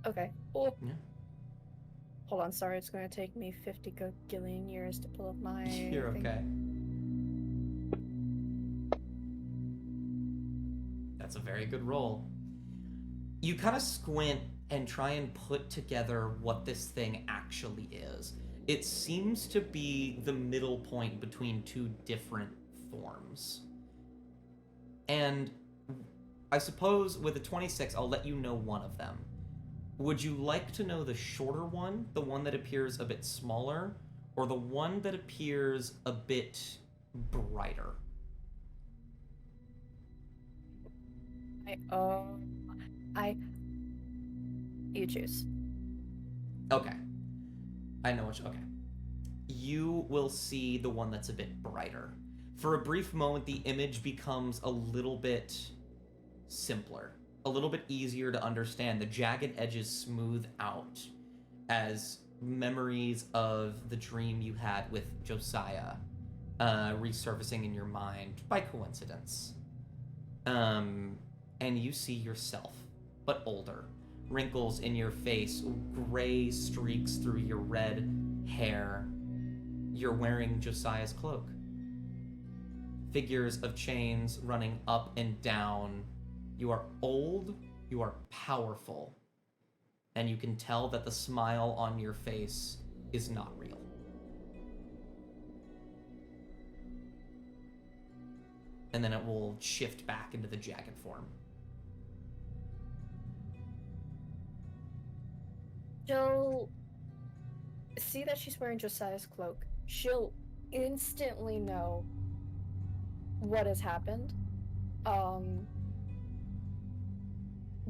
Okay. Oh. Yeah. Hold on, sorry, it's going to take me 50 gillion years to pull up my You're thing. okay. That's a very good roll. You kind of squint and try and put together what this thing actually is. It seems to be the middle point between two different forms. And I suppose with a 26, I'll let you know one of them. Would you like to know the shorter one, the one that appears a bit smaller, or the one that appears a bit brighter? You choose. Okay. I know which. Okay. You will see the one that's a bit brighter. For a brief moment, the image becomes a little bit simpler, a little bit easier to understand. The jagged edges smooth out as memories of the dream you had with Josiah resurfacing in your mind by coincidence. And you see yourself, but older. Wrinkles in your face, gray streaks through your red hair. You're wearing Josiah's cloak. Figures of chains running up and down. You are old, you are powerful, and you can tell that the smile on your face is not real. And then it will shift back into the jagged form. She'll see that she's wearing Josiah's cloak. She'll instantly know what has happened.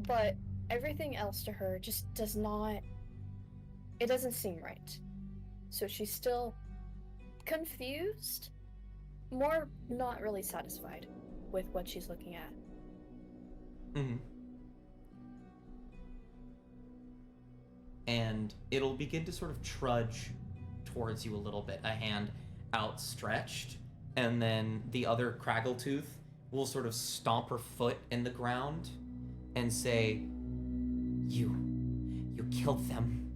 But everything else to her just does not. It doesn't seem right. So she's still confused, more not really satisfied with what she's looking at. Mm-hmm. And it'll begin to sort of trudge towards you a little bit, a hand outstretched, and then the other Craggletooth will sort of stomp her foot in the ground and say, You killed them.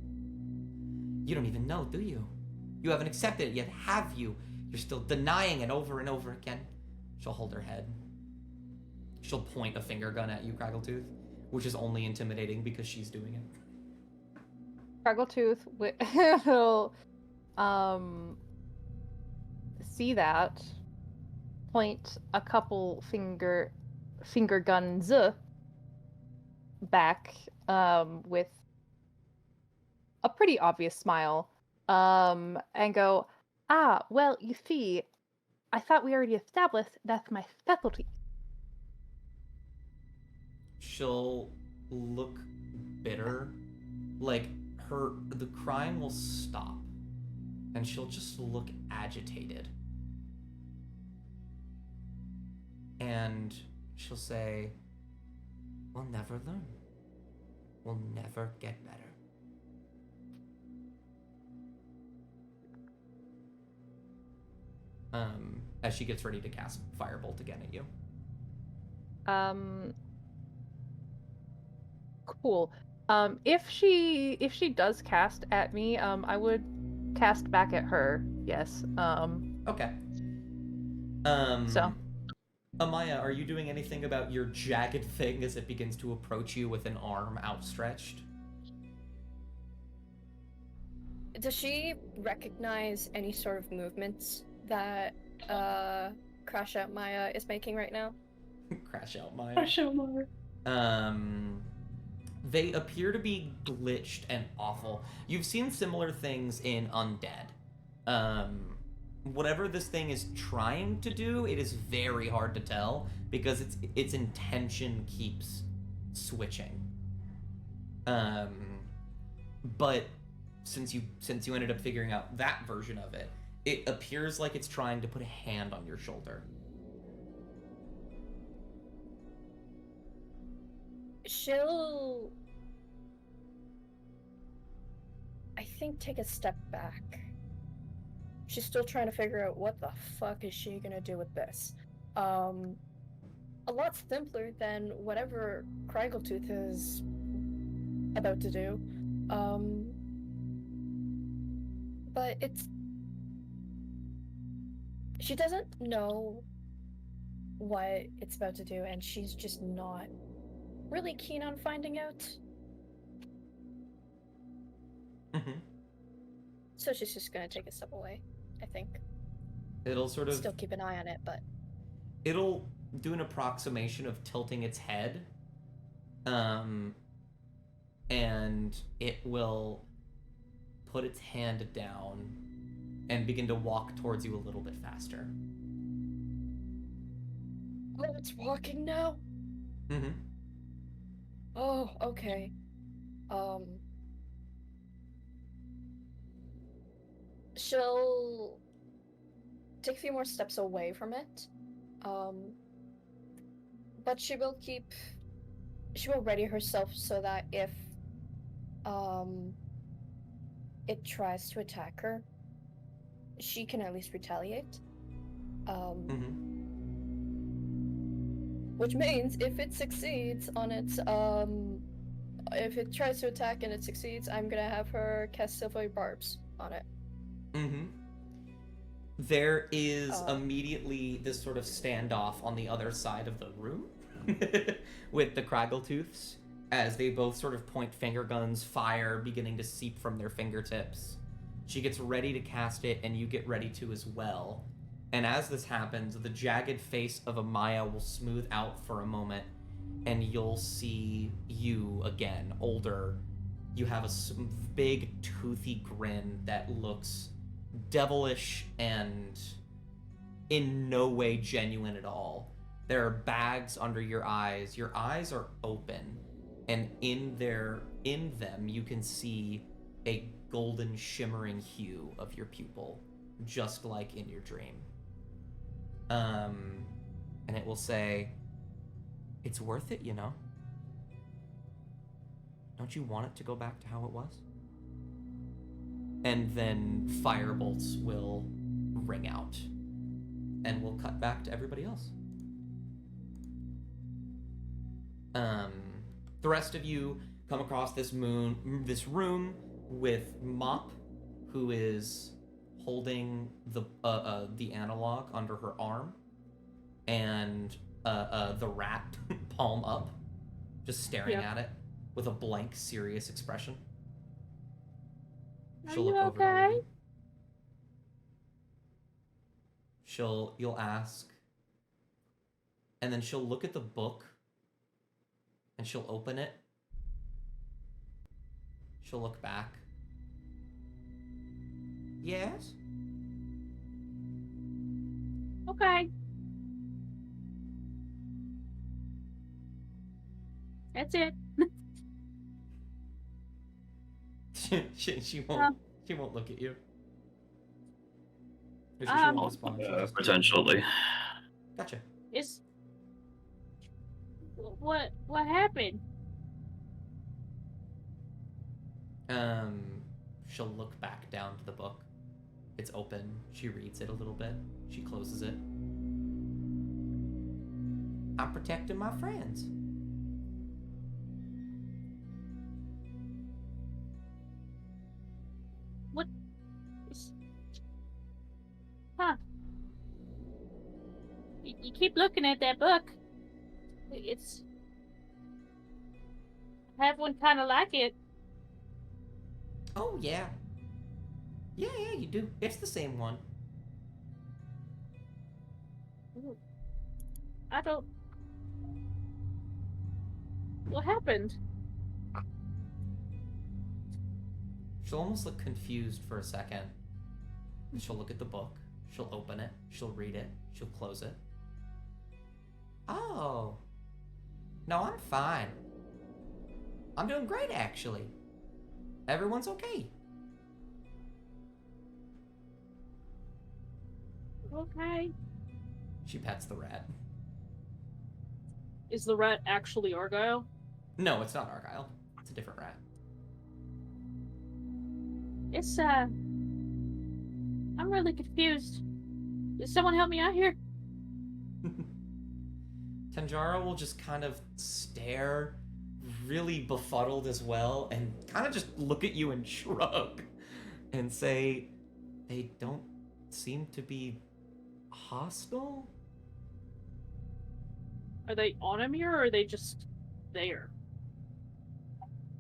You don't even know, do you? You haven't accepted it yet, have you? You're still denying it over and over again. She'll hold her head. She'll point a finger gun at you, Craggletooth, which is only intimidating because she's doing it. Craggletooth will see that, point a couple finger guns back with a pretty obvious smile, and go, well, you see, I thought we already established that's my specialty. She'll look bitter, like the crying will stop, and she'll just look agitated. And she'll say, We'll never learn. We'll never get better. As she gets ready to cast Firebolt again at you. Cool. If she does cast at me, I would cast back at her. Yes. Okay. So. Amaya, are you doing anything about your jagged thing as it begins to approach you with an arm outstretched? Does she recognize any sort of movements that Crash Out Maya is making right now? Crash Out Maya. Crash Out Maya. They appear to be glitched and awful. You've seen similar things in Undead. Whatever this thing is trying to do, it is very hard to tell because its intention keeps switching. But since you ended up figuring out that version of it, it appears like it's trying to put a hand on your shoulder. she'll, I think, take a step back. She's still trying to figure out what the fuck is she gonna do with this. A lot simpler than whatever Criggletooth is about to do. But she doesn't know what it's about to do, and she's just not really keen on finding out. Mm-hmm. So she's just gonna take a step away, I think. It'll sort of Still keep an eye on it, but it'll do an approximation of tilting its head, and it will put its hand down and begin to walk towards you a little bit faster. oh, it's walking now. Mm-hmm. Oh, okay. She'll take a few more steps away from it. But she will ready herself so that if it tries to attack her, she can at least retaliate. Which means if it succeeds on its if it tries to attack and it succeeds, I'm gonna have her cast Silvery Barbs on it. Mm-hmm. There is immediately this sort of standoff on the other side of the room with the Criggletooths as they both sort of point finger guns, fire beginning to seep from their fingertips. She gets ready to cast it, and you get ready to as well. And as this happens, the jagged face of Amaya will smooth out for a moment, and you'll see you again, older. You have a big, toothy grin that looks devilish and in no way genuine at all. There are bags under your eyes. Your eyes are open, and in them you can see a golden shimmering hue of your pupil, just like in your dream. And it will say, "It's worth it, you know. Don't you want it to go back to how it was?" And then firebolts will ring out, and we'll cut back to everybody else. The rest of you come across this room with Mop, who is holding the analog under her arm, and the rat palm up, just staring at it with a blank, serious expression. She'll look over at all of you. You'll ask, and then she'll look at the book, and she'll open it. She'll look back. Yes? Okay. That's it. she won't look at you. She won't respond. Potentially. Gotcha. What happened? She'll look back down to the book. It's open. She reads it a little bit. She closes it. I'm protecting my friends. What? Huh. You keep looking at that book. I have one kind of like it. Oh, yeah. Yeah, you do. It's the same one. I don't... What happened? She'll almost look confused for a second. And she'll look at the book. She'll open it. She'll read it. She'll close it. Oh. No, I'm fine. I'm doing great, actually. Everyone's okay. Okay. She pets the rat. Is the rat actually Argyle? No, it's not Argyle. It's a different rat. It's I'm really confused. Did someone help me out here? Tanjara will just kind of stare, really befuddled as well, and kind of just look at you and shrug and say, they don't seem to be hostile? Are they on a mirror or are they just there?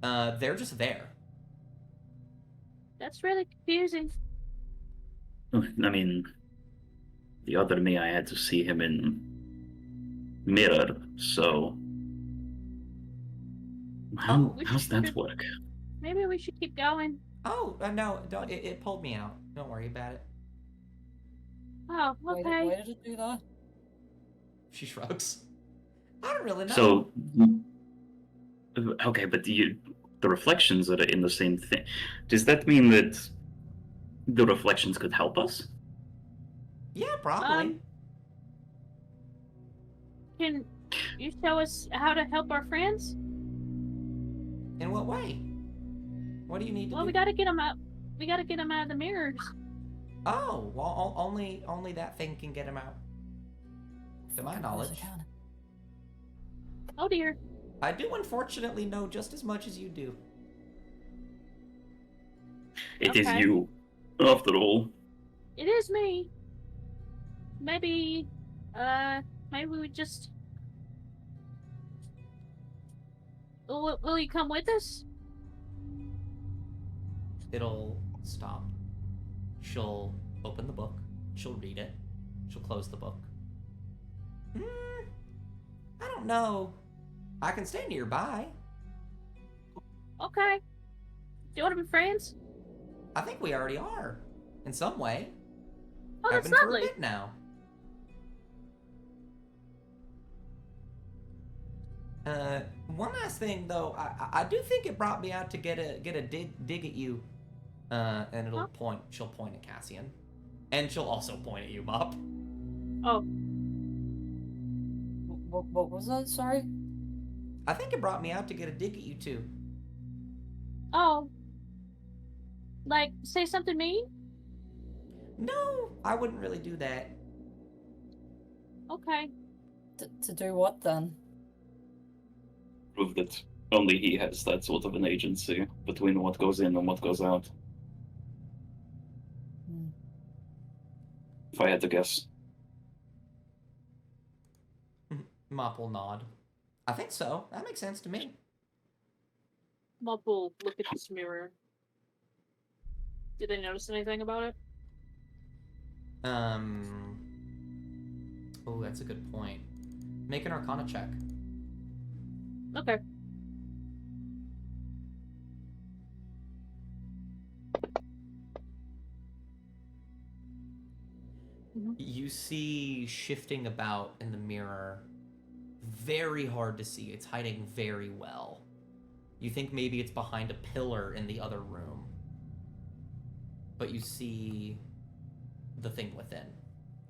They're just there. That's really confusing. I mean, the other me, I had to see him in mirror, so how's that work? Maybe we should keep going. Oh, no, don't, it pulled me out. Don't worry about it. Oh, okay. Why did it do that? She shrugs. I don't really know. So, okay, but the reflections are in the same thing. Does that mean that the reflections could help us? Yeah, probably. Can you show us how to help our friends? In what way? What do you need to Well, do? we gotta get them out. We gotta get them out of the mirrors. Oh, well, only that thing can get him out. To my knowledge. Oh dear. I do unfortunately know just as much as you do. It is Okay. you, after all. It is me. Maybe, maybe we just. Will you come with us? It'll stop. She'll open the book. She'll read it. She'll close the book. I don't know. I can stay nearby. Okay. Do you want to be friends? I think we already are. In some way. Oh, Have that's been for a lovely. bit now. One last thing though, I do think it brought me out to get a dig at you. And it'll point. She'll point at Cassian, and she'll also point at you, Mop. Oh, What was that? Sorry? I think it brought me out to get a dig at you too. oh. Like, say something mean? No, I wouldn't really do that. Okay. To do what then? Prove that only he has that sort of an agency between what goes in and what goes out. If I had to guess. Mop will nod. I think so. That makes sense to me. Mop will look at this mirror. Did they notice anything about it? Oh, that's a good point. Make an Arcana check. Okay. You see shifting about in the mirror. Very hard to see. It's hiding very well. You think maybe it's behind a pillar in the other room. But you see the thing within.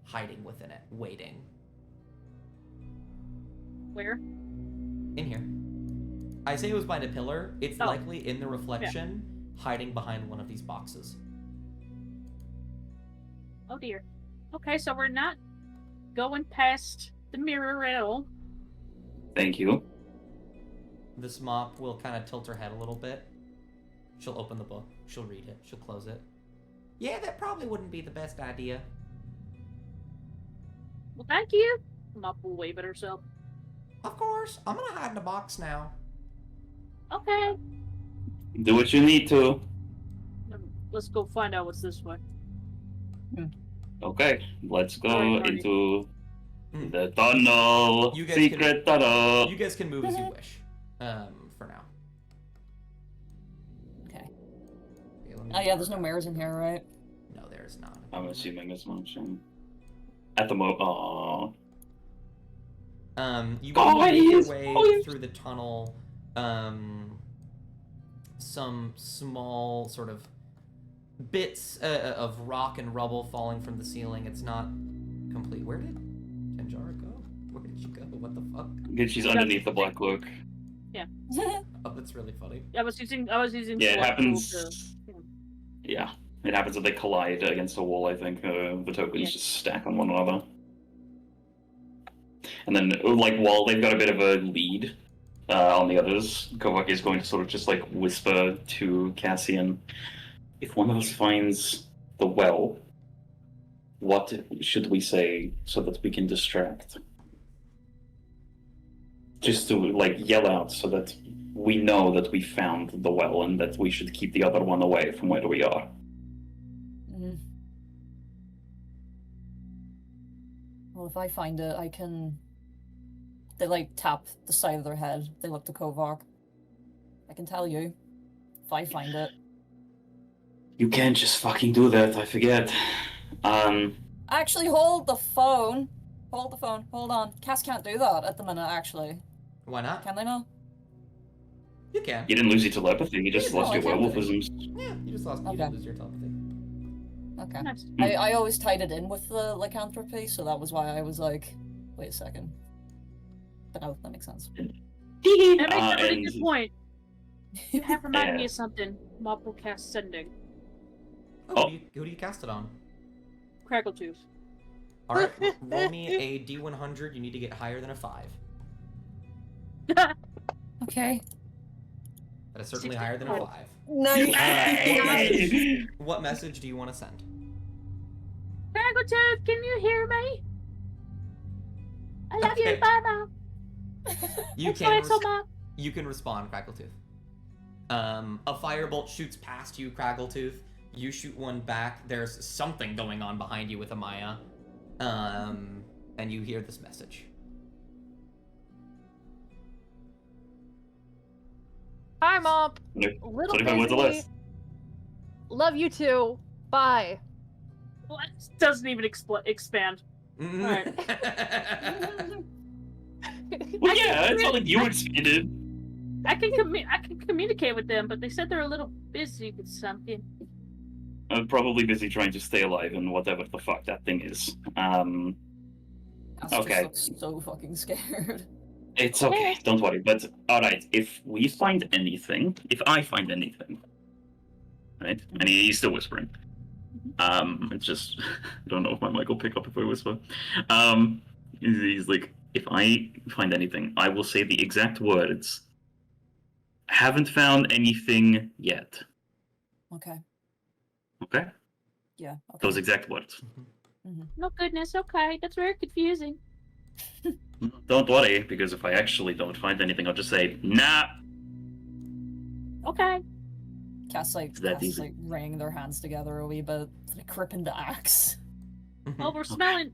Hiding within it. Waiting. Where? In here. I say it was behind a pillar. It's Oh. likely in the reflection, hiding behind one of these boxes. Oh dear. Okay, so we're not going past the mirror at all. Thank you. This Mop will kind of tilt her head a little bit. She'll open the book. She'll read it. She'll close it. Yeah, that probably wouldn't be the best idea. Well, thank you. Mop will wave at herself. Of course. I'm gonna hide in the box now. Okay. Do what you need to. Let's go find out what's this way. Okay, let's go Alright, Marty. into the tunnel. You guys Secret tunnel. You guys can move as you wish. For now. Okay. Okay, let me- Oh yeah, there's no mirrors in here, right? No, there is not. I'm assuming as much. At the moment. Aww. You Oh, make he your is- way oh, he- through the tunnel. Some small sort of bits of rock and rubble falling from the ceiling. It's not complete. Where did Tanjara go? Where did she go? What the fuck? She's underneath the black cloak. Oh, that's really funny. I was using. Yeah, it select tool happens. to- Yeah, it happens if they collide against a wall. I think the tokens Yeah. just stack on one another, and then like while they've got a bit of a lead on the others, Kovac is going to sort of just like whisper to Cassian, "If one of us finds the well, what should we say so that we can distract?" Just to like yell out so that we know that we found the well and that we should keep the other one away from where we are. Mm. Well, if I find it, I can. They like tap the side of their head. They look to Kovark. I can tell you, if I find it. You can't just fucking do that, I forget. Actually, hold the phone. Hold the phone. Hold on. Cass can't do that at the minute, actually. Why not? Can they not? You can. You didn't lose your telepathy, you just No, lost I your can't do it. werewolfisms. Yeah, you just lost. You Okay. didn't lose your telepathy. Okay. Nice. I always tied it in with the lycanthropy, so that was why I was like, wait a second. But no, that makes sense. That makes a really and- good point. You have reminded me Yeah. of something. Multiple cast sending. Oh, who do you cast it on? Craggletooth. All right, roll me a D100. You need to get higher than a 5. Okay. That is certainly higher than a 5. Nice. Hey! What message do you want to send? Craggletooth, can you hear me? I love Okay. you. Bye, Mom. You It's can like so, Mom. you can respond, Craggletooth. A firebolt shoots past you, Craggletooth. You shoot one back. There's something going on behind you with Amaya. And you hear this message. Hi, Mom. Nope. Little 25 words or busy. less. Love you too. Bye. Well, it doesn't even expand. Alright. Well, yeah, it's not like you expanded. I can communicate with them, but they said they're a little busy with something. I'm probably busy trying to stay alive and whatever the fuck that thing is. Cass Okay. just looks so fucking scared. It's okay, don't worry. But alright, if we find anything, if I find anything, right? And he's still whispering. It's just I don't know if my mic will pick up if I whisper. He's like, if I find anything, I will say the exact words. Haven't found anything yet. Okay. Okay? Yeah. Okay. Those exact words. No goodness, okay. That's very confusing. Don't worry, because if I actually don't find anything, I'll just say, nah. Okay. Cass that easy. like wringing their hands together a wee bit, like gripping the axe. Well, we're smelling.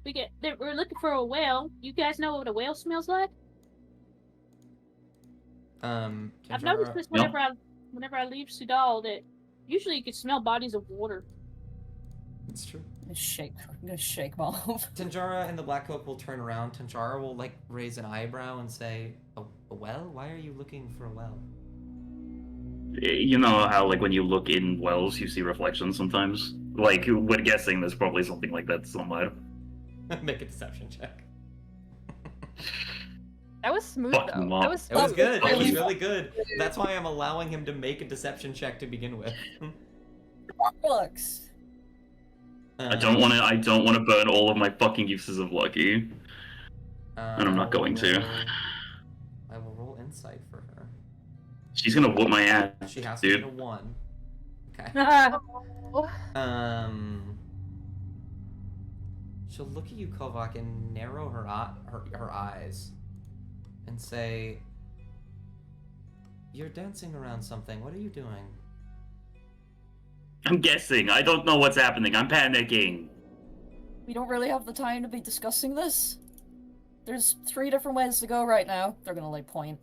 We're looking for a whale. You guys know what a whale smells like? I've noticed this No. whenever I leave Sudal that usually you can smell bodies of water. It's true. I'm gonna shake Mom. Tanjara and the Black Cloak will turn around. Tanjara will like raise an eyebrow and say, a well? Why are you looking for a well? You know how, like, when you look in wells, you see reflections sometimes? Like, we're guessing there's probably something like that somewhere. Make a deception check. That was smooth Fuck, though. Mom. That was It was smooth. good. It was Really really good. That's why I'm allowing him to make a deception check to begin with. Looks. I don't want to burn all of my fucking uses of lucky. And I'm not going to. I will roll insight for her. She's gonna whoop my ass, She has to dude. get a 1. Okay. Oh, She'll look at you, Kovac, and narrow her eyes, and say, "You're dancing around something. What are you doing?" I'm guessing. I don't know what's happening. I'm panicking. We don't really have the time to be discussing this. There's 3 different ways to go right now. They're gonna like point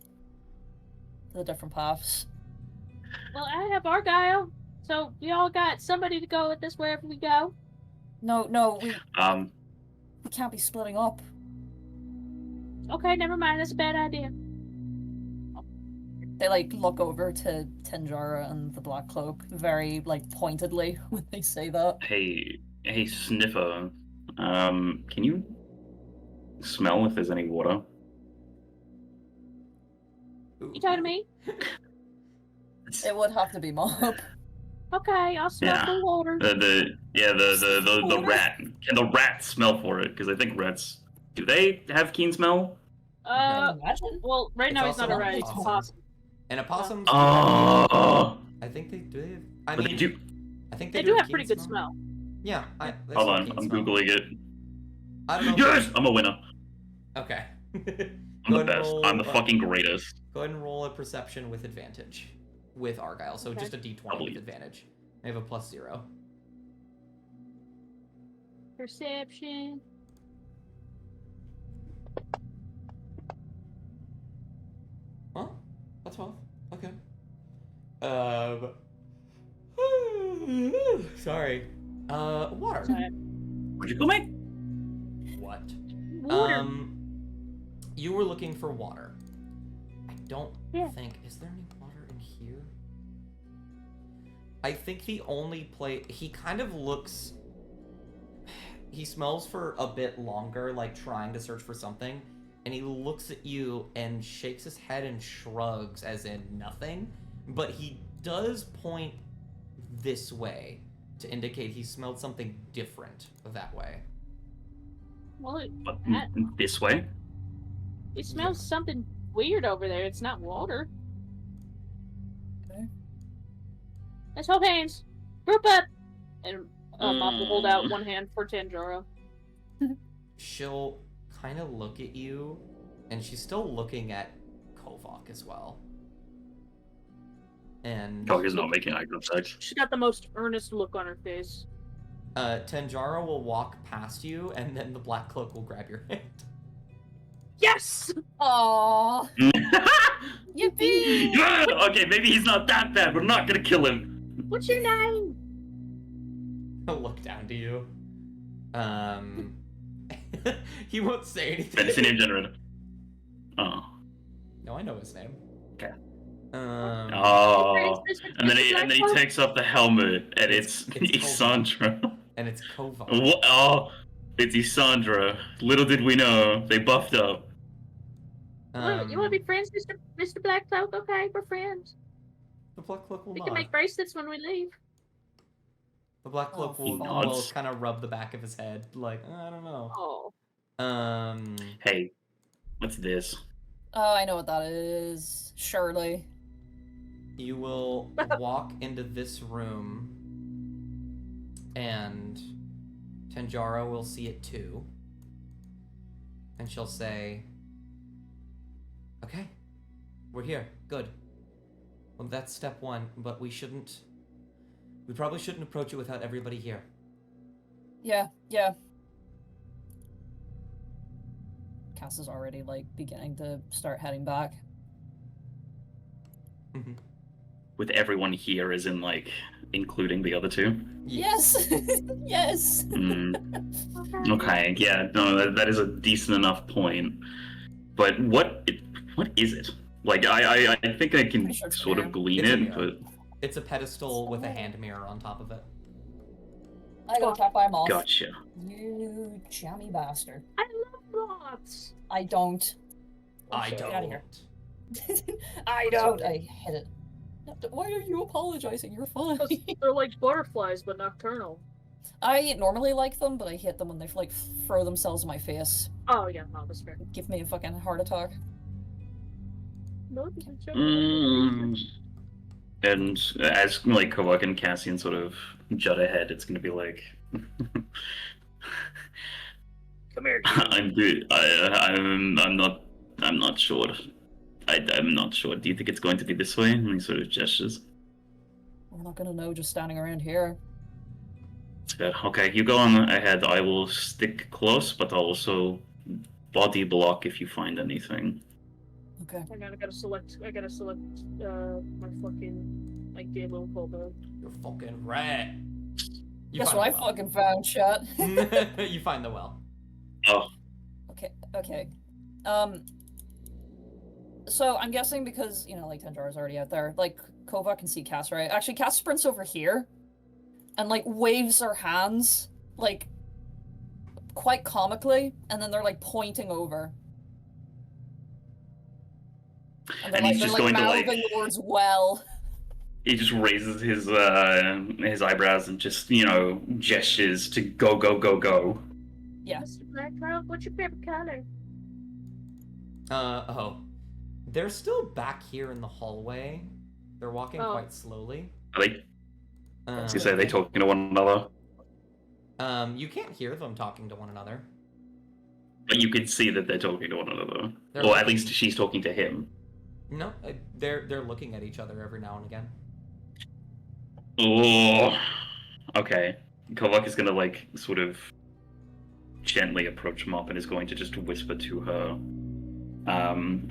to the different paths. Well, I have Argyle, so we all got somebody to go with us wherever we go. No, we can't be splitting up. Okay, never mind. That's a bad idea. They like look over to Tinjara and the Black Cloak very like pointedly when they say that. Hey, Sniffer. Can you smell if there's any water? You talking to me? It would have to be Mop. Okay, I'll smell Yeah. for water. The Water? rat. Can the rat smell for it? Because I think rats. Do they have keen smell? Imagine. Well, right It's now he's also not a an rat, he's a opossum. possum. And opossums. Oh. I think they do. I But mean, they do. I think They they do have have pretty keen good smell. Yeah. They Hold have on, keen I'm smell. googling it. I don't know. Yes, I'm a winner. Okay. I'm Go the ahead and best. roll, I'm the fucking greatest. Go ahead and roll a perception with advantage, with Argyle. So Okay. just a d20 Double with you. advantage. I have a +0. Perception. Huh? That's 12. Okay. Sorry. Water. Sorry. Where'd you go, mate? What? Water. You were looking for water. I don't Yeah. think. Is there any water in here? I think the only place. He kind of looks. He smells for a bit longer, like trying to search for something. And he looks at you and shakes his head and shrugs, as in nothing. But he does point this way to indicate he smelled something different that way. Well, What, That- this way? it smells something weird over there. It's not water. Okay. Let's hold hands. Group up. And Mop will hold out one hand for Tanjiro. She'll kind of look at you, and she's still looking at Kovok as well. And Oh, he's not making eye contact. She got the most earnest look on her face. Tanjiro will walk past you, and then the black cloak will grab your hand. Yes! Aww. Yippee! Yeah! Okay, maybe he's not that bad. We're not gonna kill him. What's your name? He'll look down to you. He won't say anything. Fantasy name generator. Oh. No, I know his name. Okay. Um, And then he takes up the helmet, and it's It's Isandra. and it's Kovok. What? Oh, it's Isandra. Little did we know, they buffed up. You want to be friends, Mr. Black Cloak? Okay, we're friends. The black cloak will We nod. can make bracelets when we leave. The black cloak Oh, will, he nods. will kind of rub the back of his head, like, I don't know. Oh. Hey, what's this? Oh, I know what that is. Surely. You will walk into this room, and Tanjaro will see it too. And she'll say, okay, we're here, good. Well, that's step one, but we probably shouldn't approach it without everybody here. Yeah. Cass is already, like, beginning to start heading back. With everyone here, as in, like, including the other two? Yes! Yes! Mm, okay, yeah, no, that is a decent enough point. But what is it? Like, I think I can Pretty sure it's a sort of mirror. glean It's a it, mirror. but... It's a pedestal with a hand mirror on top of it. I go tap by him off. Gotcha. You jammy bastard. I love moths. I don't. I Get out of here. don't. I don't. I hit it. No, why are you apologizing? You're fine. They're like butterflies, but nocturnal. I normally like them, but I hate them when they like throw themselves in my face. Oh, yeah, no, that's fair. Give me a fucking heart attack. No, you can show Mm. And as like Kovak and Cassian sort of jut ahead, it's gonna be like, Come here. I'm not sure. I'm not sure. Do you think it's going to be this way? And he sort of gestures. We're not gonna know just standing around here. Okay, you go on ahead. I will stick close, but I'll also body block if you find anything. Okay. I gotta select my fucking, like, the little kobold. You're fucking rat. You Guess find what I the well. fucking found, chat. You find the well. Oh, Okay. So I'm guessing because, you know, like Tanjaro's already out there, like Kova can see Cass, right? Actually, Cass sprints over here and like waves her hands, like quite comically, and then they're like pointing over. And And he's they're just going to, like- mouthing the words well. He just raises his eyebrows and just, gestures to go, go, go, go. Yeah. Mr. Blackrock, what's your favorite color? They're still back here in the hallway. They're walking Oh. quite slowly. Are they, Um, as you say, they talking to one another? you can't hear them talking to one another. But you can see that they're talking to one another. They're Or at looking- least she's talking to him. No, they're looking at each other every now and again. Oh, okay. Kovak is gonna, like, sort of gently approach Mop and is going to just whisper to her.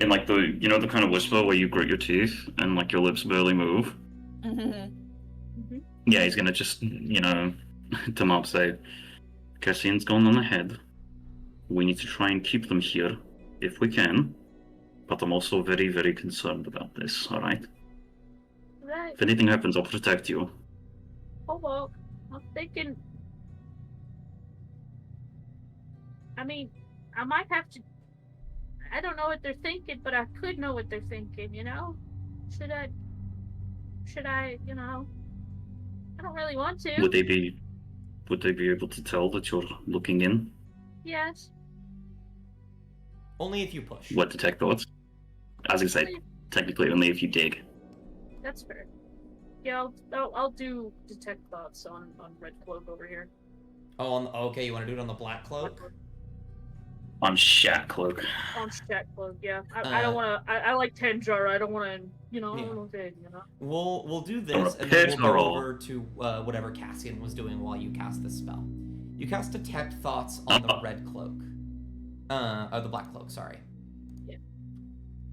In, like, the kind of whisper where you grit your teeth and, like, your lips barely move. Yeah, he's gonna just, to Mop say, Cassian's gone on ahead. We need to try and keep them here, if we can. But I'm also very, very concerned about this, alright? Right. If anything happens, I'll protect you. Oh, well, I'm thinking. I mean, I might have to. I don't know what they're thinking, but I could know what they're thinking, you know? Should I, I don't really want to. Would they be able to tell that you're looking in? Yes. Only if you push. What detect thoughts? As I say, technically only if you dig. That's fair. Yeah, I'll do detect thoughts on Red Cloak over here. Oh, okay, you want to do it on the Black Cloak? On Shat Cloak. On Shat Cloak, yeah. I don't want to. I like Tanjara. I don't want to. I don't want to. We'll do I'm this, a and then we'll go pit-roll. over to whatever Cassian was doing while you cast this spell. You cast Detect Thoughts on the Red Cloak. Or the Black Cloak, sorry. Yeah.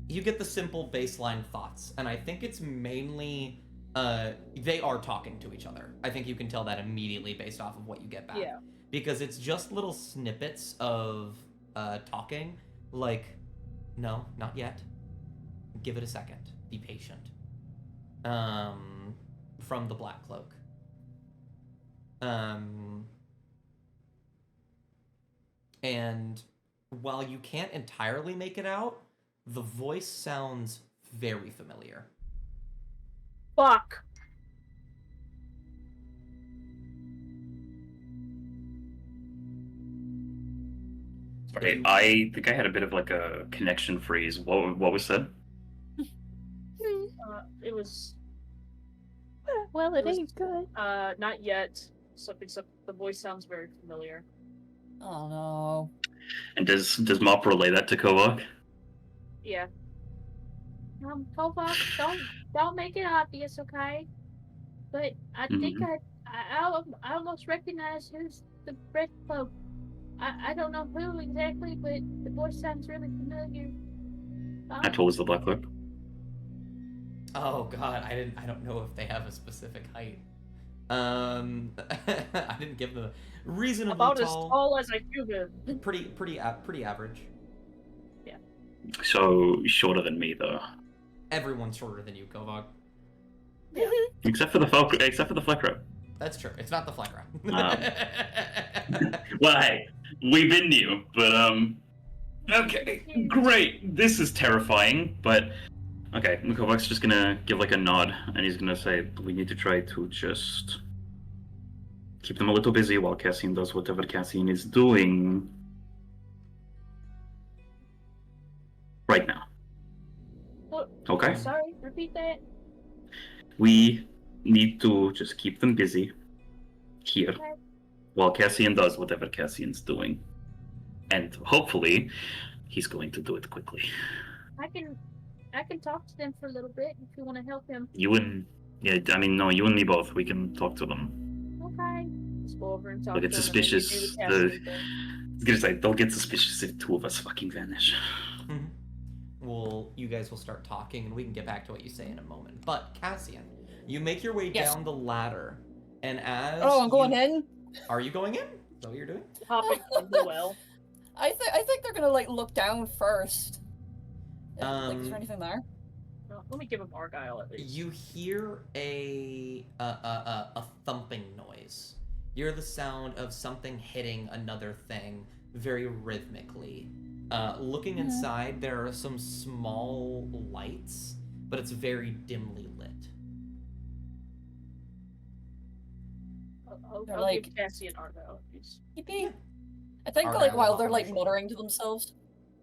You get the simple baseline thoughts, and I think it's mainly they are talking to each other. I think you can tell that immediately based off of what you get back. Yeah. Because it's just little snippets of talking, like, no, not yet. Give it a second. Be patient. From the Black Cloak. And while you can't entirely make it out, the voice sounds very familiar. Fuck. Sorry, I think I had a bit of like a connection freeze. What was said? It was Well, it It was- ain't good. not yet. Something. The voice sounds very familiar. Oh no. And does Mop relay that to Kovak? Yeah. Kovac, don't make it obvious, okay? But I think I almost recognize who's the Red Cloak. I don't know who exactly, but the voice sounds really familiar. I told us the Black Cloak. Oh god, I don't know if they have a specific height. I didn't give them reasonably About as tall. tall as a human. Pretty average. So shorter than me though. Everyone's shorter than you, Kovag. Except for the Fleckro. That's true. It's not the Fleckra. Well, hey, we've been new, but okay, great. This is terrifying, but okay. Kovak's just gonna give like a nod, and he's gonna say, "We need to try to just keep them a little busy while Cassian does whatever Cassian is doing right now." What? Okay. Sorry, repeat that. We need to just keep them busy here Okay. while Cassian does whatever Cassian's doing. And hopefully, he's going to do it quickly. I can talk to them for a little bit if you want to help him. You and me both. We can talk to them. Okay. Just go over and talk They'll get to them and then you do suspicious. the casting thing. I was gonna say they'll get suspicious if two of us fucking vanish. Mhm. Well, you guys will start talking, and we can get back to what you say in a moment. But Cassian, you make your way Yes. down the ladder, and as Oh, I'm going in. Are you going in? Is that what you're doing? Hopping from the well. I think they're gonna like look down first. Like, is there anything there? No, let me give him Argyle at least. You hear a thumping noise. You hear the sound of something hitting another thing very rhythmically. Looking inside, there are some small lights, but it's very dimly lit. They're I'll like- give Cassie an Argo. Yippee. I think Argyle like will while hop they're on like your shoulder. muttering to themselves,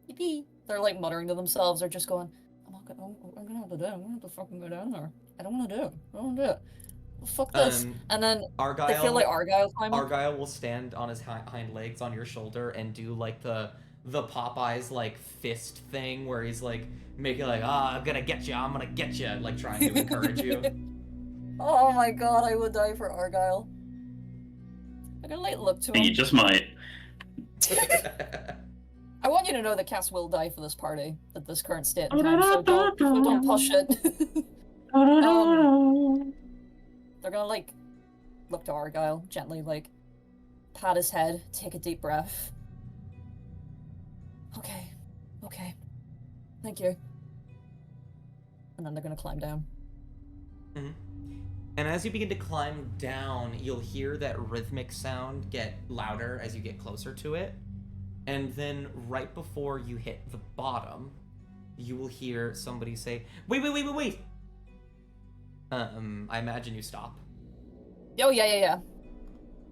yippee. They're like muttering to themselves. They're just going, I'm gonna have to do it. I'm gonna have to fucking go down there. I don't want to do it. I don't want to do it. Well, fuck this. And then they feel like Argyle climbing. Argyle will stand on his hind legs on your shoulder and do like the Popeyes like fist thing where he's like making like I'm gonna get you, like trying to encourage you. Oh my god, I would die for Argyle. I'm gonna like look to You him. just might. I want you to know that Cass will die for this party at this current state in time, so don't push it. They're gonna like look to Argyle, gently like pat his head, take a deep breath. Okay. Thank you. And then they're gonna climb down. Mm-hmm. And as you begin to climb down, you'll hear that rhythmic sound get louder as you get closer to it. And then right before you hit the bottom, you will hear somebody say, wait. I imagine you stop. Oh, yeah.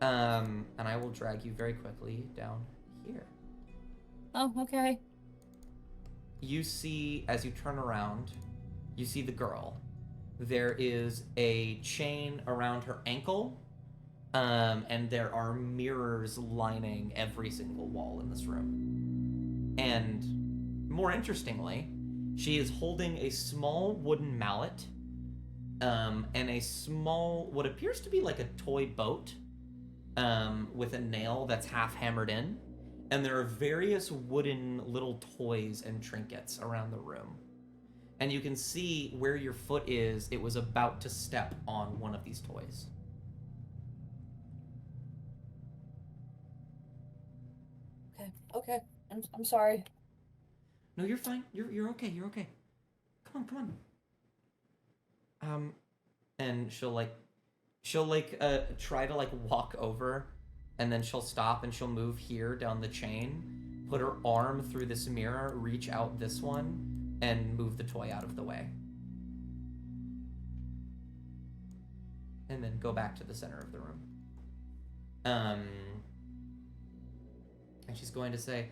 And I will drag you very quickly down here. Oh, okay. You see, as you turn around, you see the girl. There is a chain around her ankle, and there are mirrors lining every single wall in this room. And more interestingly, she is holding a small wooden mallet, and a small, what appears to be like a toy boat, with a nail that's half hammered in. And there are various wooden little toys and trinkets around the room. And you can see where your foot is, it was about to step on one of these toys. Okay. I'm sorry. No, you're fine. You're okay. Come on. And she'll try to like walk over, and then she'll stop and she'll move here down the chain, put her arm through this mirror, reach out this one, and move the toy out of the way. And then go back to the center of the room. And she's going to say,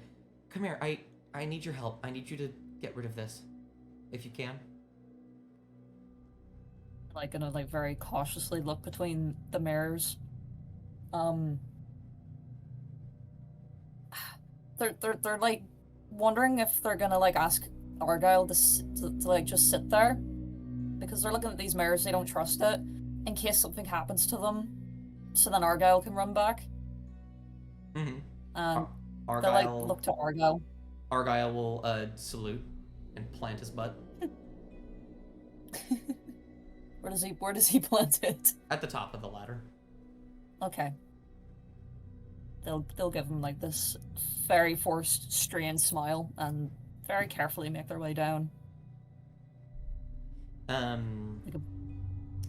come here, I need your help. I need you to get rid of this, if you can. Like gonna like very cautiously look between the mirrors. They're like wondering if they're gonna like ask Argyle to like just sit there, because they're looking at these mirrors, they don't trust it in case something happens to them, so then Argyle can run back. Mm-hmm. And Argyle, they like look to Argyle. Argyle will salute and plant his butt Where does he plant it? at the top of the ladder. Okay. They'll give him like this very forced, strained smile and very carefully make their way down.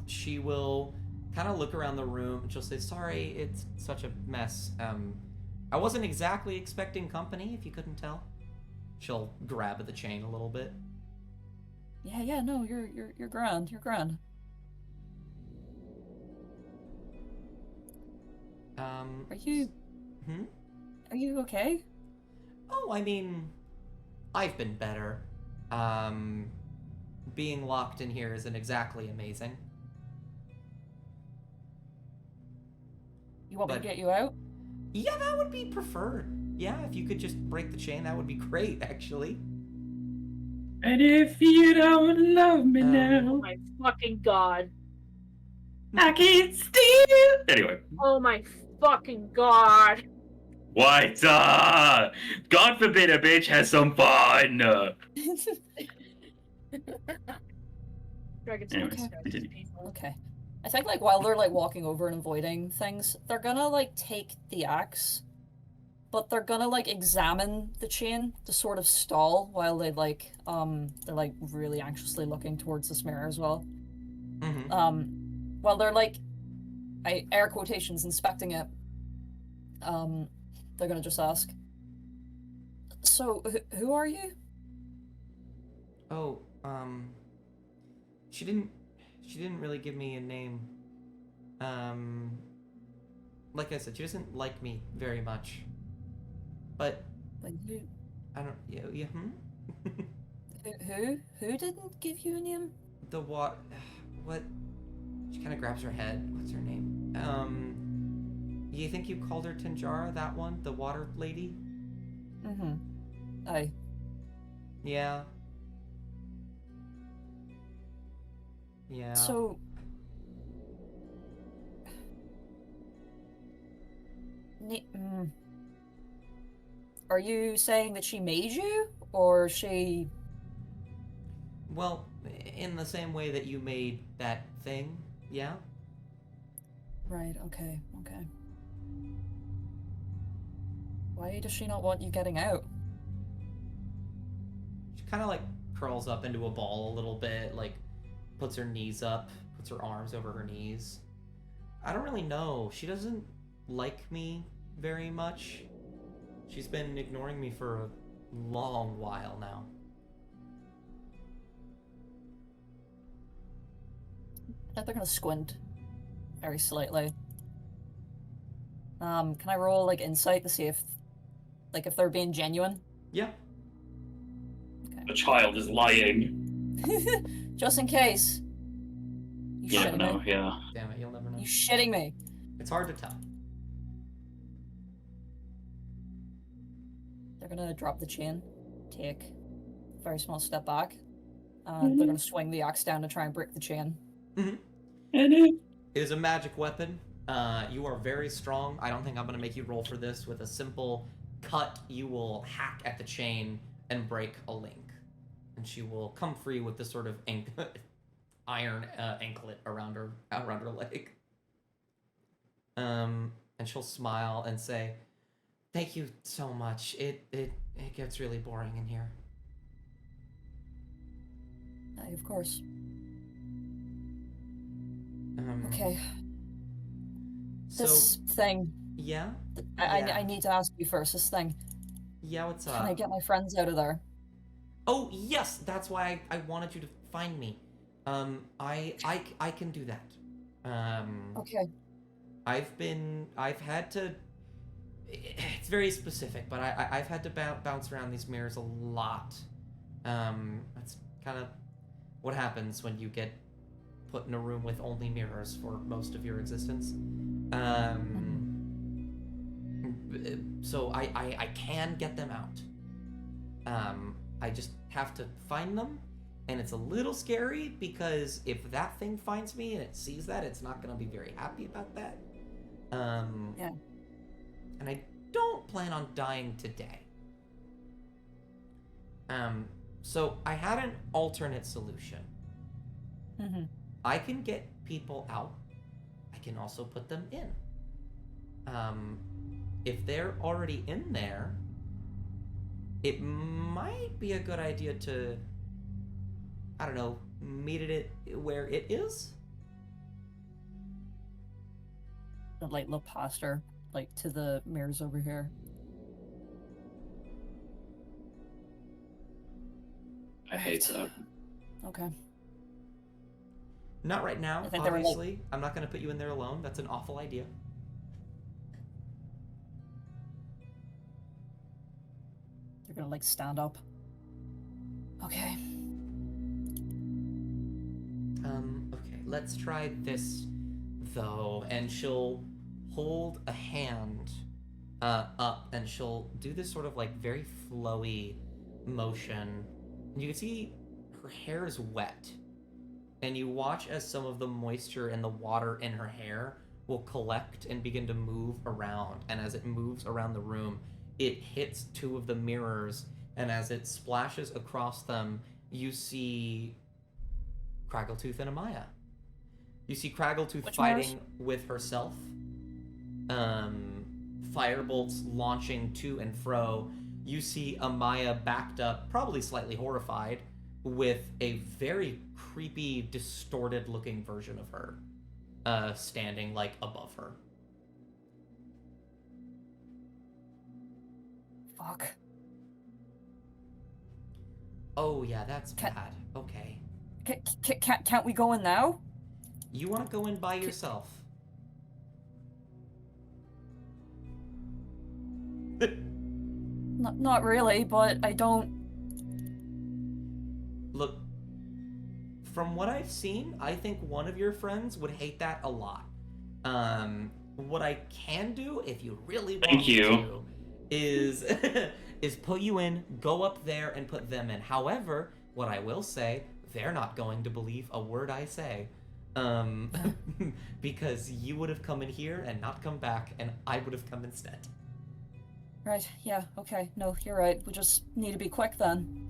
She will kind of look around the room and she'll say, sorry, it's such a mess. I wasn't exactly expecting company, if you couldn't tell. She'll grab at the chain a little bit. Yeah, no, you're grand. You're grand. Are you Are you okay? Oh, I mean, I've been better. Being locked in here isn't exactly amazing. You want me But- to get you out? Yeah, that would be preferred. Yeah, if you could just break the chain, that would be great, actually. And if you don't love me Um, Oh now, my fucking god. I can't steal. Anyway, Oh my fucking god. what? God forbid a bitch has some fun. Dragon's Anyways, disgusting continue. people. Okay. I think like while they're like walking over and avoiding things, they're gonna like take the axe, but they're gonna like examine the chain to sort of stall while they like they're like really anxiously looking towards this mirror as well. Mm-hmm. While they're like air quotations inspecting it, they're gonna just ask, So, who are you? Oh, she didn't really give me a name. Um, like I said, she doesn't like me very much. But Like, I don't. Yeah. Yeah. who didn't give you a name? The what? What? She kind of grabs her head. What's her name? You think you called her Tanjara? That one, the water lady? Mm-hmm. Aye. Yeah. Yeah. So, are you saying that she made you, or she? Well, in the same way that you made that thing, yeah? Right. Okay. Okay. Why does she not want you getting out? She kind of like curls up into a ball a little bit, like puts her knees up, puts her arms over her knees. I don't really know. She doesn't like me very much. She's been ignoring me for a long while now. I think they're gonna squint very slightly. Can I roll like insight to see if, like, if they're being genuine? Yeah. The child is lying. Just in case. You You never shitting know, me? yeah. Damn it, you'll never know. You shitting me? It's hard to tell. They're gonna drop the chain, take a very small step back, and they're gonna swing the axe down to try and break the chain. Mm-hmm. And it, It is a magic weapon. You are very strong. I don't think I'm going to make you roll for this. With a simple cut, you will hack at the chain and break a link. And she will come free with this sort of iron anklet around her leg. And she'll smile and say, "Thank you so much. It gets really boring in here." Aye, of course. Okay. Okay. So, This thing. yeah? I need to ask you first. This thing. Yeah, what's up? Can I get my friends out of there? Oh, yes, that's why I wanted you to find me. I can do that. Okay. I've had to, it's very specific, but I've had to bounce around these mirrors a lot. That's kind of what happens when you get put in a room with only mirrors for most of your existence. So I can get them out. I just have to find them, and it's a little scary because if that thing finds me and it sees that, it's not going to be very happy about that. Yeah. And I don't plan on dying today. So I had an alternate solution. Mm-hmm. I can get people out. I can also put them in. If they're already in there, it might be a good idea to, I don't know, meet it where it is. I'd like look past her, like to the mirrors over here. I hate that. Okay. Not right now, I think they were, like- obviously. I'm not going to put you in there alone. That's an awful idea. They're gonna like stand up. Okay. Okay, let's try this though. And she'll hold a hand up and she'll do this sort of like very flowy motion. And you can see her hair is wet. And you watch as some of the moisture and the water in her hair will collect and begin to move around. And as it moves around the room, it hits two of the mirrors. And as it splashes across them, you see Craggletooth and Amaya. You see Craggletooth Which fighting mirrors? with herself. Firebolts launching to and fro. You see Amaya backed up, probably slightly horrified, with a very creepy, distorted-looking version of her, standing like above her. Fuck. Oh yeah, that's Ca- bad. Okay. Can't we go in now? You want to go in by yourself? Not really, but I don't. Look, from what I've seen, I think one of your friends would hate that a lot. What I can do, if you really want Thank me you. to, is is put you in, go up there, and put them in. However, what I will say, they're not going to believe a word I say. Because you would have come in here and not come back, and I would have come instead. Right, yeah, okay. No, you're right. We just need to be quick then.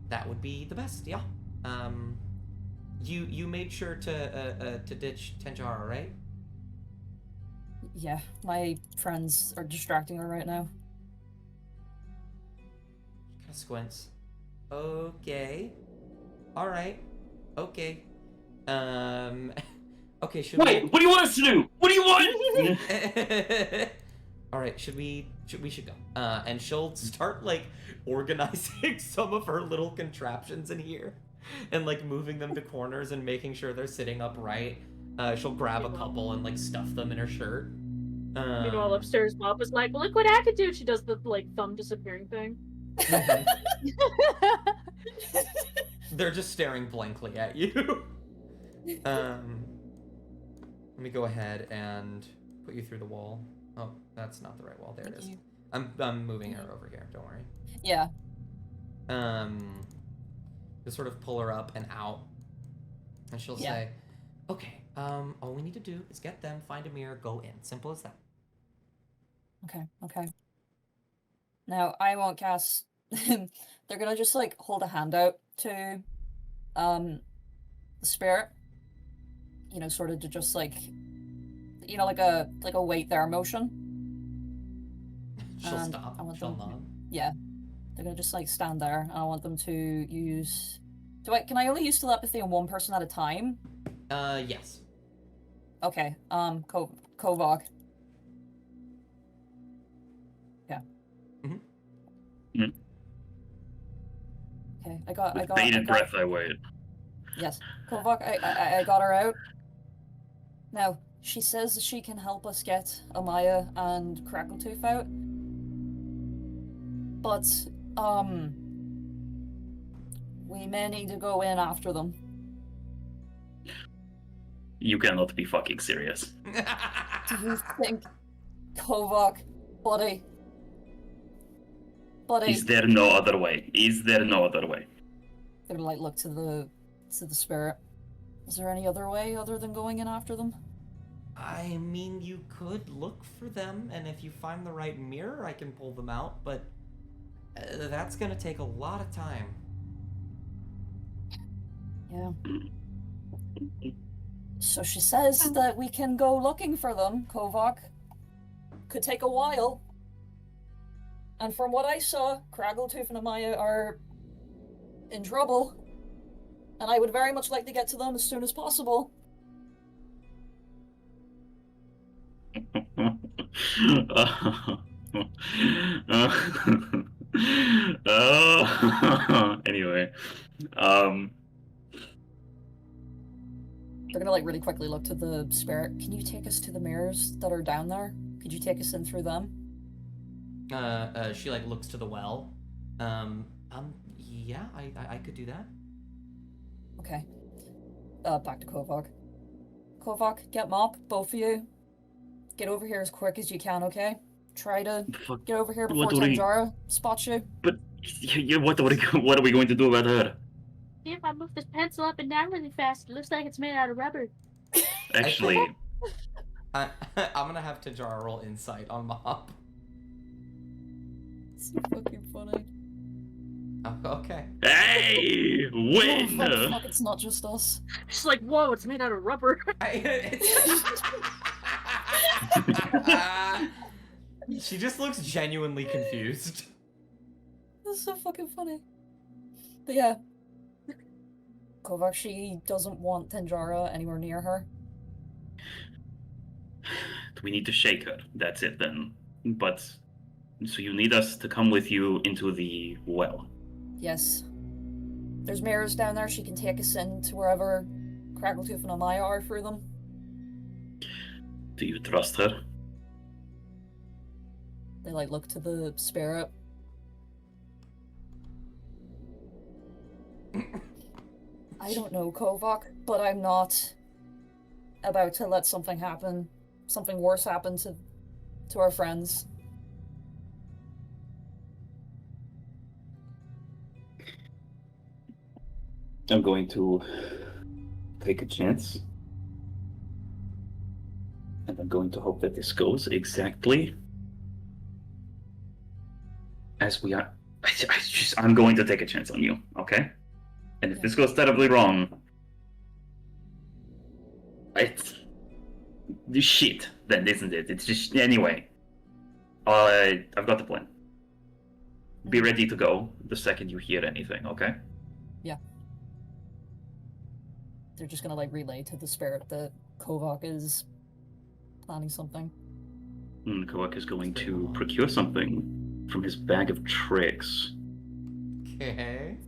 That would be the best, yeah. You made sure to ditch Tenjara, right? Yeah, my friends are distracting her right now. Kind of squints. Okay. All right. Okay. Okay. Should Wait, what do you want us to do? What do you want? we? All right. Should we should go. And she'll start like organizing some of her little contraptions in here, and like moving them to corners and making sure they're sitting upright. She'll grab a couple and like stuff them in her shirt. Meanwhile, upstairs, Bob was like, well, look what I could do. She does the, like, thumb disappearing thing. They're just staring blankly at you. Let me go ahead and put you through the wall. Oh, that's not the right wall. There it Thank is. you. I'm moving her over here. Don't worry. Yeah. Just sort of pull her up and out, and she'll Yeah. say, "Okay. All we need to do is get them, find a mirror, go in. Simple as that." Okay. Now, I won't cast. They're gonna just, like, hold a hand out to, the spirit. You know, sort of to just, like, you know, like a wait there motion. She'll And stop. I want She'll them- nod. Yeah. They're gonna just, like, stand there, and I want them to use... Can I only use telepathy on one person at a time? Yes. Okay, Kovog. Yeah. Mhm. Okay, I got... With bated breath, I wait. Yes. Kovok, I got her out. Now, she says she can help us get Amaya and Crackletooth out. But, we may need to go in after them. You cannot be fucking serious. Do you think, Kovok, buddy? Is there no other way? Is there no other way? They're like look to the spirit. Is there any other way other than going in after them? I mean, you could look for them, and if you find the right mirror, I can pull them out, but that's gonna take a lot of time. Yeah. So she says that we can go looking for them, Kovok. Could take a while. And from what I saw, Craggletooth and Amaya are in trouble. And I would very much like to get to them as soon as possible. Anyway, They're gonna like really quickly look to the spirit. Can you take us to the mirrors that are down there? Could you take us in through them? She like looks to the well. Yeah, I could do that. Okay. Back to Kovok. Kovok, get Mop, both of you. Get over here as quick as you can, okay? Try to fuck. get over here before What do we- Tanjara spots you. But what are we going to do about her? See, if I move this pencil up and down really fast, it looks like it's made out of rubber. Actually, I'm gonna have Tajara roll insight on Mop. So fucking funny. Oh, okay. hey, win! Oh, fuck, it's not just us. She's like, whoa, it's made out of rubber. She just looks genuinely confused. That's so fucking funny. But yeah. Kovak, she doesn't want Tanjara anywhere near her. We need to shake her. That's it then. But so you need us to come with you into the well. Yes. There's mirrors down there. She can take us in to wherever Crackletooth and Amaya are for them. Do you trust her? They like look to the spirit. I don't know, Kovak, but I'm not about to let something happen, something worse happen to our friends. I'm going to take a chance. And I'm going to hope that this goes exactly as we are. I'm going to take a chance on you, okay? And if this goes terribly wrong, it's shit, then, isn't it? It's just anyway. I've got the plan. Be ready to go the second you hear anything, okay? Yeah. They're just gonna like relay to the spirit that Kovak is planning something. Kovak is going to procure something from his bag of tricks. Okay.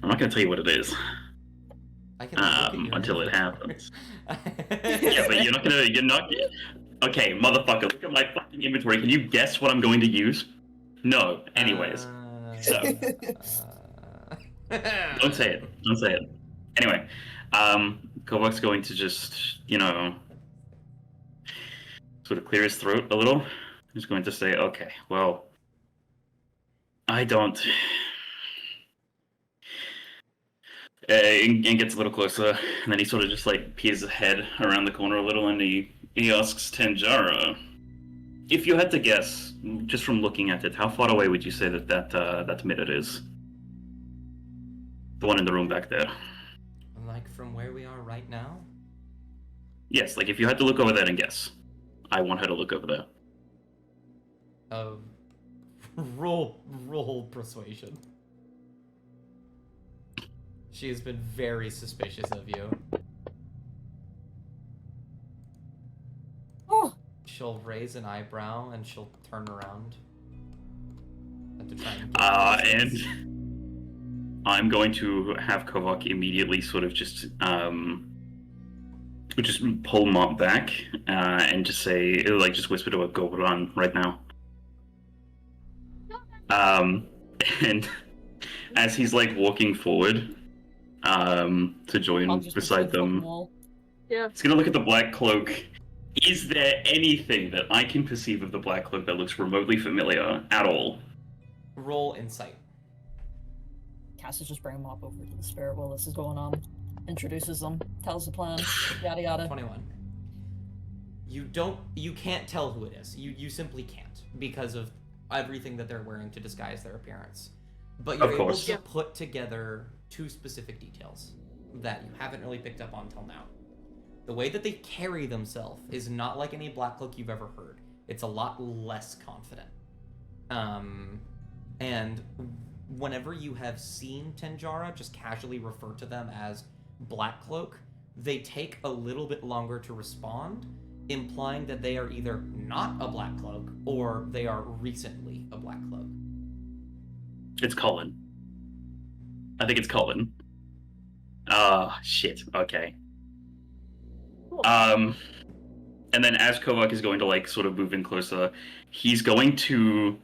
I'm not going to tell you what it is I can look at your until it inventory. happens. Yeah, but you're not. Okay, motherfucker, look at my fucking inventory. Can you guess what I'm going to use? No. Anyways, so don't say it. Don't say it. Anyway, Kovak's going to just, sort of clear his throat a little. He's going to say, okay, well, I don't. And gets a little closer, and then he sort of just like peers ahead around the corner a little, and he asks Tanjara, if you had to guess, just from looking at it, how far away would you say that mirror is? The one in the room back there. Like from where we are right now? Yes, like if you had to look over there and guess. I want her to look over there. Roll persuasion. She has been very suspicious of you. Oh. She'll raise an eyebrow and she'll turn around. And to try and And I'm going to have Kovak immediately sort of just pull Mop back and just say, like, just whisper to her, go run right now. And as he's like walking forward to join beside them, Yeah. he's gonna look at the Black Cloak. Is there anything that I can perceive of the Black Cloak that looks remotely familiar at all? Roll insight. Cass is just bringing Mop over to the spirit while this is going on. Introduces them, tells the plan, yada yada. 21. You can't tell who it is. You simply can't because of everything that they're wearing to disguise their appearance. But you're able to put together two specific details that you haven't really picked up on till now. The way that they carry themselves is not like any Black Cloak you've ever heard. It's a lot less confident. And whenever you have seen Tanjara just casually refer to them as Black Cloak, they take a little bit longer to respond, implying that they are either not a Black Cloak or they are recently a Black Cloak. It's Colin. I think it's Colin. Shit. Okay. Cool. And then as Kovak is going to like sort of move in closer, he's going to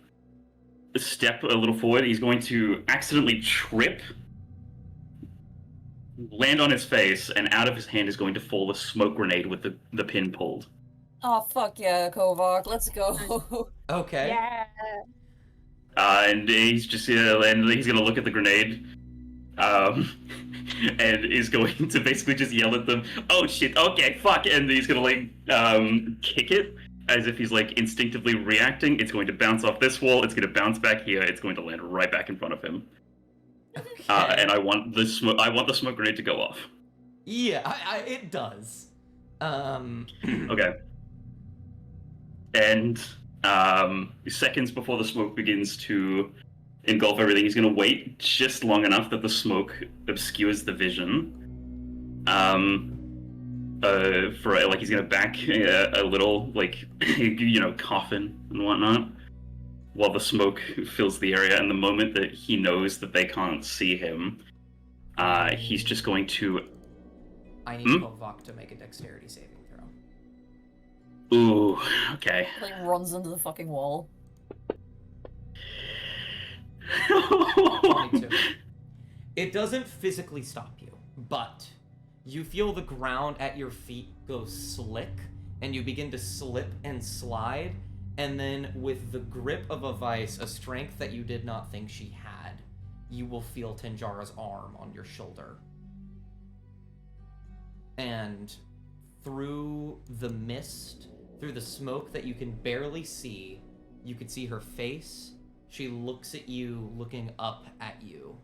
step a little forward. He's going to accidentally trip, land on his face, and out of his hand is going to fall a smoke grenade with the pin pulled. Oh fuck yeah, Kovak, let's go. Okay. Yeah. And he's just and he's gonna look at the grenade, and is going to basically just yell at them, "Oh shit! Okay, fuck!" And he's gonna like kick it as if he's like instinctively reacting. It's going to bounce off this wall. It's going to bounce back here. It's going to land right back in front of him. And I want the smoke. I want the smoke grenade to go off. Yeah, it does. Okay. And seconds before the smoke begins to engulf everything, he's going to wait just long enough that the smoke obscures the vision. For like he's going to back a little, like coffin and whatnot. while the smoke fills the area, and the moment that he knows that they can't see him, he's just going to... I need Kovok to make a dexterity saving throw. Ooh, okay. Like, runs into the fucking wall. 22. It doesn't physically stop you, but you feel the ground at your feet go slick, and you begin to slip and slide, and then with the grip of a vice, a strength that you did not think she had, you will feel Tenjara's arm on your shoulder. And through the mist, through the smoke that you can barely see, you can see her face. She looks at you, looking up at you,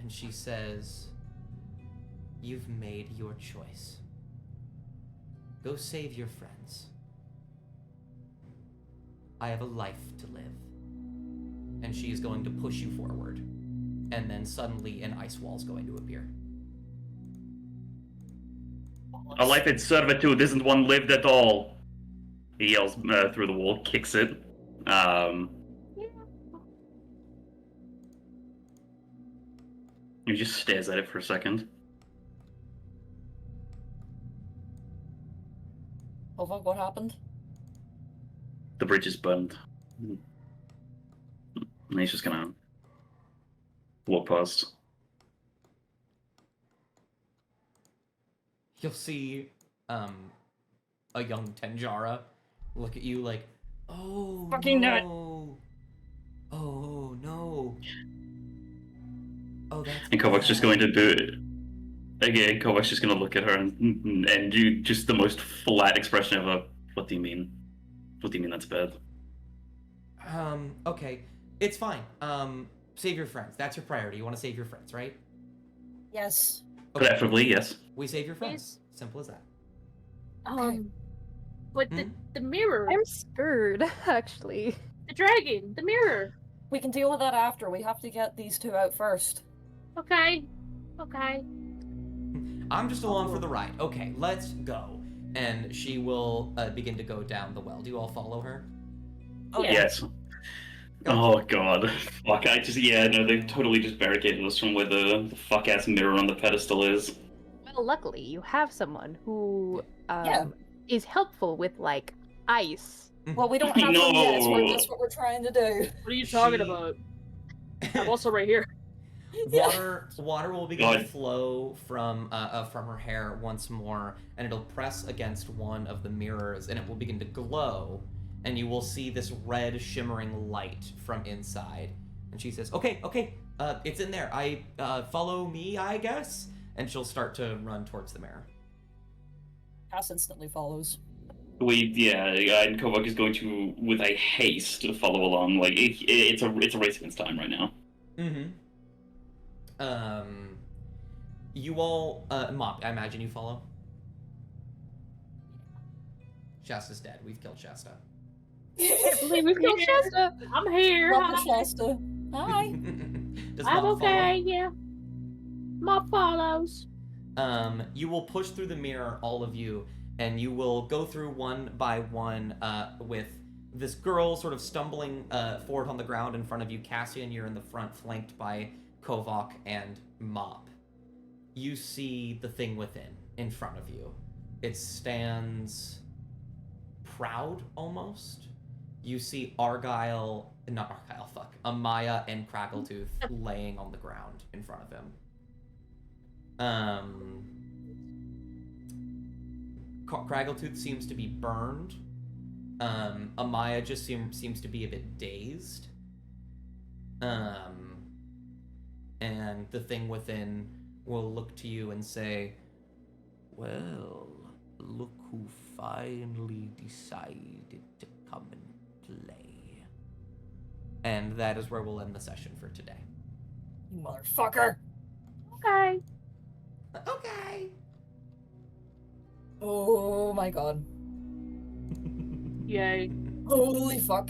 and she says, "You've made your choice. Go save your friends. I have a life to live." And she is going to push you forward. And then suddenly an ice wall is going to appear. A life in servitude isn't one lived at all. He yells through the wall, kicks it. He just stares at it for a second. Oh fuck, what happened? The bridge is burned. And he's just gonna walk past. You'll see a young Tenjara look at you like, "Oh, Fucking nut." no. Oh, no. Oh, that's And Kovak's just going bad." to do... Again, Kovak's just gonna look at her and do just the most flat expression of a, "What do you mean? What do you mean that's bad?" Okay. It's fine. Save your friends. That's your priority. You want to save your friends, right? Yes. Okay. Preferably, yes. We save your friends. Simple as that. But the mirror, I'm scared, actually. the dragon, the mirror. We can deal with that after. We have to get these two out first. Okay. I'm just along for the ride. Okay, let's go. And she will begin to go down the well. Do you all follow her? Oh, Yeah. Yes. Oh god. Fuck, they totally just barricaded us from where the fuck-ass mirror on the pedestal is. Well, luckily, you have someone who Yeah. is helpful with, like, ice. Well, we don't have them yet, so No. that's what we're trying to do. What are you talking She- about? I'm also right here. Water will begin to God. flow from her hair once more, and it'll press against one of the mirrors, and it will begin to glow, and you will see this red shimmering light from inside. And she says, "Okay, it's in there. Follow me, I guess." And she'll start to run towards the mirror. Cass instantly follows. And Kovak is going to, with a haste, to follow along. Like it's a race against time right now. Mm-hmm. You all, Mop, I imagine you follow? Shasta's dead. We've killed Shasta. I believe we've killed Shasta. I'm here. Welcome, Hi. Shasta. Hi. Does I'm Mop okay, yeah. Mop follows. You will push through the mirror, all of you, and you will go through one by one with this girl sort of stumbling forward on the ground in front of you. Cassian, you're in the front, flanked by Kovak and Mop. You see the thing within in front of you. It stands proud, almost. You see Amaya and Craggletooth laying on the ground in front of him. Craggletooth seems to be burned. Amaya just seems to be a bit dazed. And the thing within will look to you and say, "Well, look who finally decided to come and play." And that is where we'll end the session for today. You motherfucker. Okay. Okay. Oh my god. Yay. Holy fuck.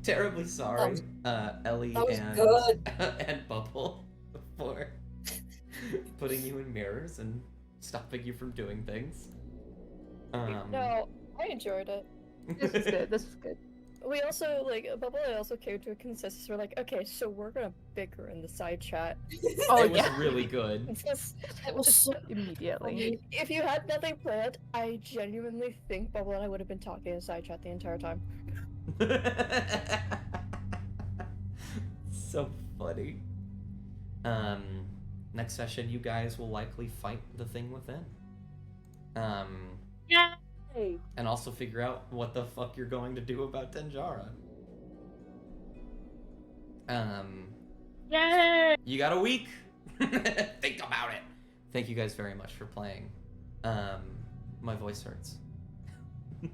Terribly sorry, Ellie that was and good. and Bubble for putting you in mirrors and stopping you from doing things. No, I enjoyed it. This is good. This is good. We also, like, Bubble and I also came to a consensus. We're like, okay, so we're gonna bicker in the side chat. Oh It was yeah, really good. It's just, It was so immediately. if you had nothing planned, I genuinely think Bubble and I would have been talking in side chat the entire time. So funny. Next session, you guys will likely fight the thing within. Yay! And also figure out what the fuck you're going to do about Tenjara. Yay! You got a week. Think about it. Thank you guys very much for playing. My voice hurts.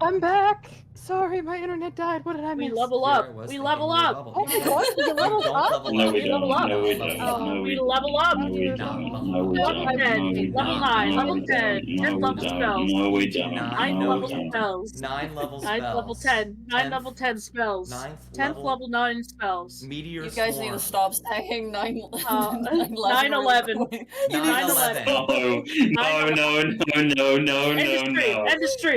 I'm back. Sorry, my internet died. What did I We miss? level Here I up. was We thinking level you were up. bubble. Oh my god, you leveled Don't up? level No, up. we don't. level up. No, we Level don't. up. No, We we level up. No, we No, don't. No, we Level don't. 10, No, we level don't. 9, No, level we 10, don't. 10 No, we level don't. spells. No, we don't. 9 No, level we don't. spells. 9 level 9 spells. level 10. 9 10th level 10 spells. 9th 10th level 9 spells. Meteor You guys Swarm. need to stop saying 9 9/11. 9/11. You need to 9/11. stop. No, no, no, no, no, End of no, stream. no. End of stream.